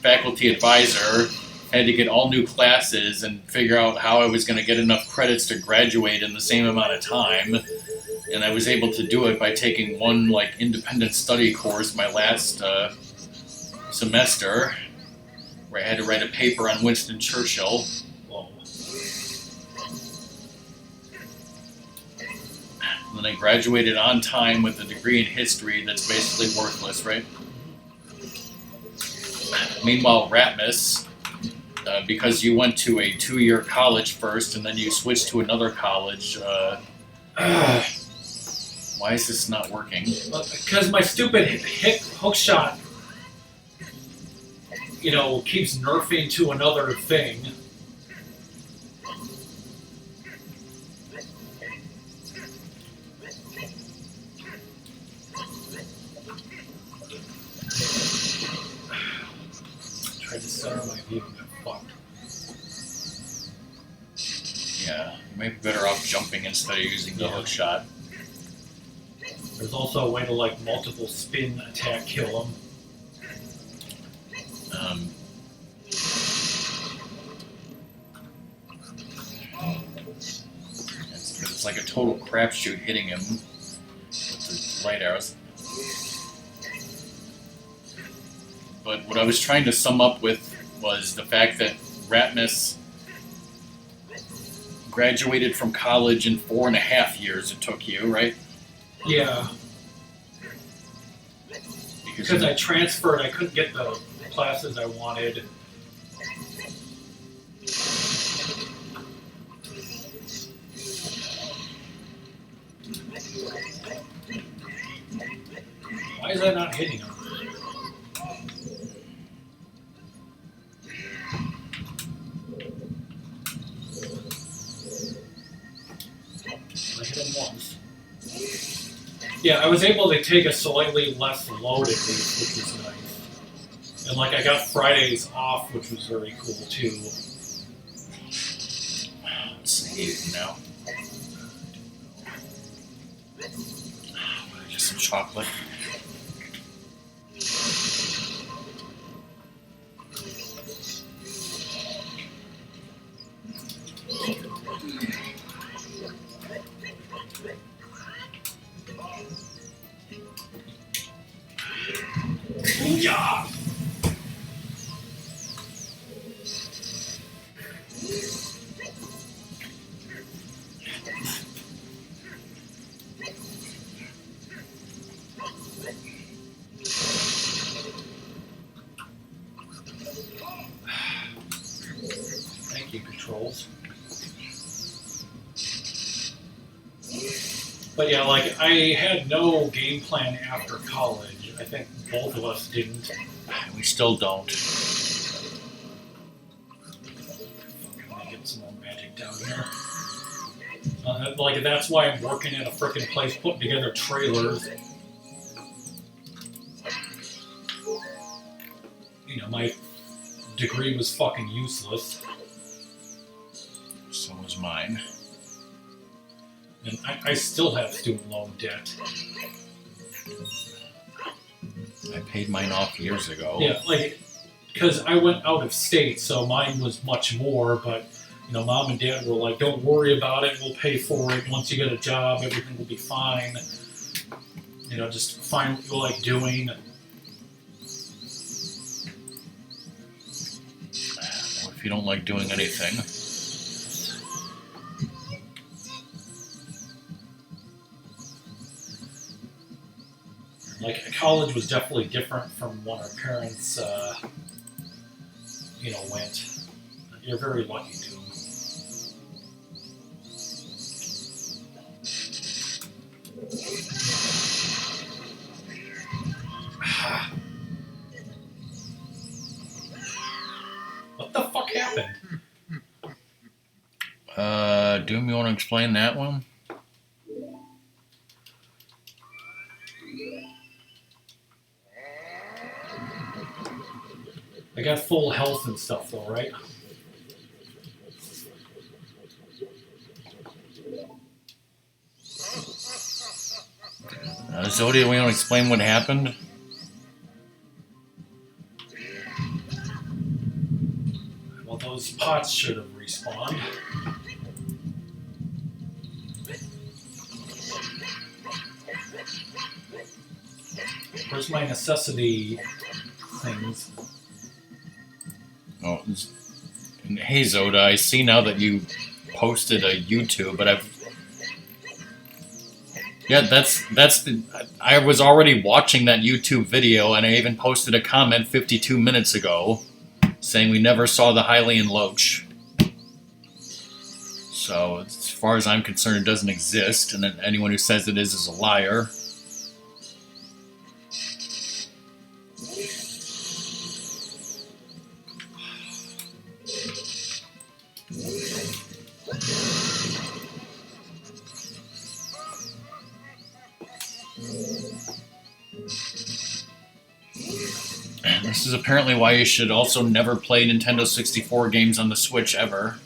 faculty advisor, had to get all new classes and figure out how I was going to get enough credits to graduate in the same amount of time. And I was able to do it by taking one independent study course my last semester, where I had to write a paper on Winston Churchill. Whoa. And then I graduated on time with a degree in history that's basically worthless, right? Meanwhile, Ratmus, because you went to a 2-year college first and then you switched to another college, why is this not working? Because my stupid hook shot, keeps nerfing to another thing. Tried to center my view and got fucked. Yeah, you might be better off jumping instead of using the hook shot. There's also a way to multiple spin attack kill him. It's like a total crapshoot hitting him with the light arrows. But what I was trying to sum up with was the fact that Ratmus graduated from college in 4.5 years it took you, right? Yeah. Because I transferred, I couldn't get the classes I wanted. Why is that not hitting him? I hit him once. Yeah, I was able to take a slightly less load at least, which was nice. And I got Fridays off, which was very cool too. Let's see now. Just some chocolate. Yeah. Thank you, controls. But yeah, I had no game plan after college. I think both of us didn't. We still don't. Let me get some more magic down here. That's why I'm working at a frickin' place putting together trailers. My degree was fucking useless. So was mine. I still have student loan debt. I paid mine off years ago. Yeah, like, because I went out of state, so mine was much more, but, you know, mom and dad were like, don't worry about it, we'll pay for it. Once you get a job, everything will be fine. You know, just find what you like doing. If you don't like doing anything. Like, college was definitely different from when our parents, you know, went. You're very lucky to. What the fuck happened? Doom, you want to explain that one? I got full health and stuff though, right? Zodi, we want to explain what happened? Well, those pots should have respawned. Where's my necessity things? Oh, hey Zoda, I see now that you posted a YouTube, but I was already watching that YouTube video, and I even posted a comment 52 minutes ago saying we never saw the Hylian Loach. So, as far as I'm concerned, it doesn't exist, and anyone who says it is a liar. This is apparently why you should also never play Nintendo 64 games on the Switch ever.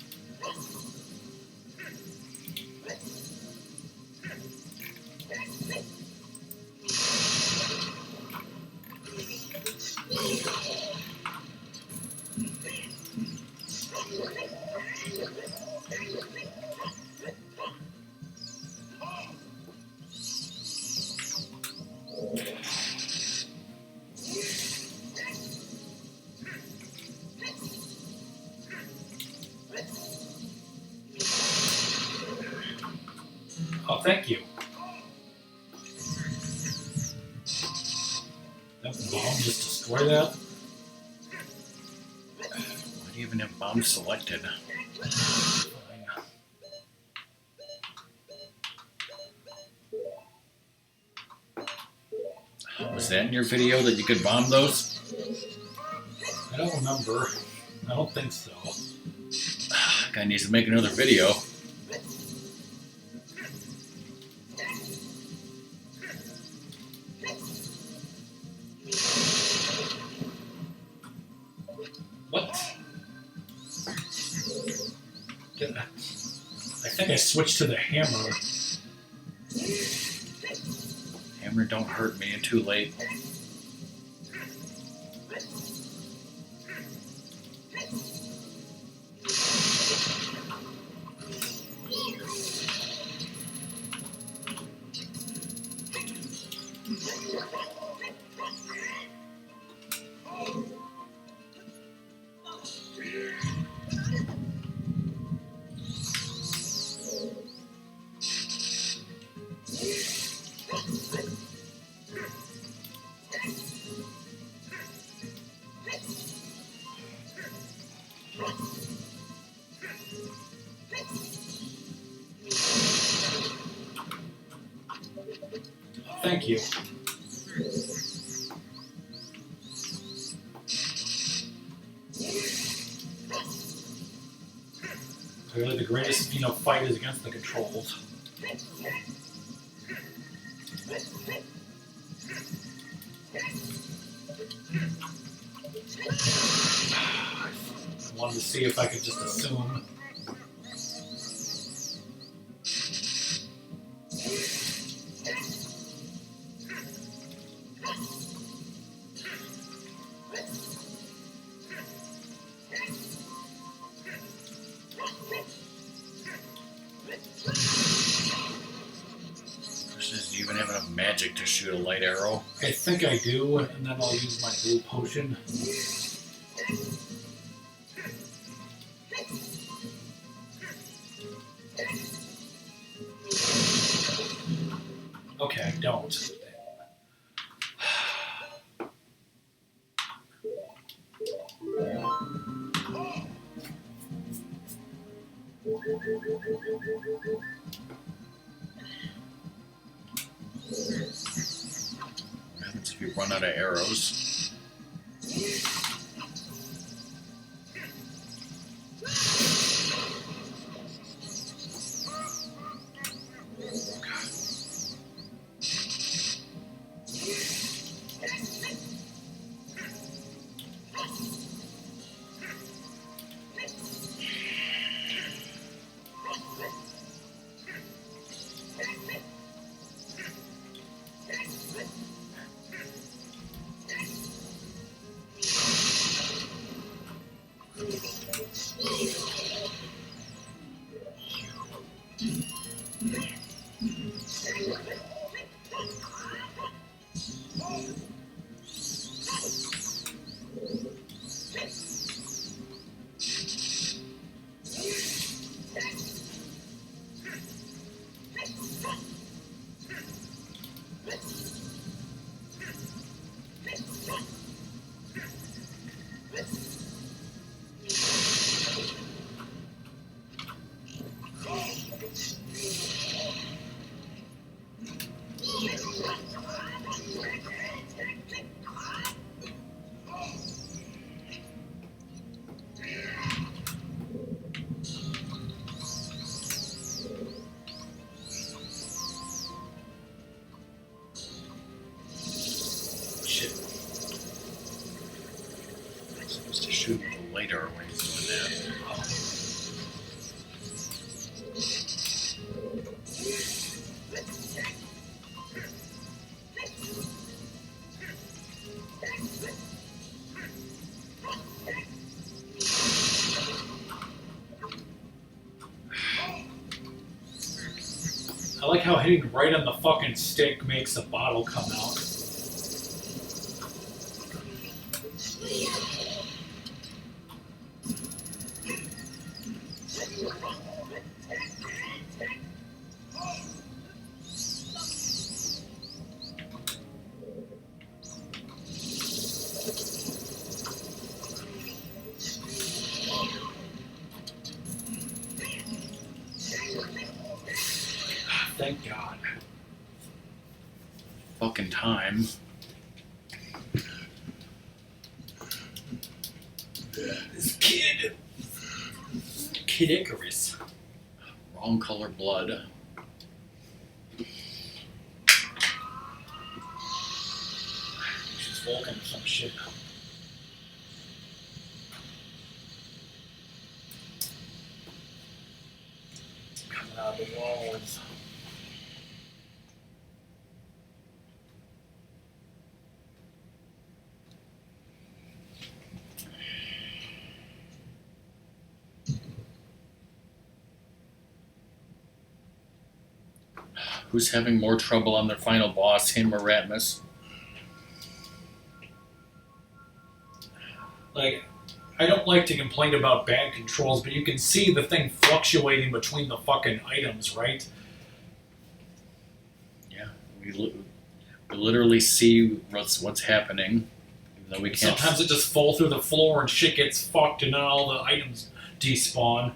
Oh, thank you. That bomb just destroy that? Why do you even have bombs selected? Was that in your video that you could bomb those? I don't remember. I don't think so. Guy needs to make another video. What? I think I switched to the hammer. Hammer, don't hurt me. Too late. Thank you. Really, the greatest, fight is against the controls. I wanted to see if I could just assume. magic to shoot a light arrow? I think I do, and then I'll use my blue potion. Okay, I don't. What happens if you run out of arrows? Supposed to shoot with a light arrow when he's doing that. I like how hitting right on the fucking stick makes the bottle come out. Thank God. Fucking time. This kid. Kid Icarus. Wrong color blood. She's Vulcan or some shit. Coming out of the walls. Who's having more trouble on their final boss, him or Ratmus? Like, I don't like to complain about bad controls, but you can see the thing fluctuating between the fucking items, right? Yeah, we literally see what's happening, even though we can't. Sometimes it just falls through the floor and shit gets fucked and then all the items despawn.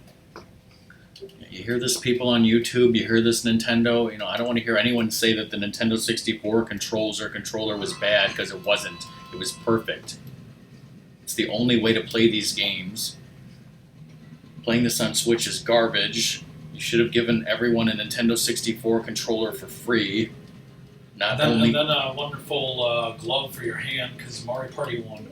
You hear this, people on YouTube, you hear this, Nintendo. You know, I don't want to hear anyone say that the Nintendo 64 controller was bad, because it wasn't. It was perfect. It's the only way to play these games. Playing this on Switch is garbage. You should have given everyone a Nintendo 64 controller for free. Not only... And then a wonderful glove for your hand, because Mario Party won.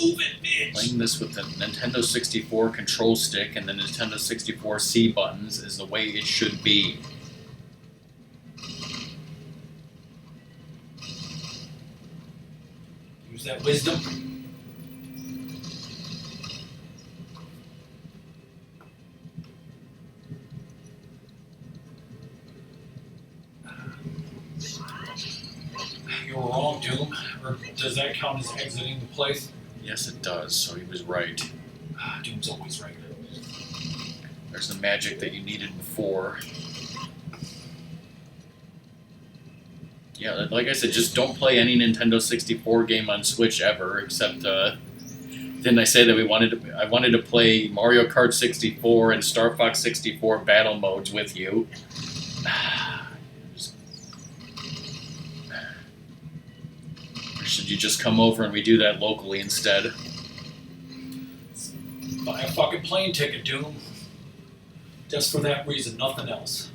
Move it, bitch! Playing this with the Nintendo 64 control stick and the Nintendo 64 C buttons is the way it should be. Use that wisdom. does that count as exiting the place? Yes, it does. So he was right. Doom's always right. There's the magic that you needed before. Yeah, like I said, just don't play any Nintendo 64 game on Switch ever, except, didn't I say that I wanted to play Mario Kart 64 and Star Fox 64 battle modes with you. Or should you just come over and we do that locally instead? Buy a fucking plane ticket, Doom. Just for that reason, nothing else.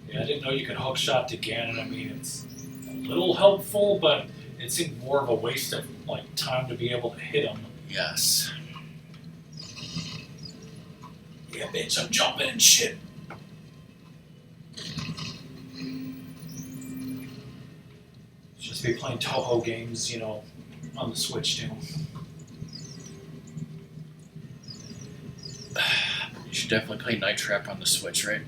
Yeah, I didn't know you could hookshot to Ganon. I mean, it's a little helpful, but it seemed more of a waste of like time to be able to hit him. Yes. Yeah, bitch, I'm jumping and shit. Just be playing Toho games, you know, on the Switch too. You should definitely play Night Trap on the Switch, right?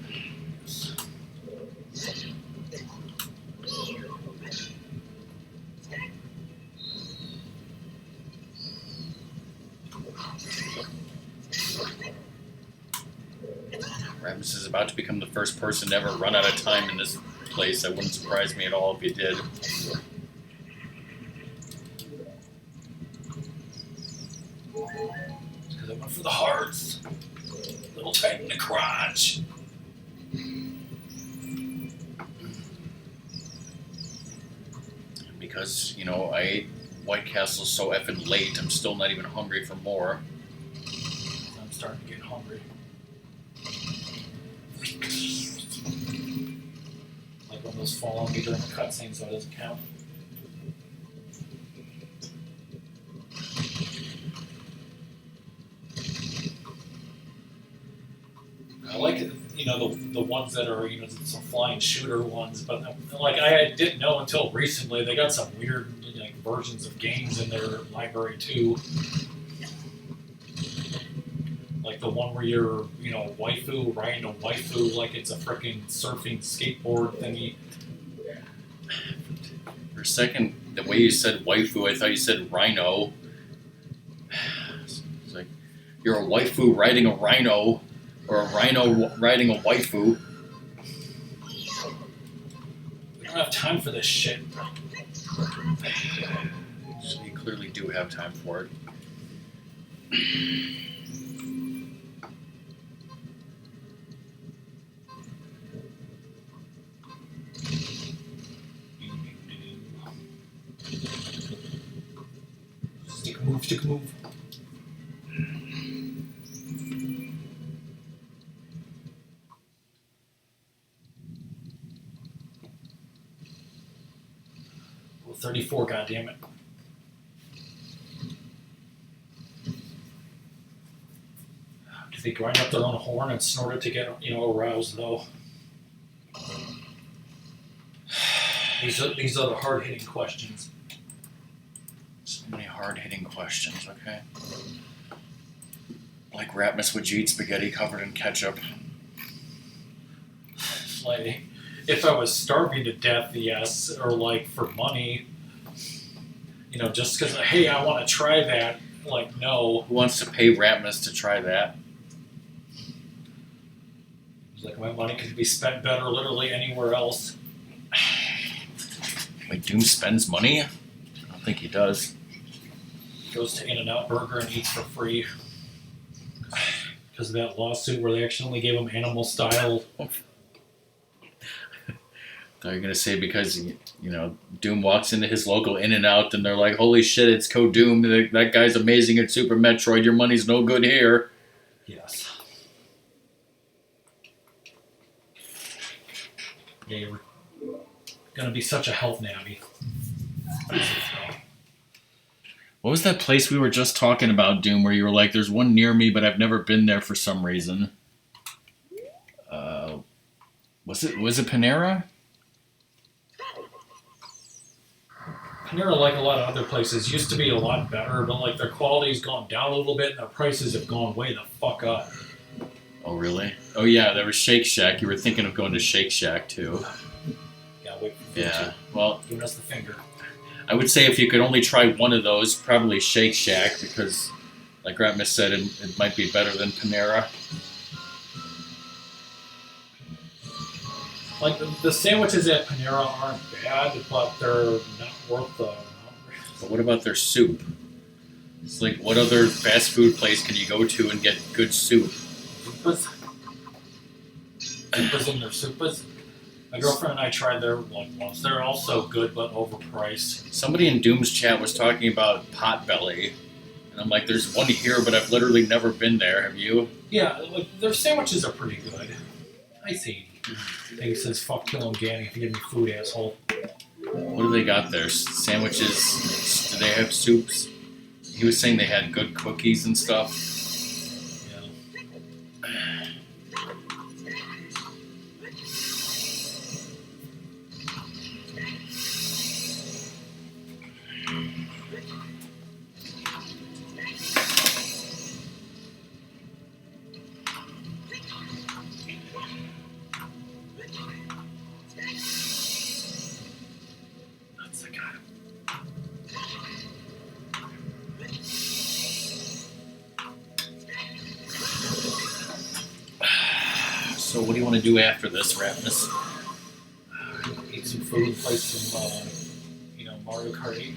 Ratmus is about to become the first person to ever run out of time in this place. That wouldn't surprise me at all if he did. Because I went for the hearts. A little tight in the crotch. Because, you know, I ate White Castle so effing late, I'm still not even hungry for more. I'm starting to get hungry. Like when those fall on me during the cutscene, so it doesn't count. I like it, you know, the ones that are, you know, some flying shooter ones, but like I didn't know until recently they got some weird like versions of games in their library too. Like the one where you're, you know, waifu riding a waifu like it's a freaking surfing skateboard thingy. For a second, the way you said waifu, I thought you said rhino. It's like, you're a waifu riding a rhino, or a rhino riding a waifu. We don't have time for this shit. So you clearly do have time for it. Stick move. Well, 34, goddammit. Do they grind up their own horn and snort it to get, you know, aroused though? These are the hard-hitting questions. So many hard-hitting questions, okay? Like Ratmus, would you eat spaghetti covered in ketchup? Like, if I was starving to death, yes, or like for money, you know, just because, hey, I want to try that, like, no. Who wants to pay Ratmus to try that? It's like, my money could be spent better literally anywhere else. Wait, Doom spends money? I don't think he does. Goes to In-N-Out Burger and eats for free. Because of that lawsuit where they actually gave him animal style. I thought you were going to say because, you know, Doom walks into his local In-N-Out and they're like, holy shit, it's Doom. That guy's amazing at Super Metroid. Your money's no good here. Yes. Yeah, you're going to be such a health nabby. What was that place we were just talking about, Doom, where you were like, there's one near me, but I've never been there for some reason? Was it Panera? Panera, like a lot of other places, used to be a lot better, but like their quality's gone down a little bit and their prices have gone way the fuck up. Oh, really? Oh, yeah, there was Shake Shack. You were thinking of going to Shake Shack, too. Yeah. Well, Giving us the finger. I would say if you could only try one of those, probably Shake Shack, because, like Ratmus said, it might be better than Panera. Like the sandwiches at Panera aren't bad, but they're not worth the. But what about their soup? It's like, what other fast food place can you go to and get good soup? Soupas. Soupas in their soupas. My girlfriend and I tried their one once. They're also good, but overpriced. Somebody in Doom's chat was talking about Potbelly, and I'm like, there's one here, but I've literally never been there. Have you? Yeah, like their sandwiches are pretty good. I see. He says, "Fuck Kill Ganny if you give me food, asshole." What do they got there? Sandwiches? Do they have soups? He was saying they had good cookies and stuff. Yeah. So what do you want to do after this, Ratmus? Eat some food, play some, Mario Kart 8.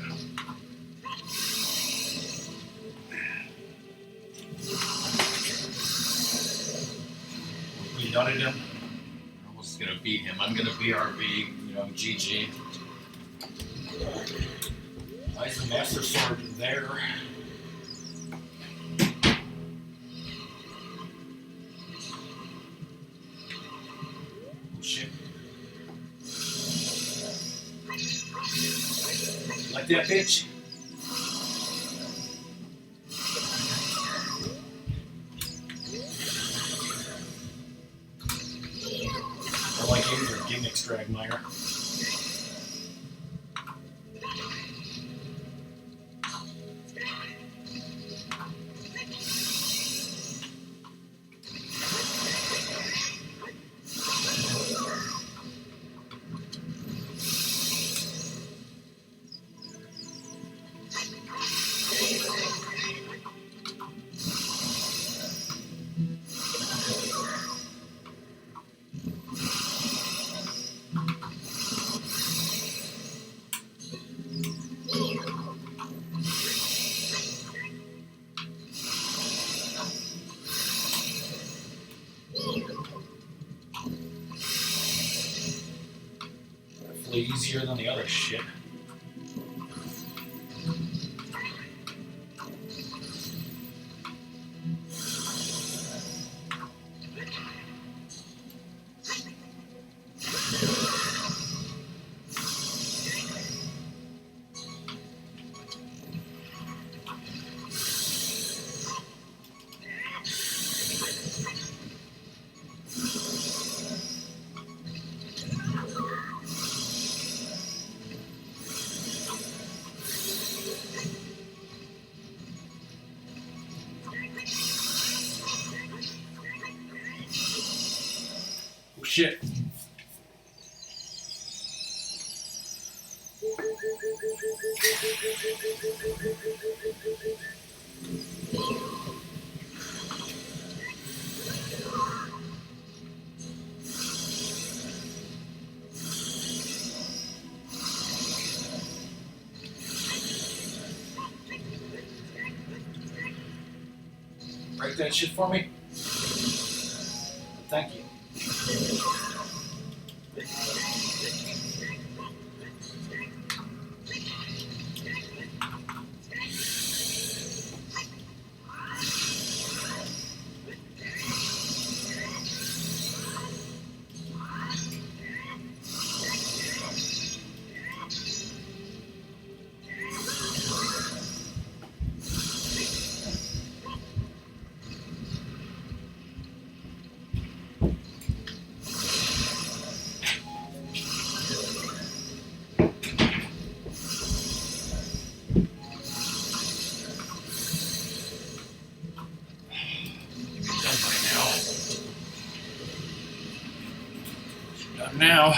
You done it him? I'm almost gonna beat him. I'm gonna BRB, GG. Why is the Master Sword there? Oh shit. Like that, bitch? I like you, your gimmick, Stragmire. Easier than the other shit. Shit. Break that shit for me? Thank you. Now,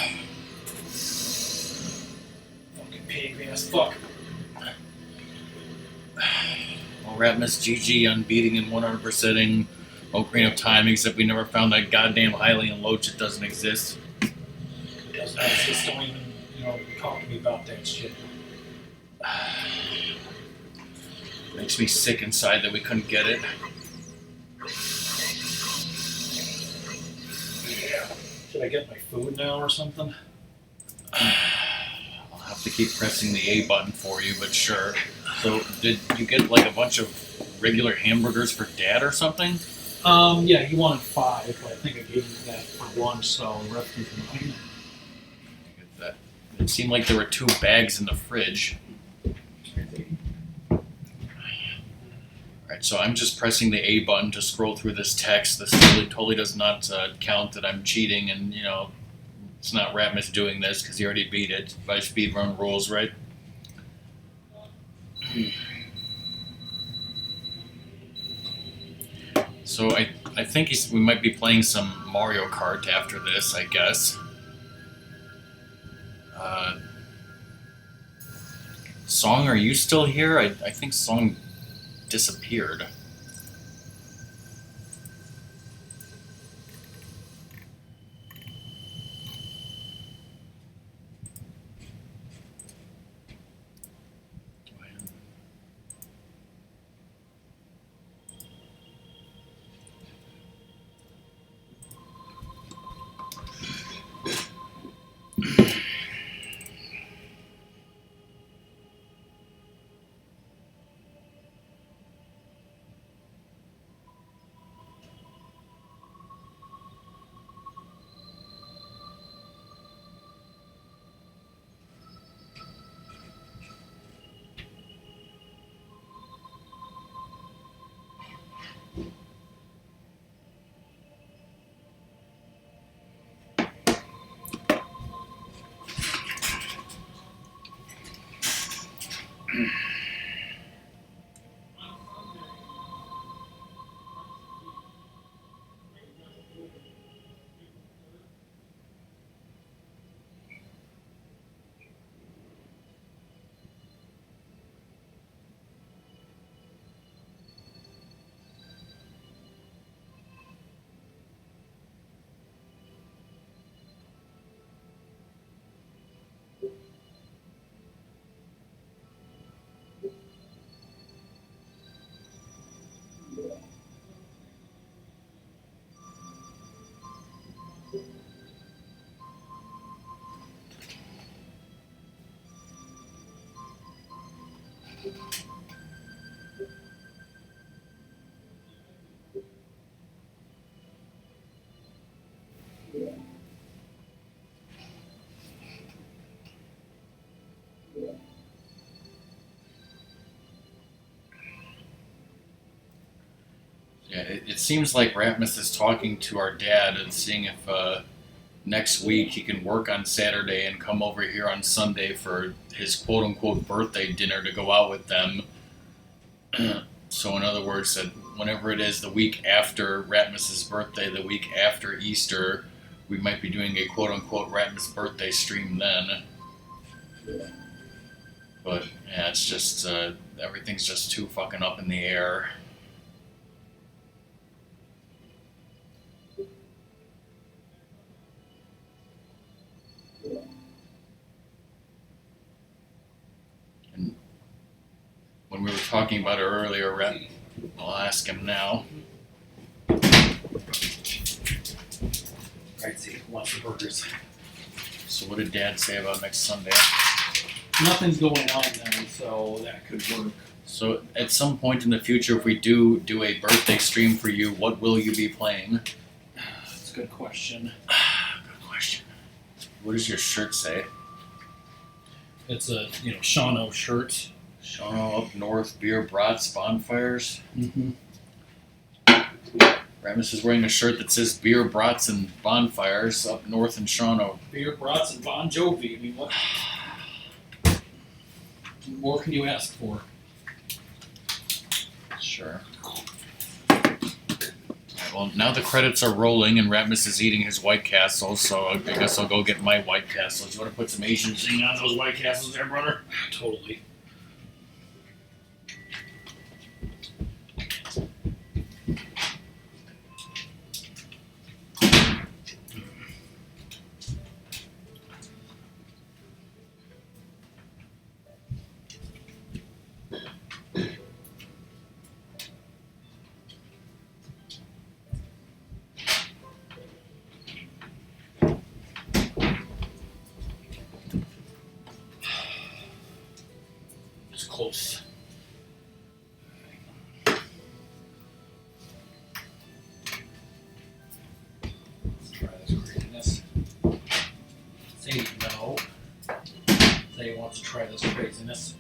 Ratmus GG on beating and 100%ing Ocarina of Time, except we never found that goddamn Hylian Loach that doesn't exist. It doesn't exist. Don't even, talk to me about that shit. Makes me sick inside that we couldn't get it. Should I get my food now or something? I'll have to keep pressing the A button for you, but sure. So, did you get like a bunch of regular hamburgers for Dad or something? Yeah, he wanted 5, but I think I gave him that for lunch, so the rest is mine. Get that. It seemed like there were 2 bags in the fridge. Alright, so I'm just pressing the A button to scroll through this text. This totally does not count that I'm cheating, and it's not Ratmus doing this because he already beat it by speedrun rules, right? So I think we might be playing some Mario Kart after this, I guess. Song, are you still here? I think Song disappeared. Yeah, it seems like Ratmus is talking to our dad and seeing if next week he can work on Saturday and come over here on Sunday for his quote-unquote birthday dinner to go out with them. So in other words, that whenever it is the week after Ratmus's birthday, the week after Easter, we might be doing a quote-unquote Ratmus birthday stream then. But yeah, it's just, everything's just too fucking up in the air. And when we were talking about it earlier, I'll ask him now. Right, see, watch the burgers. So what did Dad say about next Sunday? Nothing's going on then, so that could work. So at some point in the future, if we do a birthday stream for you, what will you be playing? That's a good question. Good question. What does your shirt say? It's a, Shano shirt. Shano up north, beer, brats, bonfires. Mm-hmm. Ratmus is wearing a shirt that says beer, brats, and bonfires up north in Shano. Beer, brats, and Bon Jovi. I mean, what more can you ask for? Sure. Alright, well, now the credits are rolling and Ratmus is eating his White Castle, so I guess I'll go get my White Castle. Do you want to put some Asian zing on those White Castles there, brother? Totally. close. Let's try this craziness. Say no. Say he wants to try this craziness.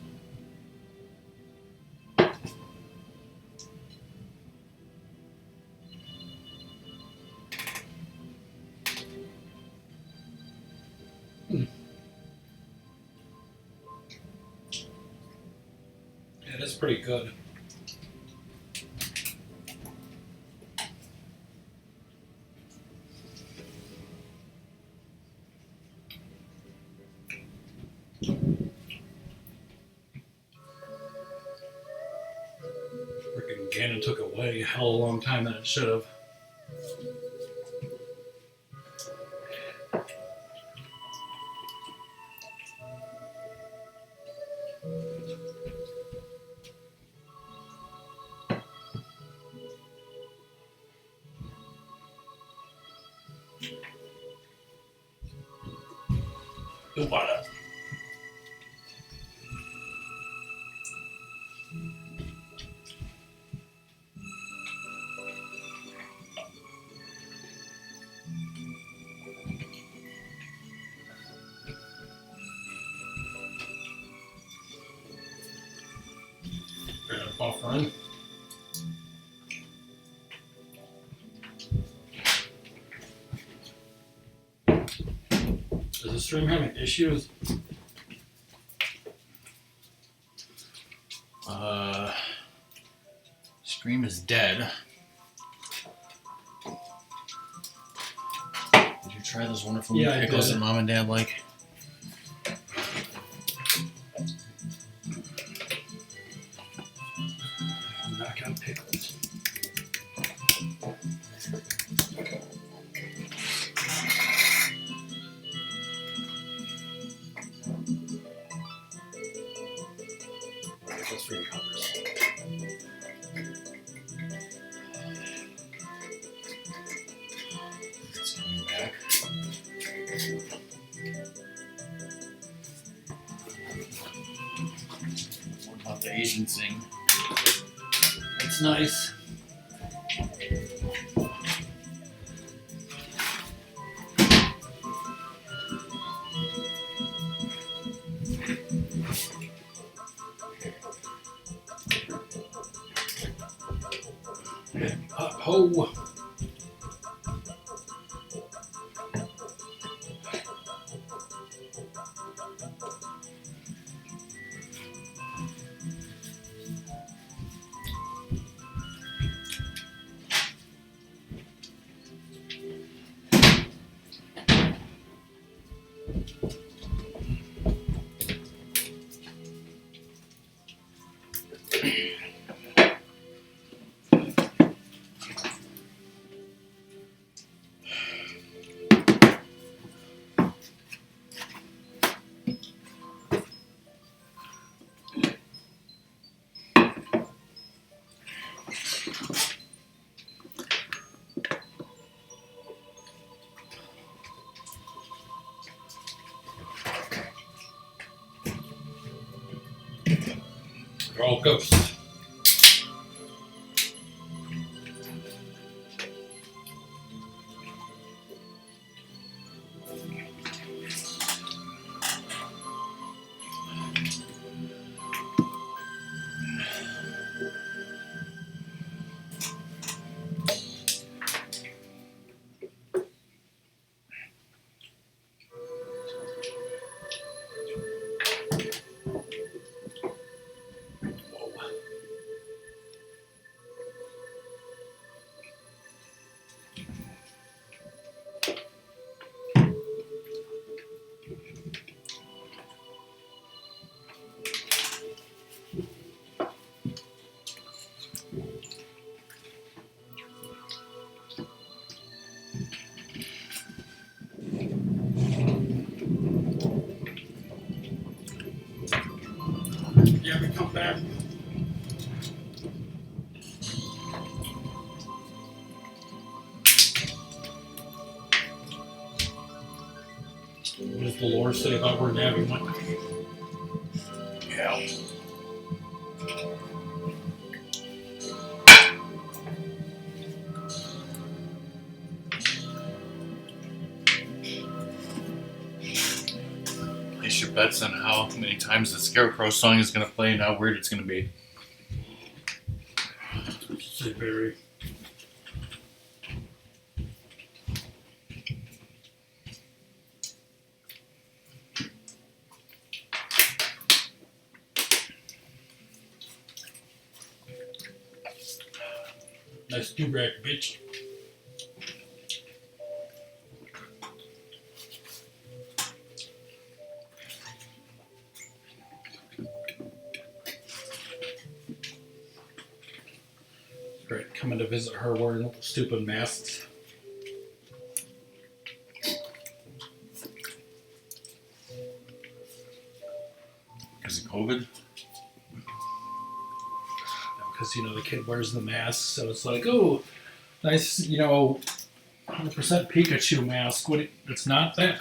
It is pretty good. Freaking Ganon took it way a hell of a long time than it should have. What? Buffering. Is the stream having issues? Scream is dead. Did you try those wonderful new Yeah, pickles that Mom and Dad like? I'm not gonna pickles. Those for your covers. It's coming back. What about the Asian thing? It's nice. Ho! They're all ghosts. Yeah, we come back. What does the lore say about where Navi went? Yeah. place your bets on how many times the Scarecrow song is going to play and how weird it's going to be. Say Barry. Nice do-rag, bitch. Great, coming to visit her wearing stupid masks. Because of COVID? Because, the kid wears the mask, so it's like, oh, nice, 100% Pikachu mask. It's not that.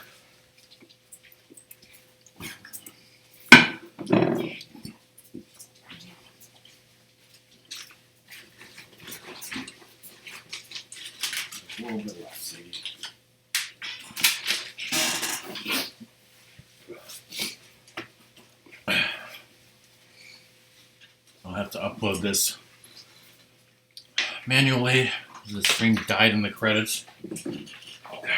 A little bit left, see. I'll have to upload this manually. The stream died in the credits. Oh god.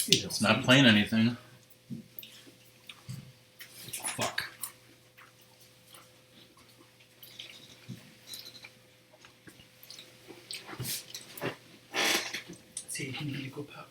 It's not playing anything. Fuck. See, you need to go pop.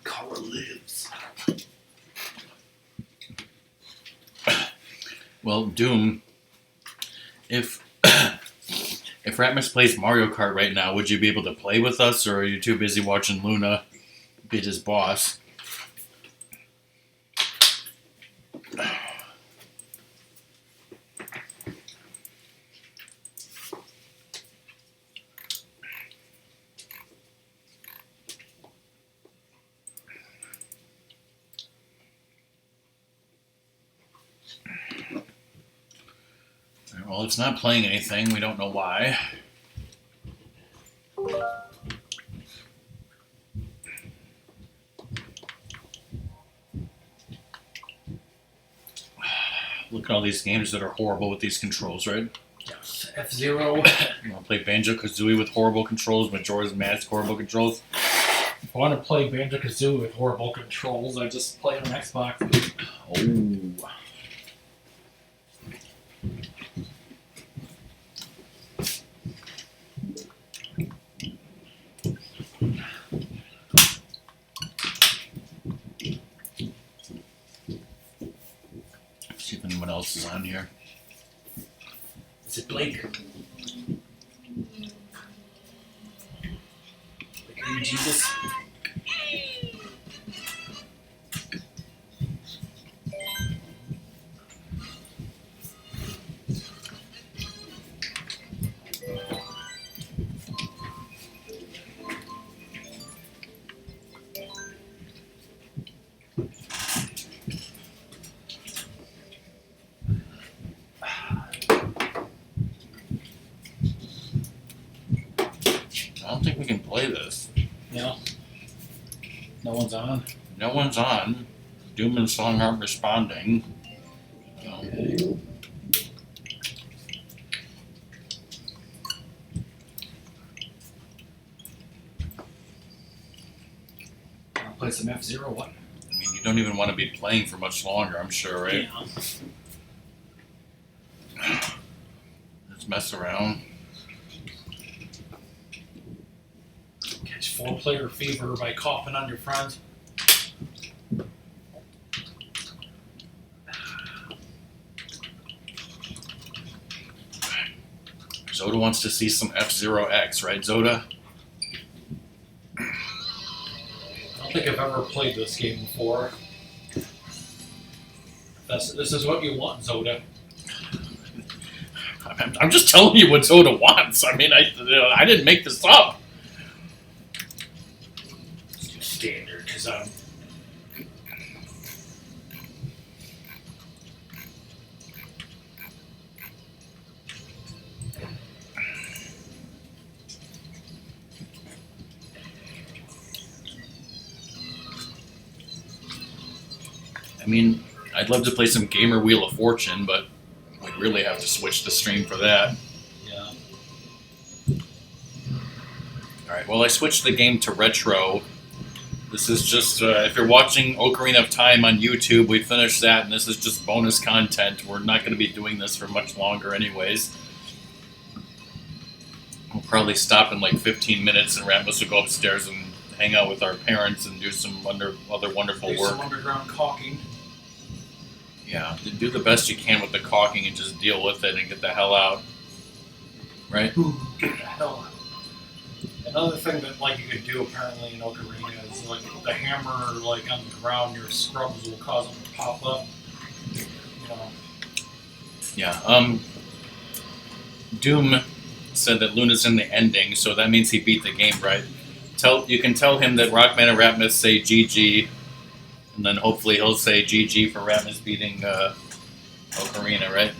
Color lives. Well, Doom, if Ratmus plays Mario Kart right now, would you be able to play with us, or are you too busy watching Luna beat his boss? Well, it's not playing anything. We don't know why. Look at all these games that are horrible with these controls, right? Yes. F-Zero. You want to play Banjo-Kazooie with horrible controls, Majora's Mask horrible controls? If I want to play Banjo-Kazooie with horrible controls, I just play on Xbox. Oh. See if anyone else is on here. Is it Blake? Like Jesus? I don't think we can play this. No. No one's on. No one's on. Doom and Song aren't responding. Okay. I'll play some F-Zero. What? I mean, you don't even want to be playing for much longer, I'm sure, right? Yeah. Let's mess around. Catch 4-player fever by coughing on your friends. Zoda wants to see some F-Zero X, right, Zoda? I don't think I've ever played this game before. This is what you want, Zoda. I'm just telling you what Zoda wants. I mean, I didn't make this up. Let's do standard, because I'm... I mean, I'd love to play some Gamer Wheel of Fortune, but we'd really have to switch the stream for that. Yeah. Alright, well, I switched the game to Retro. This is just, if you're watching Ocarina of Time on YouTube, we finished that, and this is just bonus content. We're not going to be doing this for much longer anyways. We'll probably stop in like 15 minutes, and Ratmus will go upstairs and hang out with our parents and do some other wonderful Do work. some underground caulking. Yeah, do the best you can with the caulking and just deal with it and get the hell out. Right? Ooh, get the hell out. Another thing that like you could do apparently in Ocarina is like the hammer like on the ground, your scrubs will cause them to pop up. You know. Yeah, Doom said that Luna's in the ending, so that means he beat the game, right? You can tell him that Rockman and Ratmus say GG, and then hopefully he'll say GG for Ratmus beating Ocarina, right?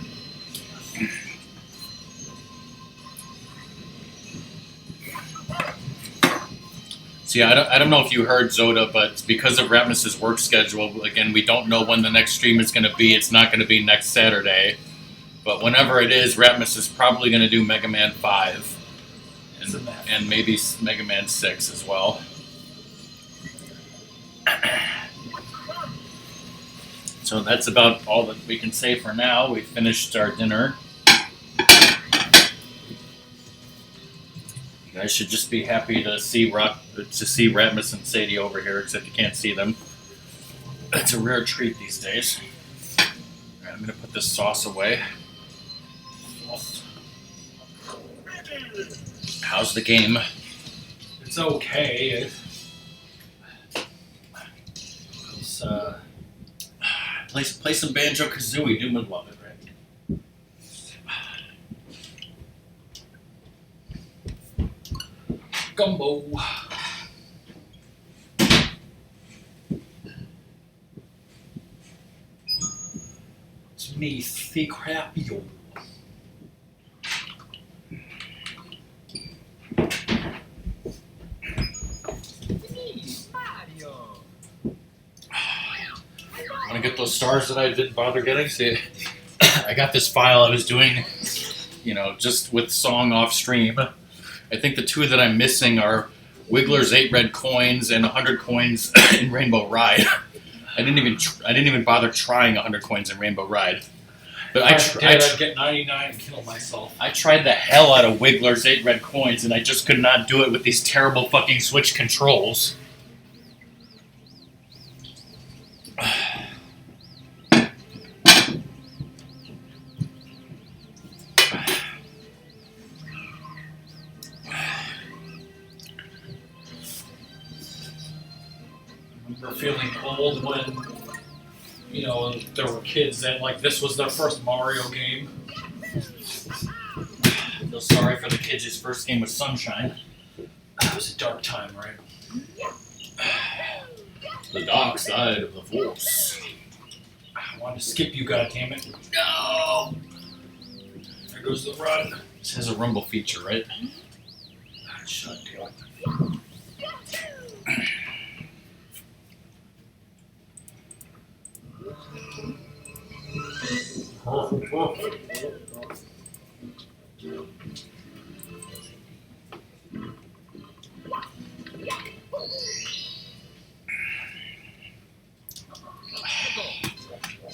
So yeah, I don't know if you heard Zoda, but because of Ratmus's work schedule, again, we don't know when the next stream is going to be. It's not going to be next Saturday. But whenever it is, Ratmus is probably going to do Mega Man 5. And maybe Mega Man 6 as well. So that's about all that we can say for now. We finished our dinner. You guys should just be happy to see Ratmus and Sadie over here, except you can't see them. It's a rare treat these days. All right, I'm going to put this sauce away. How's the game? It's okay. It's Play some Banjo-Kazooie. Doom would love it, right? gumbo. It's me, thick Crappio. Want to get those stars that I didn't bother getting? See, I got this file I was doing, just with song off stream. I think the two that I'm missing are Wiggler's 8 red coins and 100 coins in Rainbow Ride. I didn't even bother trying 100 coins in Rainbow Ride. But I'd get 99 and kill myself. I tried the hell out of Wiggler's 8 red coins, and I just could not do it with these terrible fucking Switch controls. Remember feeling old when, there were kids that, this was their first Mario game. I feel sorry for the kids whose first game was Sunshine. It was a dark time, right? The dark side of the Force. I wanted to skip you, goddammit. No! There goes the run. This has a rumble feature, right? Shut down.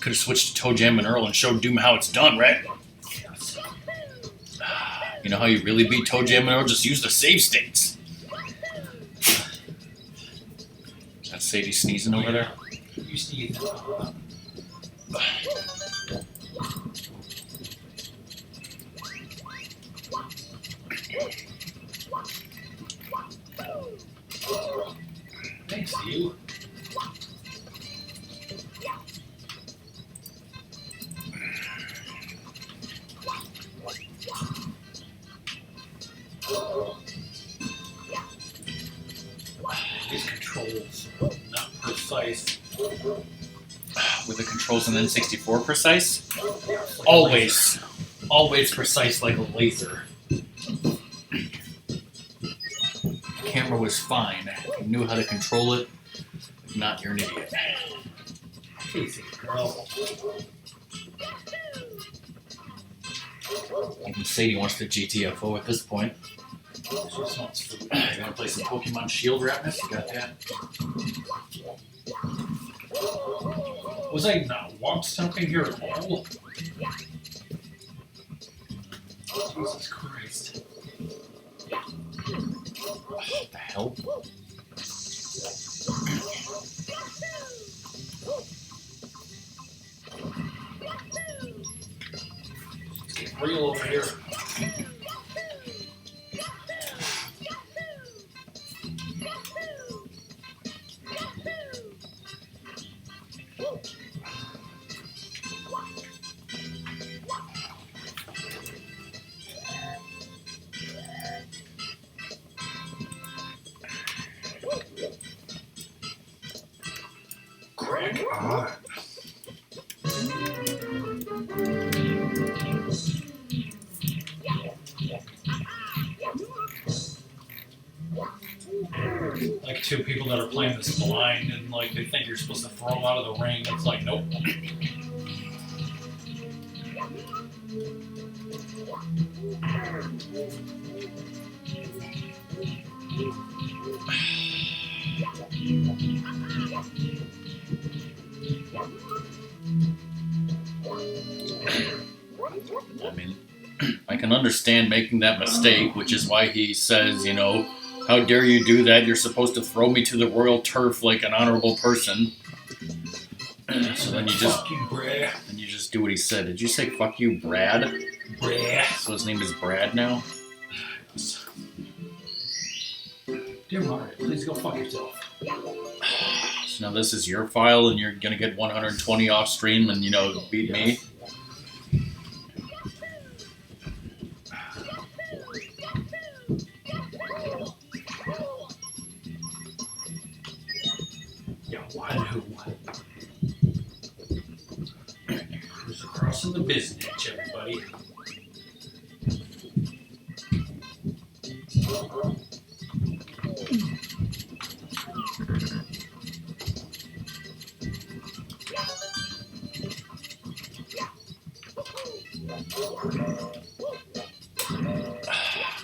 Could have switched to Toe Jam and Earl and showed Doom how it's done, right? You know how you really beat Toe Jam and Earl? Just use the save states. That's Sadie sneezing over there. You sneeze. Thanks, you. These controls, not precise. With the controls in N64 precise? Like Always precise like a laser. The camera was fine. You knew how to control it. If not, you're an idiot. Easy, girl. Even Sadie wants the GTFO at this point. She just wants food. You wanna play some Pokemon Shield, Ratmus? You got that? Was I not want something here at all? Jesus Christ. What the hell? It's getting real over here. Crack on. Like two people that are playing this blind and like they think you're supposed to throw them out of the ring. It's like, nope. I mean, I can understand making that mistake, which is why he says, you know, how dare you do that? You're supposed to throw me to the royal turf like an honorable person. So then you just Fuck you, Brad. do what he said. Did you say fuck you, Brad? Brad. So his name is Brad now? Dear Mario, please go fuck yourself. So now this is your file and you're gonna get 120 off stream and, you know, beat me? Yeah, why who? Who's crossing the business, everybody?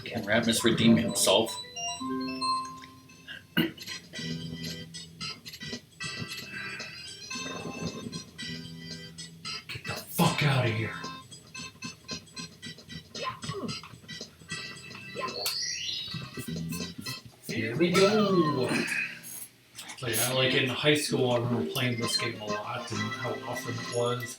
Can Ratmus redeem himself? Get the fuck out of here. Here we go. Like in high school, I remember playing this game a lot and how often it was.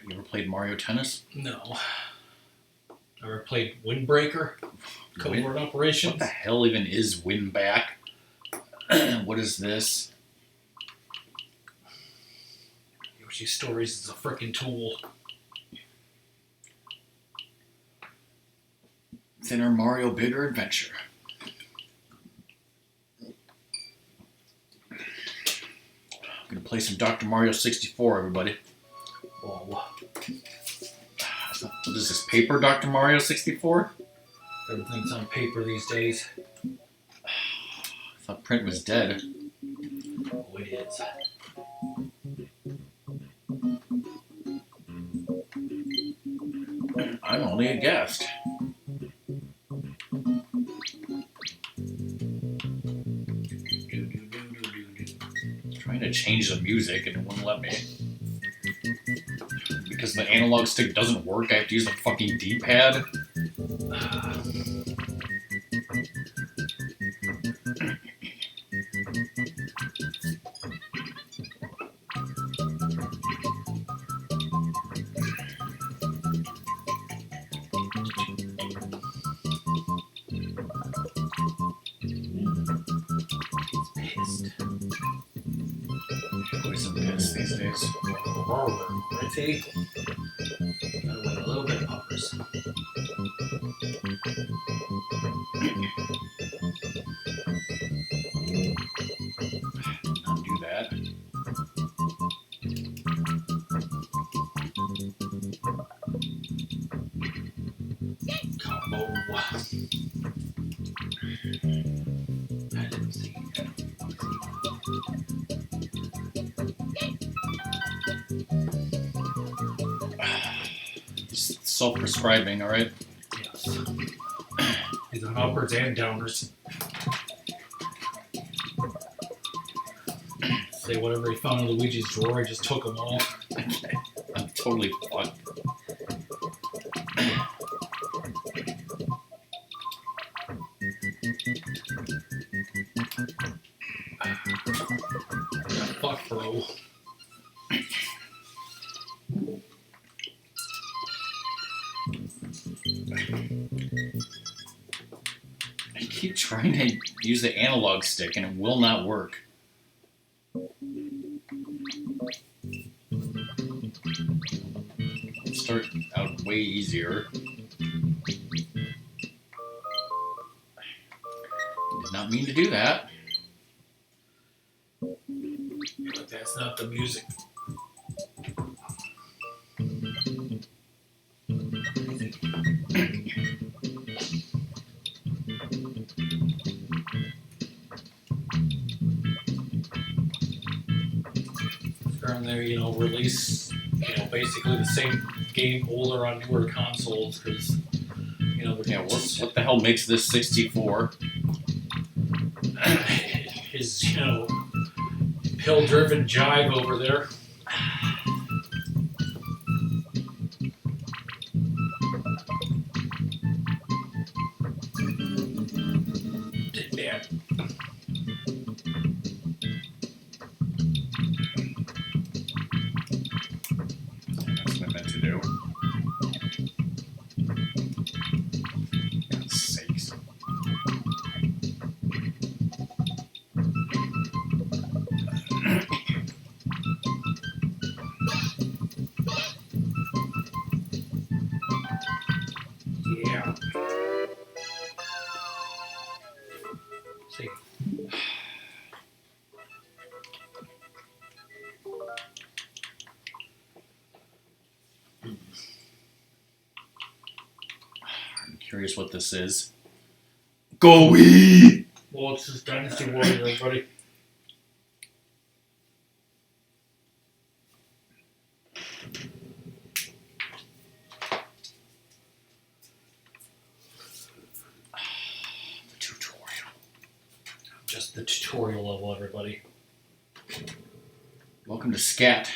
You ever played Mario Tennis? No. Ever played Windbreaker? Covert Operations? What the hell even is win back? What is this? Yoshi Stories is a freaking tool. Thinner Mario Bigger Adventure. I'm gonna play some Dr. Mario 64, everybody. Oh, What is this, paper Dr. Mario 64? everything's on paper these days. I thought print was dead. Oh, it is. I'm only a guest. Trying to change the music and it wouldn't let me. Because the analog stick doesn't work, I have to use the fucking D-pad. Always am pissed. Ratmus these days. Righty. Gotta wait a little bit, puppers. Undo that. Combo. I didn't see it. Self-prescribing, all right? Yes. He's on uppers and downers. Say whatever he found in Luigi's drawer, he just took them all. I'm totally fucked. Fuck, bro. I keep trying to use the analog stick and it will not work. Let's start out way easier. Did not mean to do that. But that's not the music. From there, release, basically the same game older on newer consoles because, Yeah, what the hell makes this 64? his, pill-driven jive over there. Yeah. That's what I meant to do. God's sakes. Yeah. See. I'm curious what this is. Go Wii! Well, it's just Dynasty Warriors, everybody. The tutorial. Just the tutorial level, everybody. Welcome to Scat.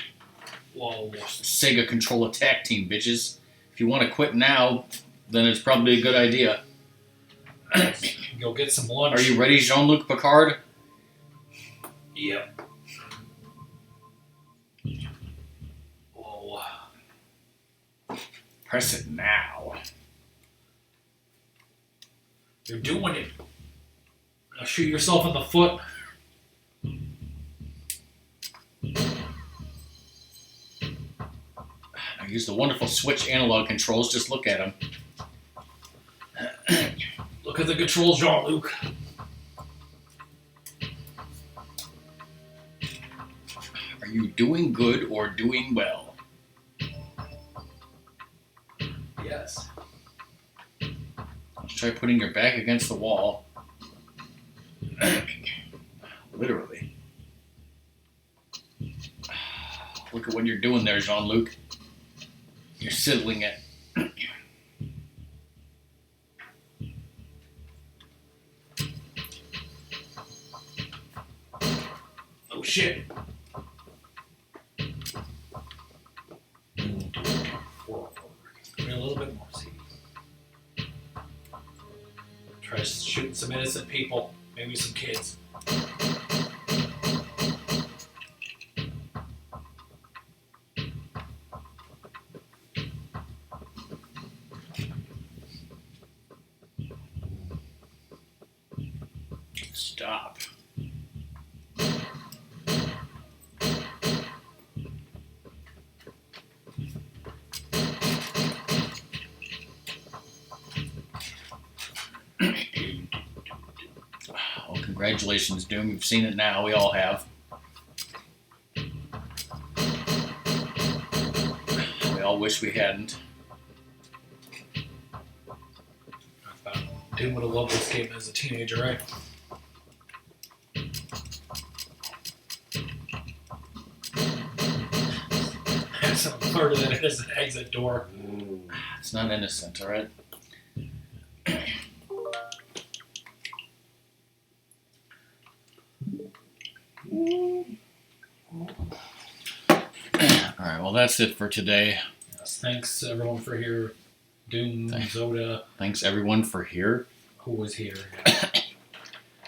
Whoa. Sega Control Attack Team, bitches. If you want to quit now, then it's probably a good idea. Go get some lunch. Are you ready, Jean-Luc Picard? Yep. Whoa. Press it now. You're doing it. Now shoot yourself in the foot. I use the wonderful Switch analog controls. Just look at them. Look at the controls, Jean-Luc. Are you doing good or doing well? Yes. Let's try putting your back against the wall. Literally. Look at what you're doing there, Jean-Luc. You're sizzling it. Oh shit. Give me a little bit more, see. Try shooting some innocent people, maybe some kids. Stop. Congratulations, Doom. You've seen it now. We all have. We all wish we hadn't. I thought Doom would have loved this game as a teenager, right? Some part of that is an exit door. It's not innocent, alright? Alright, well that's it for today. Yes, thanks everyone for here. Doom, Zoda, Thanks everyone for here. who was here.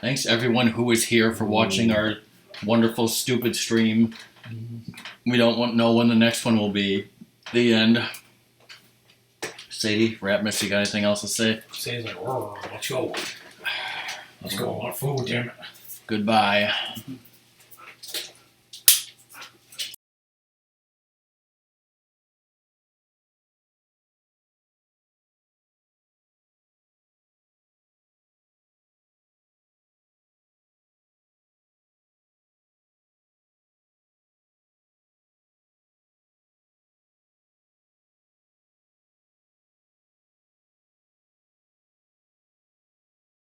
Thanks everyone who was here for watching our wonderful, stupid stream. We don't know when the next one will be. The end. Sadie, Ratmus, you got anything else to say? Say's like, let's go. Let's go. I want food, damn it. Goodbye.